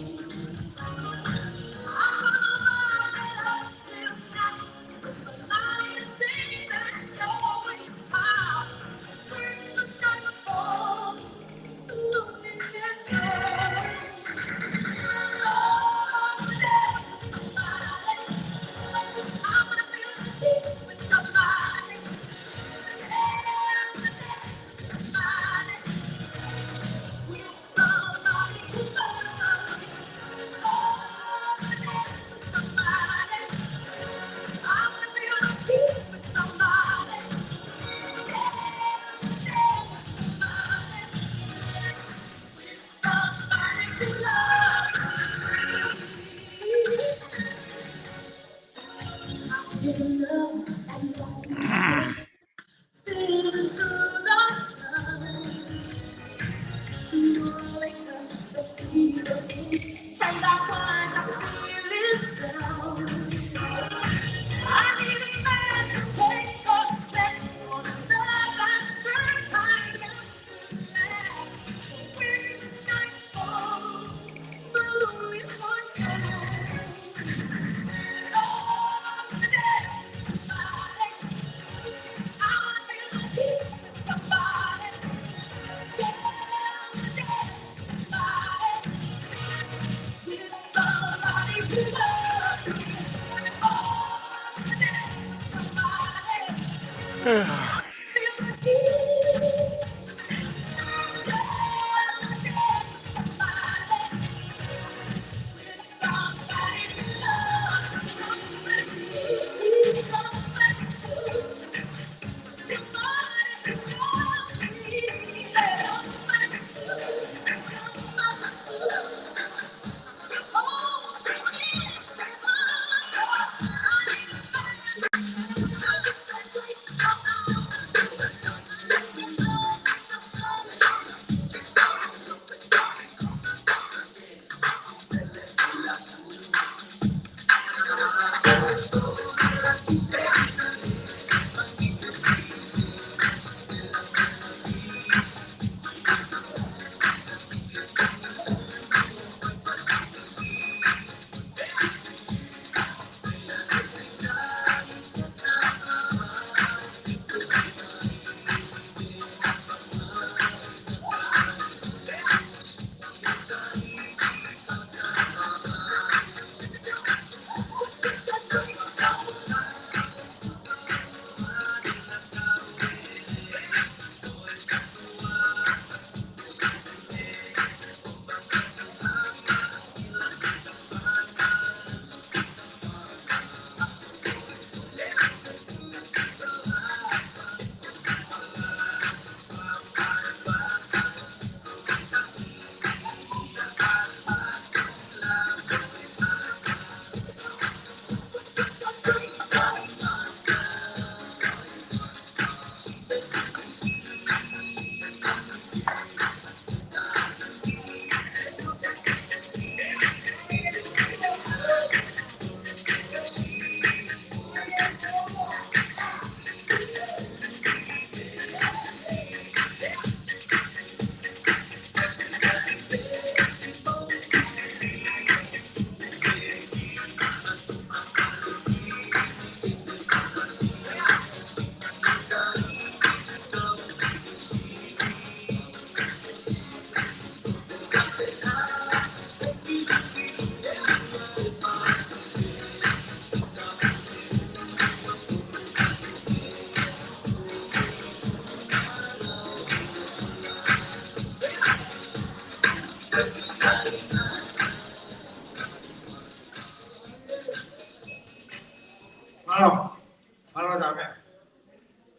Malo dame.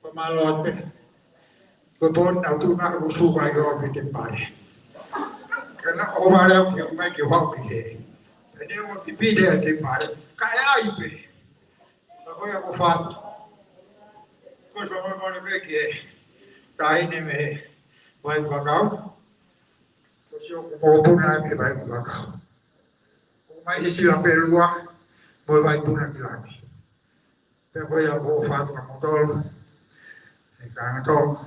Pamalote. Kupon auto na kusu vai ro bikin pai. Karena orang yang mai ke wau pihe. Jadi mo pipi de ke pai. Kaya ipe. Ako ya ko fat. Ko so mo ne ke kai ne me vai vakau. Ko si ko puna me vai vakau. Ko mai isi la pelua mo vai puna kilani. Pero ya ko fat ka motor. Ka motor.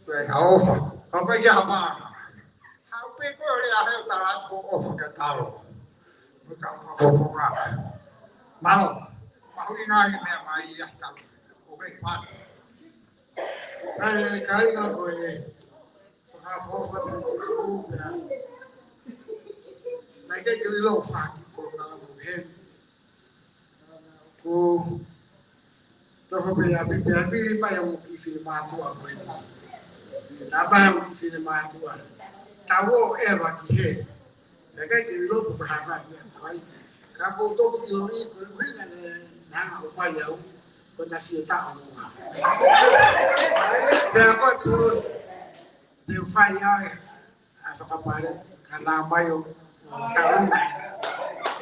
Vậy hậu Phật, không phải gia mà, hậu biết có là hay ta là thuộc Phật cái tao, mới cầm Phật ra, mà đi ngay cái mẹ mày vậy tao, ok Phật, cái nó rồi, Phật Phật cũng này cái lô Phật cũng là một hiện, cũng tôi không biết là phim mà một cái phim mà tôi quên. Abang sinema tua, tahu Vakai Ihe, mereka kilo berharga dia, kau kamu tu kilo ini kau ini nang apa ya, kau nasi tak apa. Mereka tu dia fire, asal kapal, karena apa yo, tahu.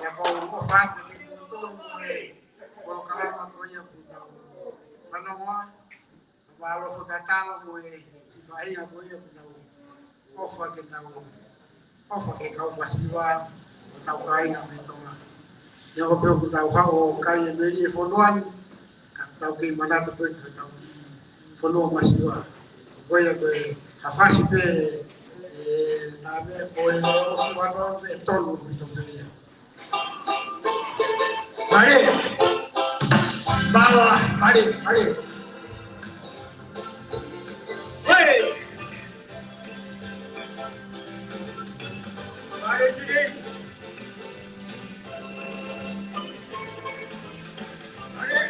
Mereka kau fat, tu Polokalama kau yang tahu, Panama, kalau sudah tahu kau Aí a boia não ofa que kau pasiwa tau kai na metoma eu vou perguntar o kai ele fonoan tau que mana tu tau fono pasiwa boia que a fase pe tabe boia o siwa no tolu bitopia mari Hey! Mari sini. Mari.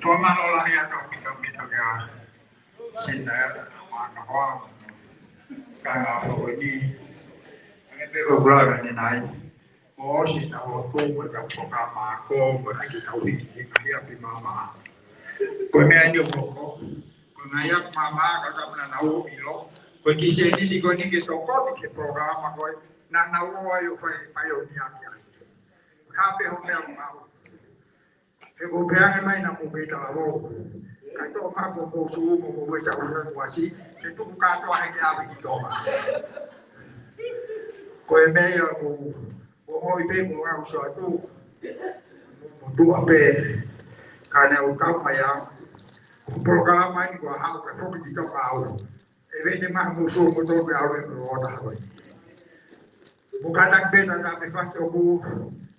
Tuomaan olla hienoa, mitä sinne maanahoa. Kaya ako ini, ang ipag-vlog ni Nay. O sinawag ko, programa ako, kita ulit kaya mama. Kung medyo ko, kung ngayak mama, kakam na nauilo, kung kisih ini ko ni kisoko, ni programa ko, na nauwa yung payo niya. Happy home na mau. Ego peang mai na mo beta lavo. Kaito ma po su mo beta usa wasi. Itu buka to hai ki abi to ma. Koe mea ko o i pe mo au so atu. Mo tu ape kana o kau mai au. Polokalama ni ko hau ka foki ki toka au. E vene maha mo so mo toke au e mo ota hoi. Mo katang peta ta me fast o ku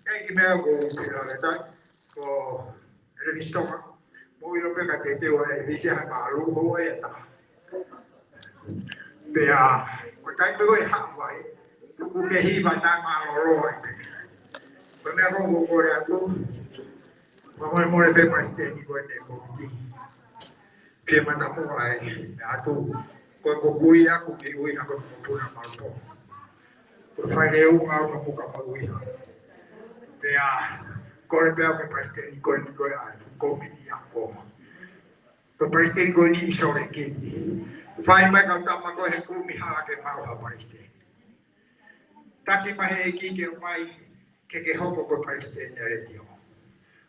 e ki mea ko kira tai ko ele mistoma. Mo i lope ka te te o e visi ha ka alu ho e ta. Pea ko tai pe o e ha wai. Tuku ke hiva ta ma lolo e pe. Ko mea ko kore atu. Mo more pe pa steni ko e te ko ki. Ke mata mo ai atu. Ko kui aku ki ui ha ko puna malpo. Ko fai le u au no muka pa ui ha. Pea kore pea me pa steni ko ni ko ai ko mi ni ako. Ko pa steni ko ni isore ki. Fai mai ka tama ko he ku mi hala ke mau ha pa steni. Taki mahe ki ke mai ke hoko ko pa steni re tio.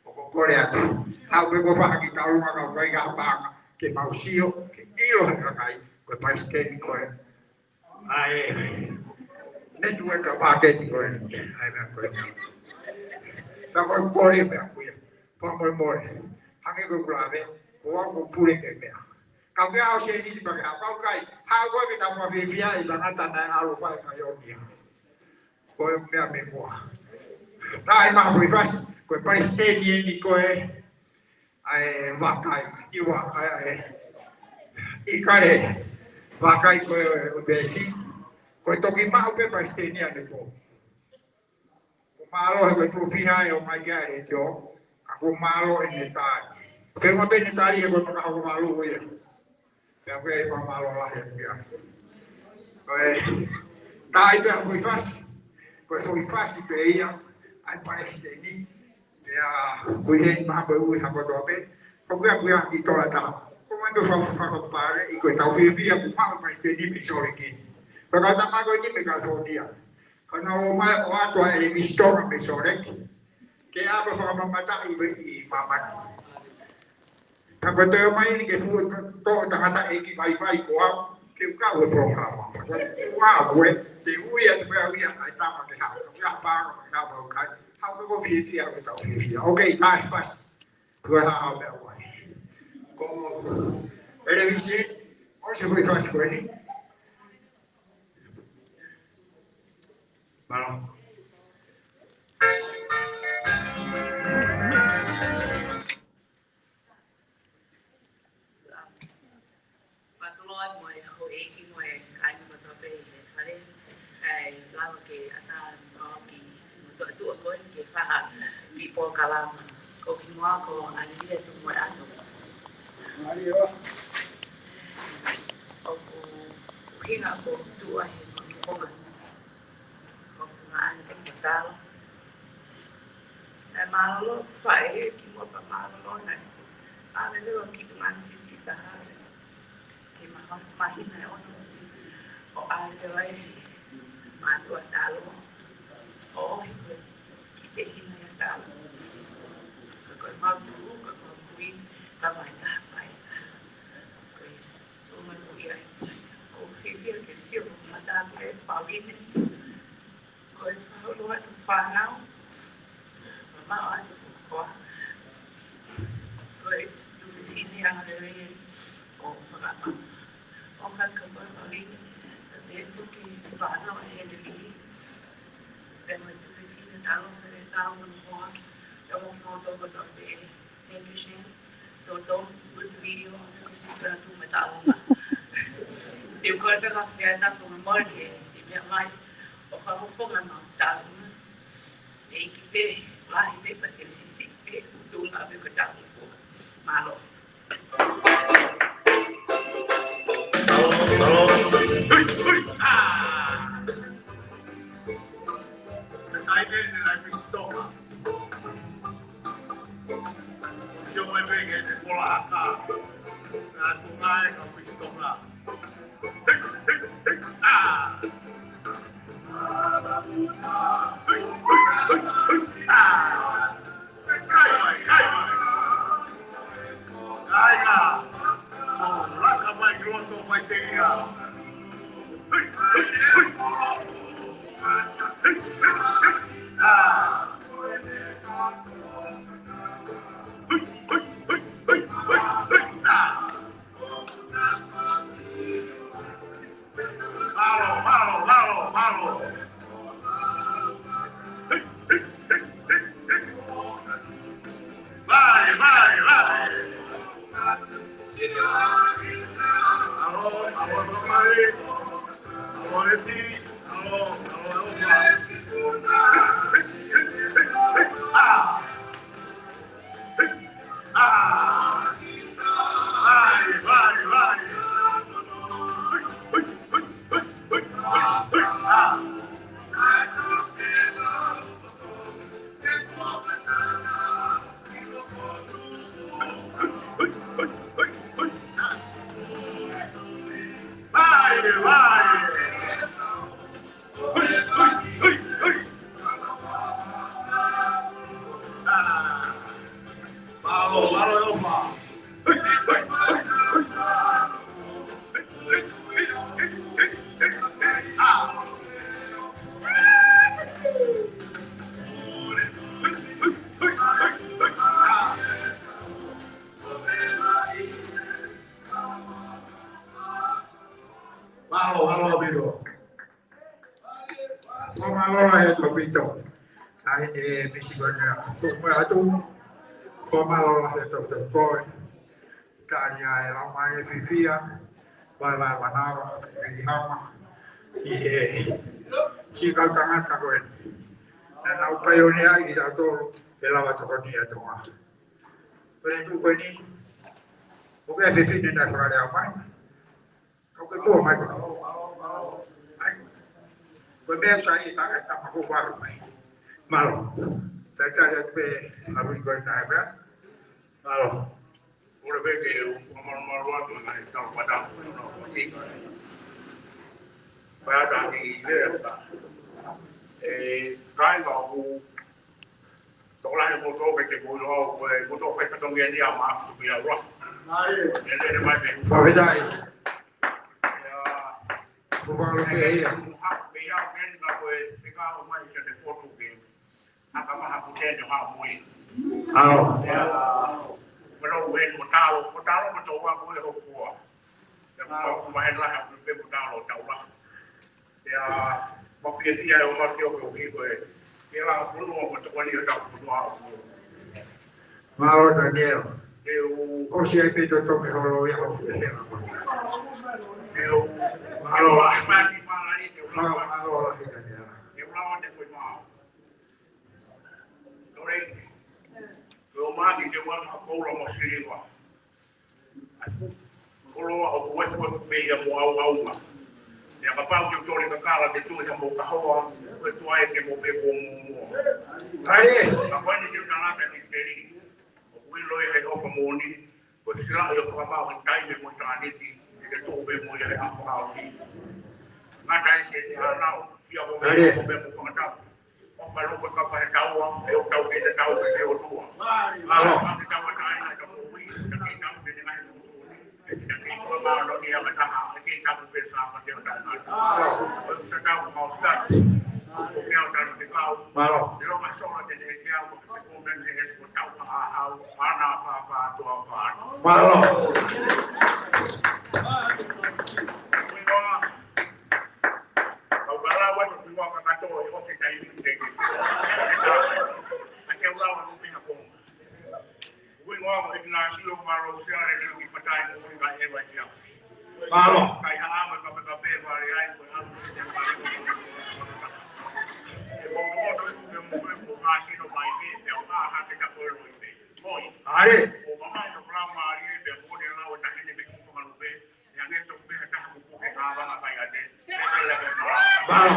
Ko kore atu. Hau pe ko fa ki tau ma ka kai ga pa ke mau sio ke ilo ha kai ko pa steni ko ai network ka pa ke ko ai na ko ta ko kore pe ku ya pa mo mo hange ko grave ko pure ke pe ka ke au se ni ba ka kai ha ko ke ta mo vi via i ba ta na alo fa ka yo ni ko me me mo ta ma ko fas ko pa steni ni ko ai vakai i vakai Ikale Vakai Ihe Univeesi ko toki ma pe pa steni ane po ko malo he ko fiha e o mai gare jo ko malo e netai ke mo pe netai e ko ma ko malo ye pe pe pa malo la he ya ko tai pe ko fas pe ia ai pa steni ya ko he ma pe u ha ko do pe ko ya ki to la ta quando fa compare in questa via ma perché di mi sono che perché da mago di mi caso dia quando mai ho atto e mi sto mi sono che apro fa mamma da i mamma quando mai che fu to da e che vai qua che ca vuoi programma qua vuoi di via di via ai ta ma che ha ya pa ma da ba kai ha ko via ko ta via ok dai pas ko ha ba como ele viste hoje foi fácil com ele bom Patuloi mo e ho eki mo e kai mo to pe e fare ai lava ke ata no ki mo to ko ke fa ki Polokalama ko ki mo ko ani tu mo ano Mario o hinga ko tu ai ko ma ko ma ani ke tal e malo fai ki mo pa malo na ale le ki tu man si ta ke mahina ono o ale vai matu atalo o ki te hina atalo ko matu ko kui ta vai ta vai ko o manu ia o fifia ke sio mata ke pavine ko fa lo atu fa nau ma atu ko tu fini ale o fa o ka ka ba ali dentro que vai não é ele é muito difícil dar um rock eu vou foto do de television so don't put video que se espera tu metal eu quero pegar a fiada com a morte se minha mãe o faço com a mão tá e que tem lá e tem para ter se do lá ver que tá no fogo malo I didn't like to stop. Yo me pegué de por acá. La tunga no me stopla. Ah. Ai misi bana ko ma atu ko malo la to ko kanya la mai fifia vai manava vi hama e ci ka kanga ka ko na upai oni ai da to pela wa to ni to ma pero tu ko ni o que fifi ni na fra le mai o que to mai ko be sa ni ta ko wa mai malo ta ya pe a vi ko na ba malo ora ve che un marwato na sta guardando no vai da di libertà e vai da un tolai mo to che mo lo mo to fa to ngi dia ma su ya ro ne mai be fa vedai ya po fa lo che io ha be ya ben da ko e ka o mai che de foto che ha ka ma ha pu te ha mo alo ya pero ven mo to wa ko e ho ko ya ko ma la ha pe mo talo ta wa ya ma fi sia o ma fi o ko que lá por um outro quando eu estava por lá malo Daniel eu hoje é feito to me rolo eu malo lá mas que fala ali eu malo lá Daniel eu lá onde foi mal sorry eu magi eu vou a cola mo siriwa afu colo o foi meia mo au ya papau que tori ka kala de tu ya mo ka hoa ko tu ai ke mo be ko mo kare a ko ni ta na pe misteri o wi lo e ho fa mo ni ko sira yo fa ma o tai me mo ta ni ti ke tu be mo ya a fa o fi ma ta se ti ana o fi o be mo fa ta o fa lo ko ka pa ta o e o ta o ke ta o ke o tu ma ma ta wa ta ina ka mo wi ta ke ta be ni mai ko ma lo ni ya ta ha ke ta be sa ma ke ta na ta ta ko mo sta ko ke ta ni ka malo yo ma so ma de ke a ko ko ben ni es ko ta ha ana pa to pa malo au bala wa tu wa ka to e ko se ta ni de ke a ke wa wa ni ha ko we wa mo na si o malo se ale ni patai mo ga e wa ya malo kai ha ma ka pe wa ri ai ko ha e mo mo do ke mo ko ha si no mai be pe ha ha ke ka ko ro be moi are o mama no pra ma ri be mo de la o ta ni be ko ma be ya ne to be ta ha ko ke ha ba ma ka ya de malo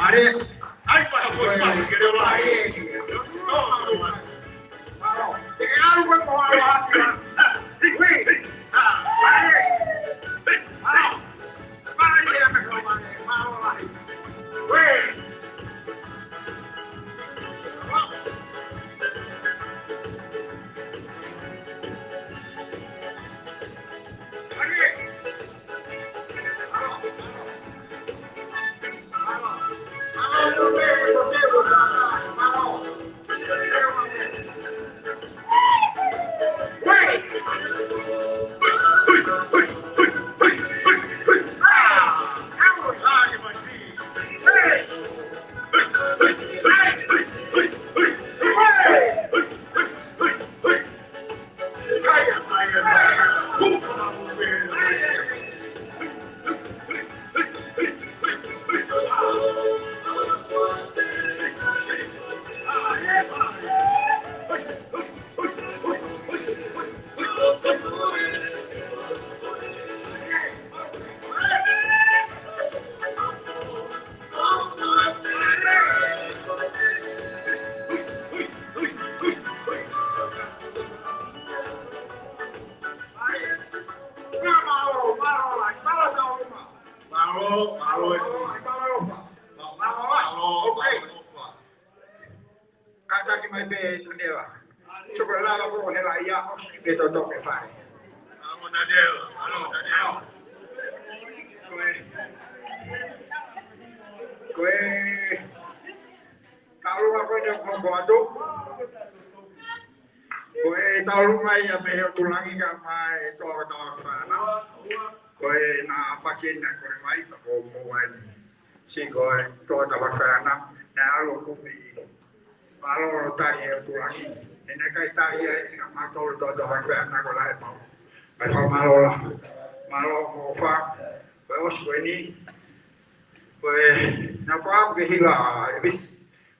are ai pa ko pa ke ro are algo como ahora mai ya me tulangi ka mai to fa na ko na fashion na ko mai ko mo wani Sigoe, tuota vakana, nää alukumiin. Malo tarie tuani. Ennen kai tarie, mä tulen tuota vakana, kun lähdetään. Mä faa malolla. Malo mofa. Vai oskueni. Vai, nää paampi hilaa. Vis,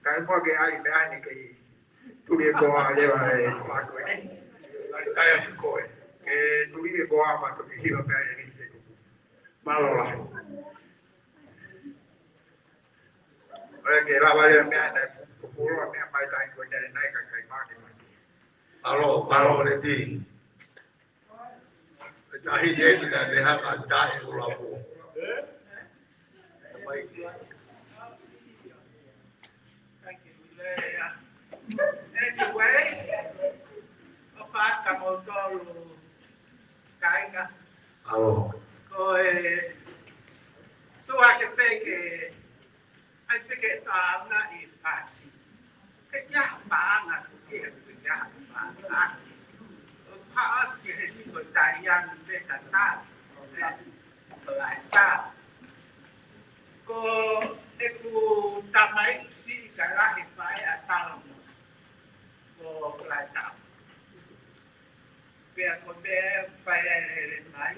kai poke ai ääni, kai tuli koa levä pakoini. Saya koe. Tuli koa pakoini hilaa päälle. Malolla. Oke, lawan yang ada fufulo yang baik yang gue dari naik ke pagi masih. Halo, nanti. Cahaya dia tidak lihat ada yang ulapu. Baik. Anyway, apa kamu tahu kaya? Halo. Kau tu akan pergi. Ai perché sarà è facile. Che già parla, che già parla. Pa che di italiano de cantare. Laita. Ko ku tamai si kala he fai atalo. Ko laita. Per come fai le mai.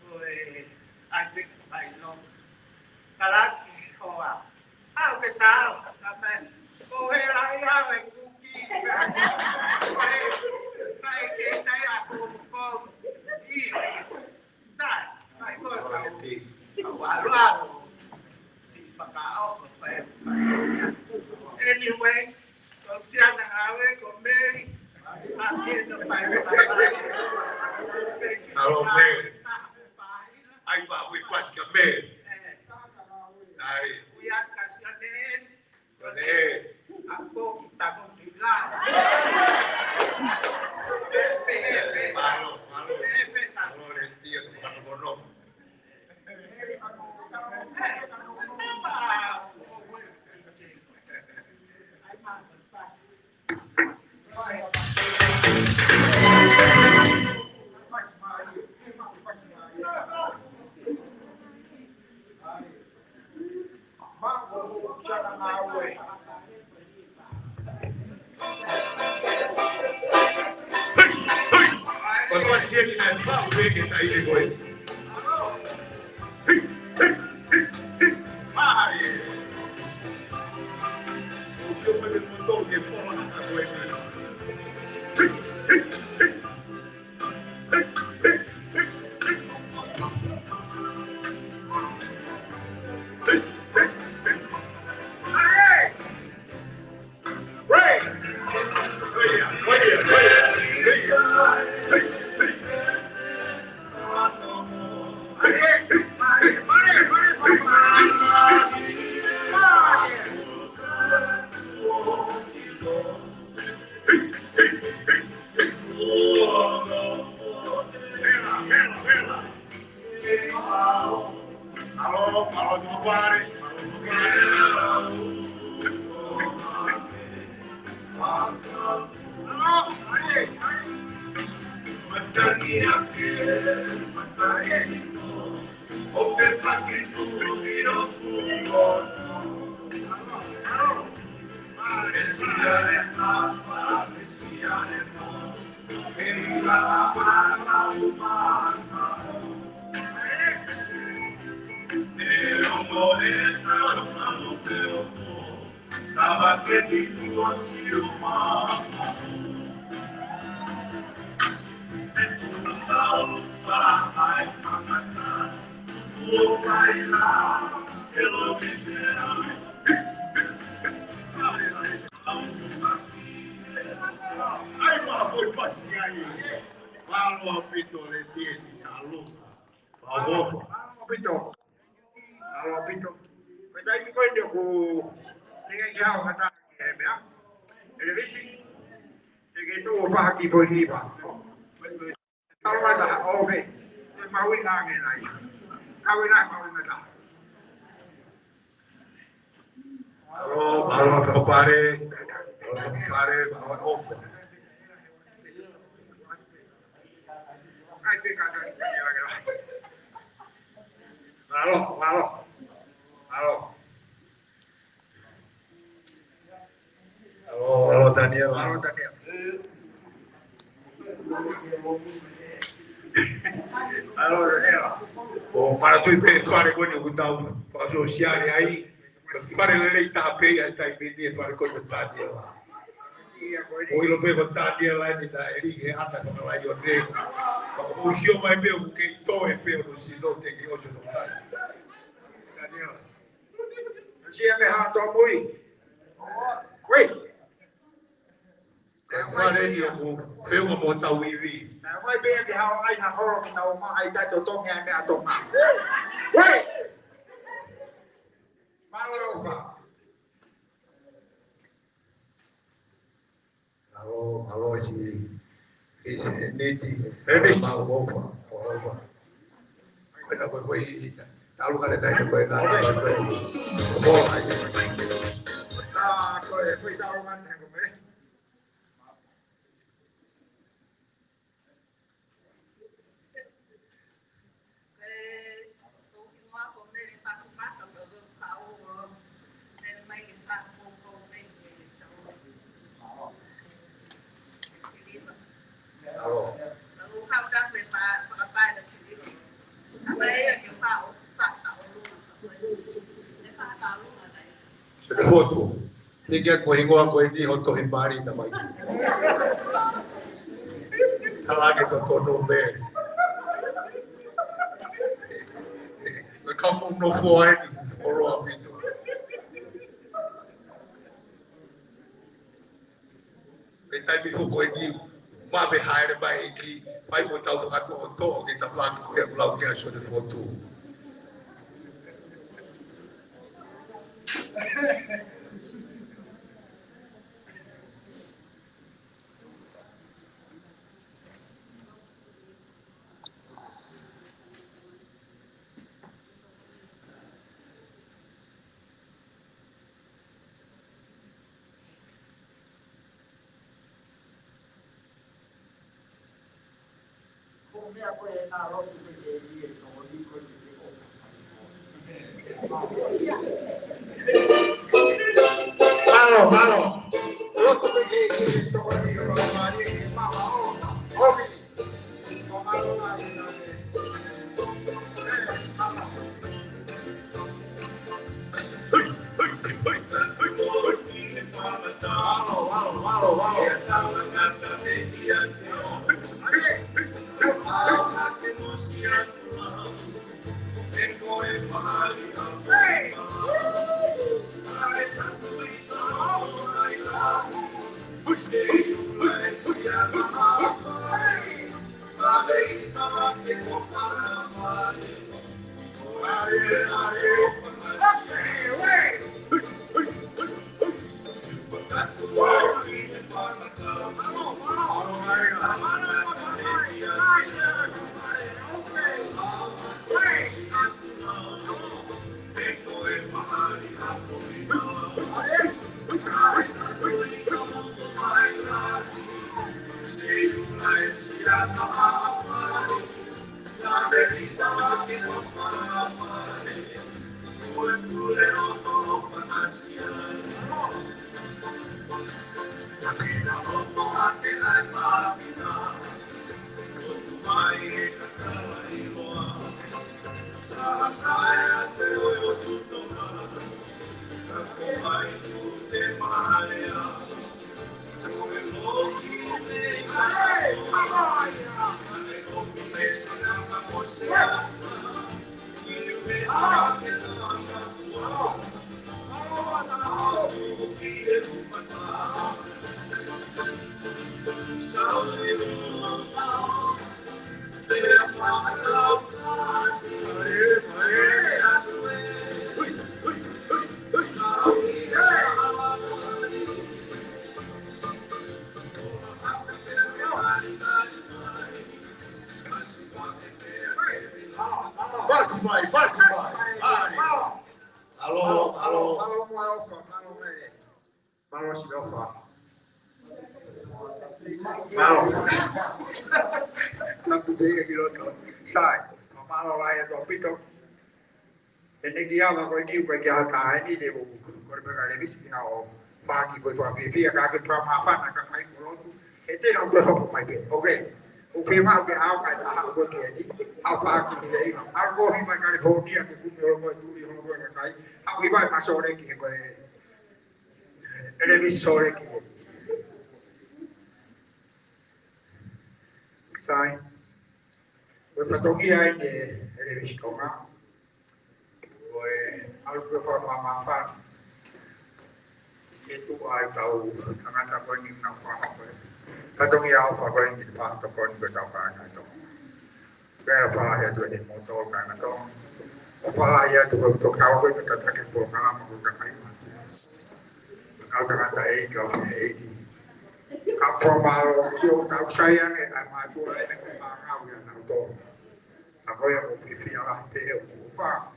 Ko ai perché fai no. Kala hoa. Ah, cái tao, làm cô hay lại ra về cookie. Phải cái tay à cô đi sai, phải cô tao quá loa. Si phải áo phải. Anyway, con xem thằng áo ấy con Mary, ăn hết nó phải. Halo Mary, anh bảo với quát cả Mary. Này, Kuya kasianin. Kone. Ako kita mong bilang. Malo, nanti yang bukan bodoh. Quando chega na fala, vê que tá aí depois. Ai! O senhor me mandou de fora na coisa. Halo Daniel. Halo Daniel. Halo Daniel. O para tu pe fare con o tau fa sociale aí fare le lei tape ai tai vedi fare con Daniel. O lo pe con Daniel aí da eri che anda con la io te. O sio mai be o che to e pe o si no te che o sono dai. Daniel. Sia me ha to mui. Oi. Fare io fe o mo tau vivi. Na mai be que ha ai ha ho ki tau ma ai ta to to ngai me a to ma. Oi. Malova. Halo si neti Malova. Quella poi talu kare dai poi la. Ah, foi tau man ko me. Se foto. Tiga ko hingo ko di hoto himbari ta mai. Talage to tono be. Kamu no foi oro abito. Betai mi fu ko di ma be haere mai ki fai mo tau ka to ki ta flan ko e lau ke so de foto. Malo. Lo to ke to ni ro ma ni ma ma o. Obi. Ko malo na ni na. Sai, ma lo vai a topito. Ene ki ala ko ki ko ki ala ka ni de ko ko ka le vis ki ha o fa ki ko fa fi ka ka pa ma fa na ka kai ko e te no ko mai ke okay o fi ma ke a ka ha ko ke ni a fa ki le no a ko hi ma ka le ko ni a ku me ko tu hi ho ko ka kai a hi ba ma so re ki ko ene vis so re ki sai ko pa to ki ai de ene vis ko ma al performa mafa itu ai tahu karena tak kau ni nak faham apa kadang ya apa kau ni faham tak kau ni bertahan itu kaya faham ya tu ni motor kan atau faham ya tu kau kau ni kata tak kau malam kau tak kau kau tak kata kau kau formal kau kau saya ni ama tu ni kau faham ya nak tu aku yang mau pilih lah tu faham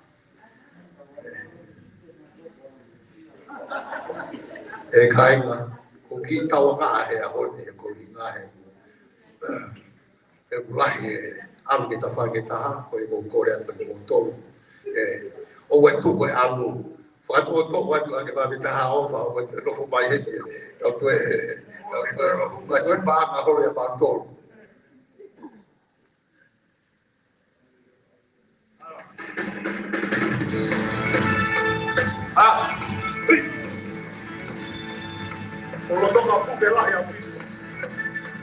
e kai nga ko ki tawa nga he a hone ko ki nga he e ulahi e alu ki ta wha ki ta ha ko i ko kore atu ki mo tolu o wai tu koe alu whakatu o tō watu a ki ta ki ta ha o wha o wai te rofo mai he tau tu e mai si pāna hore a pā tolu Kalau tu aku bela yang itu,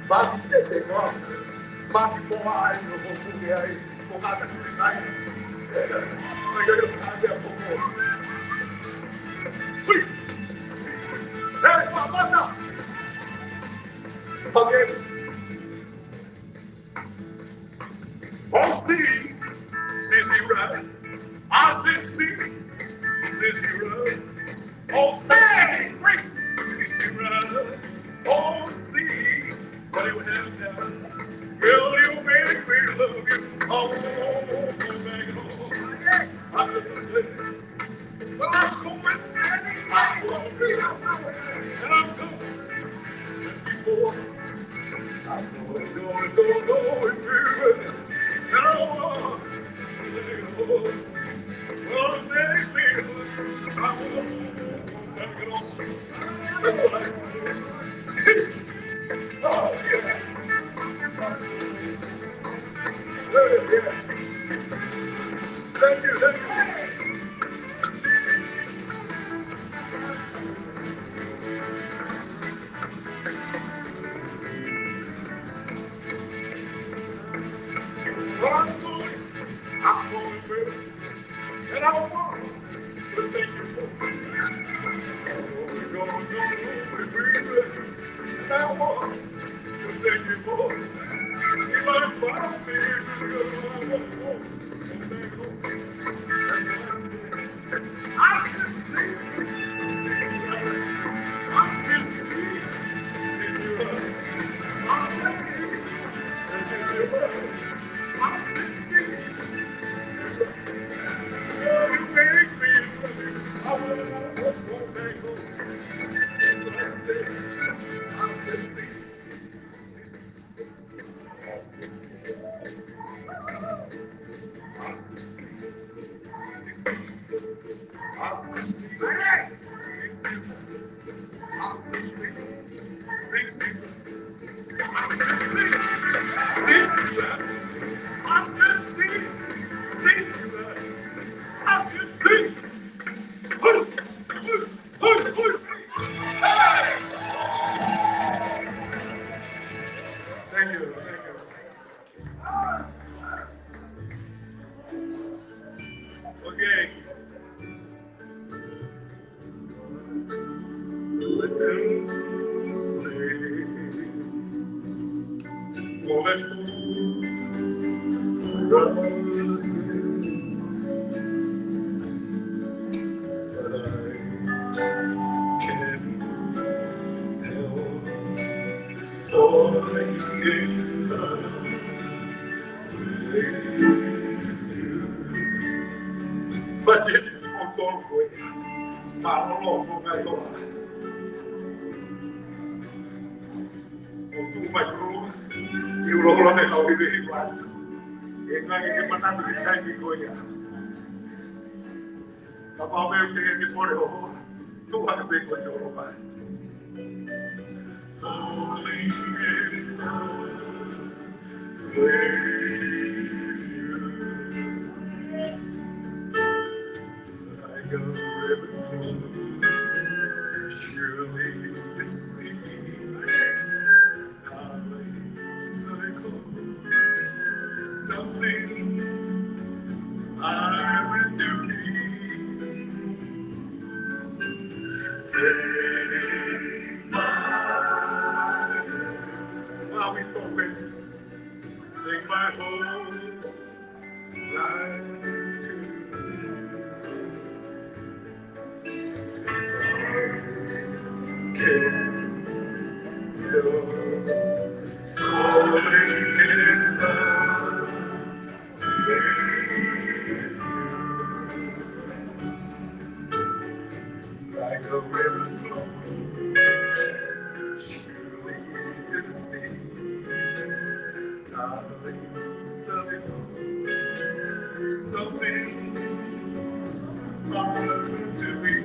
bagi kita semua, bagi semua hari itu buku hari, bukan hari lain. Mereka itu ada buku. Apa? Okay. Oh, see right. I see right. Oh, hey, great. See right. Oh, see what you have done. Girl, you make me love you. Oh, go back home. I'm gonna say, well, I'm going, I'm going, and I'm going before. I'm going, baby. And I want to go. Oh, make me love. I want to back it on. That's what I say. Oh, yeah. Yeah. Thank you. Well, I'm going, baby. And I want to thank you for we're going, baby. And I want to thank you for if I found me, I want to thank you. I can see, I can see in your eyes. I can see in your eyes. I can see. You make me love you. I want to thank you. I can see. Thank you. Okay. Let them say, well, let's but I can't help falling in love with you. But it's not going to wait. I don't know what I'm going to do. Tu mai pro, eu lo ne ho vivi quanto. E non è che mandato di tempi coi. Papa will take it for you. 200 big with your mind. Falling in love with you. Like a river flows surely the sea. Darling, so close, something I will do. Take my hand. Now we talking. Take my whole life to like a river flows surely to the sea. Darling, something hard to be.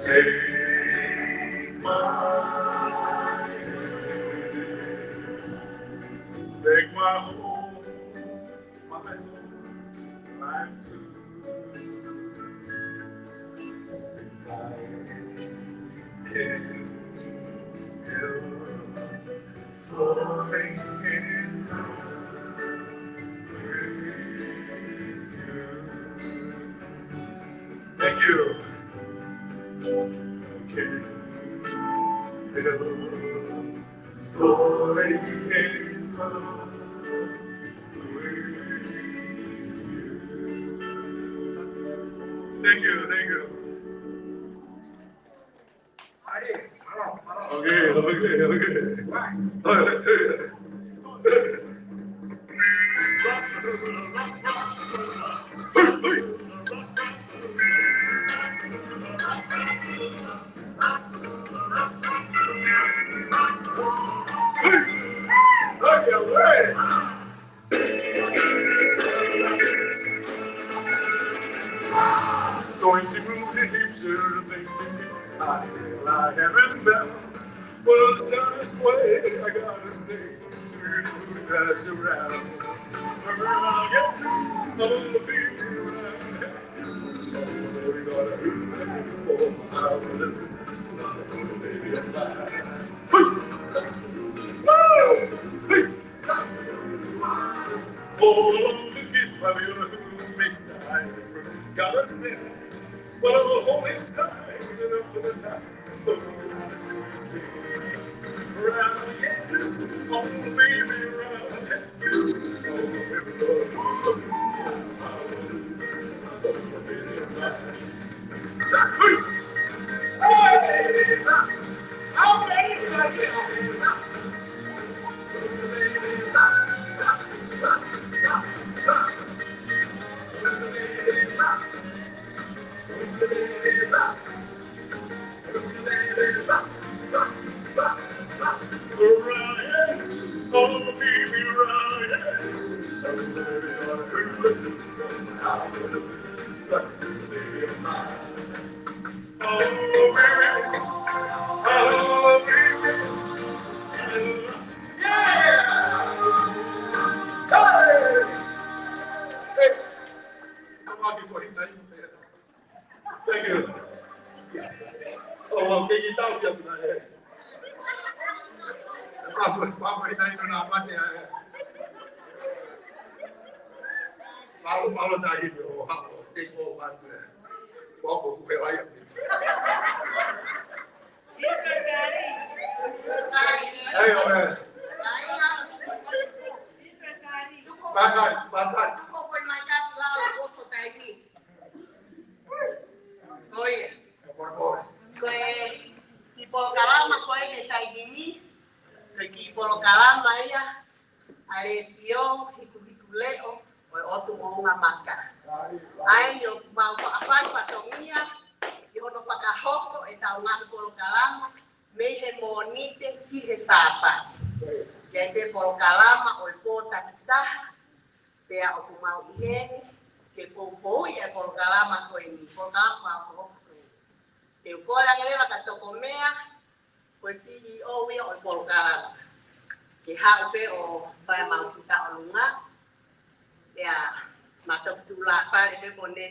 Take my hand, take my whole life to if I can help falling in love with you. Thank you. Okay. Help falling in love with you. Thank you. Okay. Going to move the hips of the I haven't been. Well, it's done its way. I gotta say, that's around. Around again, I'm gonna be around. We gotta do that for baby, I'm fine. Oh, the kiss by your makes time. Gotta say, well, I'm holding tight enough for the time. Around again, oh, baby, around again. Thank you. Oh, okay, you don't get tonight. Papa, you don't know what they are. Malu tadi tu, tengok bantu. Papa, bukan ayam. Ayo, Bakat. Ako po may kakilala ko sa tayo. Oye. Di Polokalama ko ay tayo di Polokalama ya. Aretio, hikuleo, o otu mga maka. Ay yo mau afan patomia, yo no pakahoko eta unang Polokalama, me hemonite ki hesapa. Jadi Polokalama o kota kita, pea o mau ihene, ke popo ia Polokalama ko ini Polokalama ko e ko la ngela ka to komea ko CEO ia o Polokalama ke ha pe o fa ma kita olunga ya mata tula fa le ko ne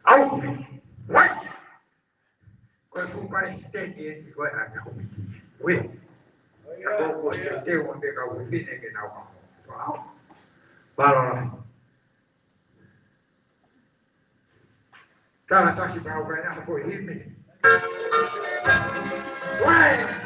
Au! Vai! Quando fu para estender, foi a comiti. Ui! Eu gostei de onde eu fui, né, que não vamos. Fala. Tá na taxa para o ganhar por rir. Vai!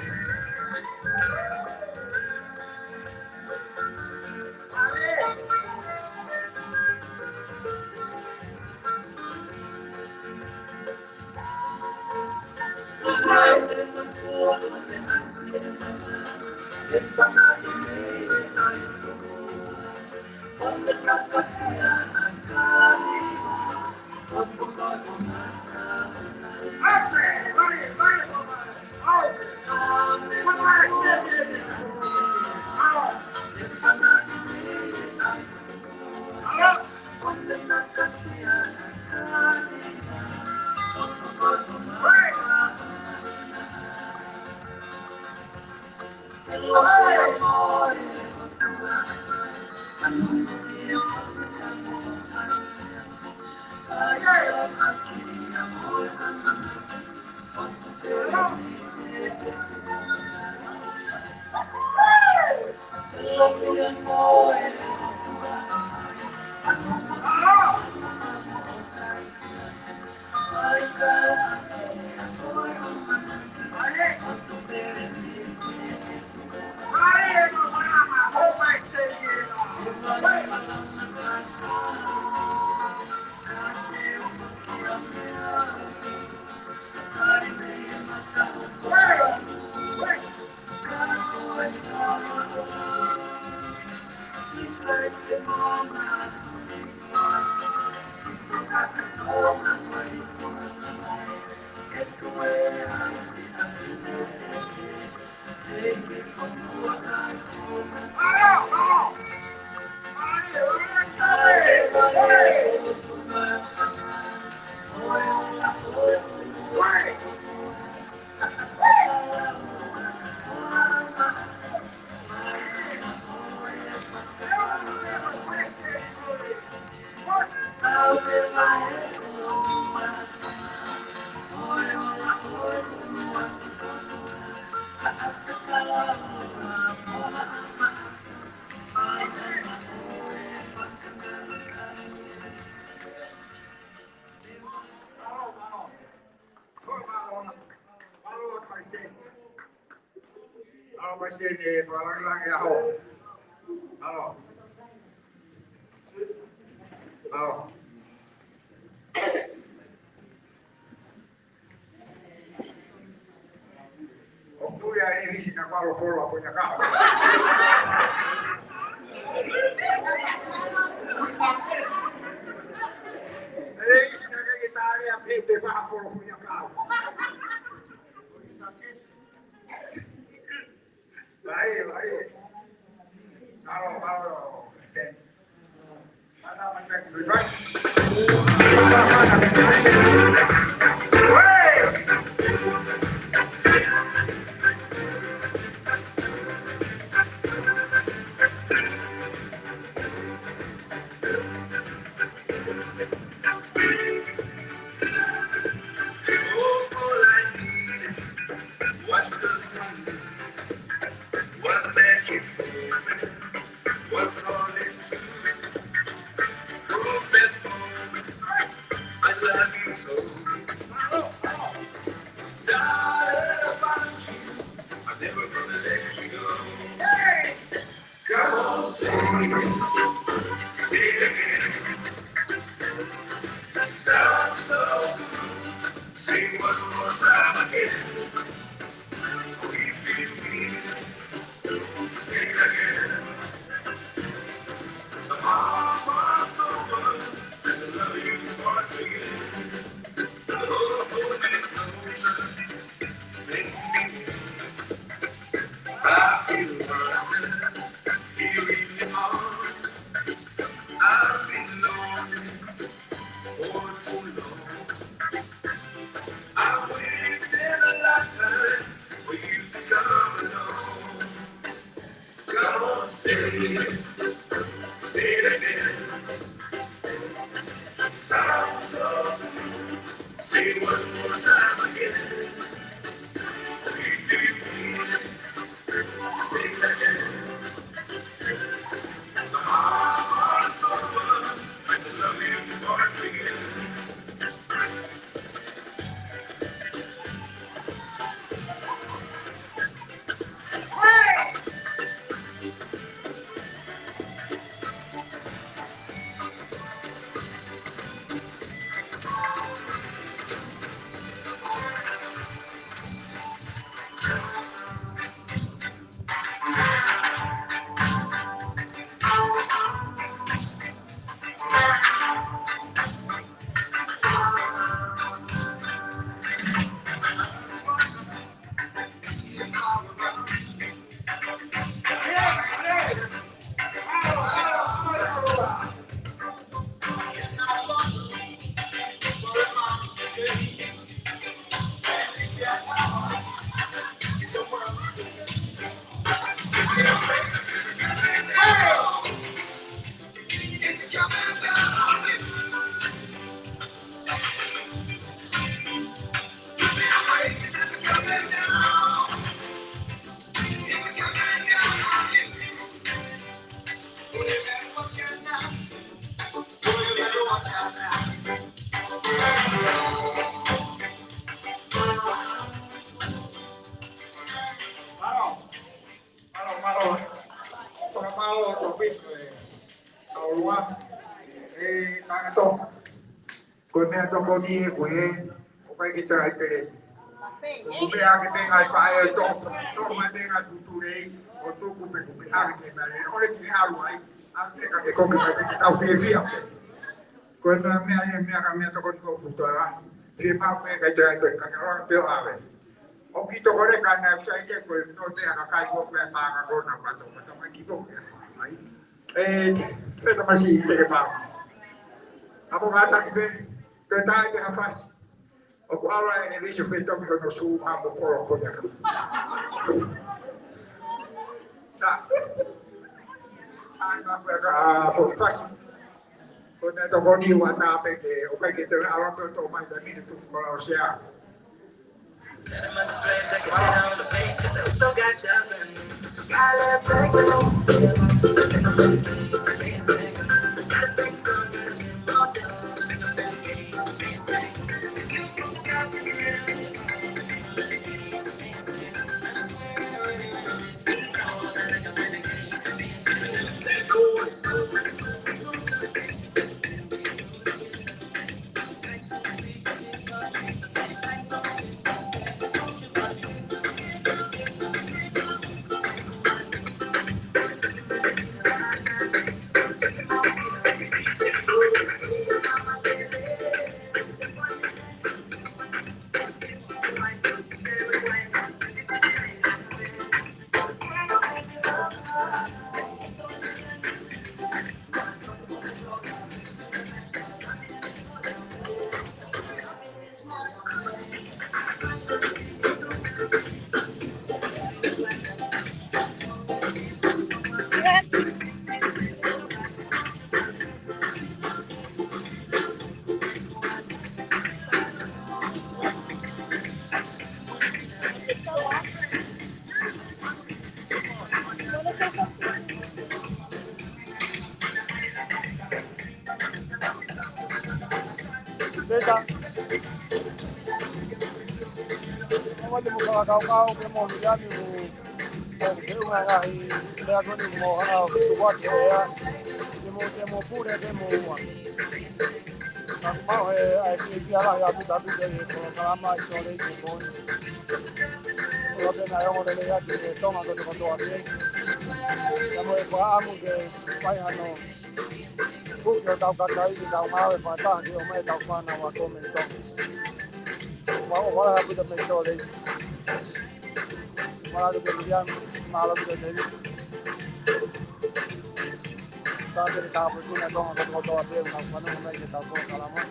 Polokalama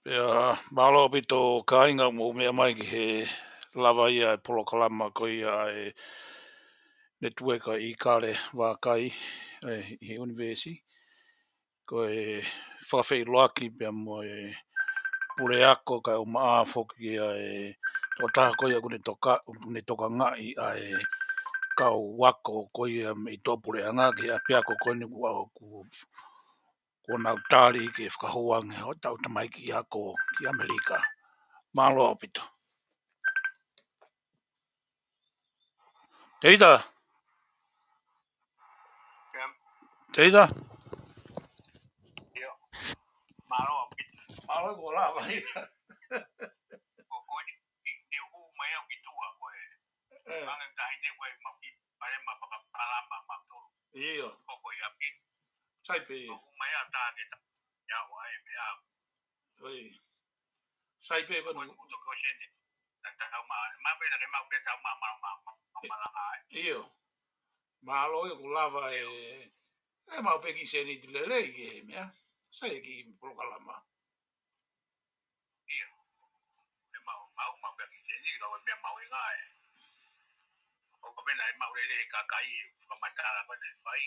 Pea malo pito kainga mo mea mai ki he lava ia e Polokalama ko ia e network a Ikale Vakai Ihe Univeesi. Ko e whawhai loaki pia mo e pure ako ka o maa whoki ia e o taha ko ia kune toka ngai a e kau wako ko ia me i tōpure anga ki a pia ko koe ni kua ko nau tāri ki e whakahuange o tau tamai ki ako ki Amerika. Malo pito. Teita. Teita. Malo pito. Malo ko la vai. Ko ko ni hu mai au ki tua ko e. Manga tai ne ko ma ki pare ma Polokalama ma to. Iyo. Ko ko ia pin. Sai pe. Hu mai ata de ta. Ya wa e me a. Oi. Sai pe ko no ko shende. Ta ma pe na ke ma pe ta ma ai. Iyo. Malo ko lava e ma pe ki se ni lele ki mea. Sai ki Polokalama. Iyo. E ma pe ki se ni ko me ma wi ngai. Ko pe na ma wi le ka kai ko ma ta la pa ne fai.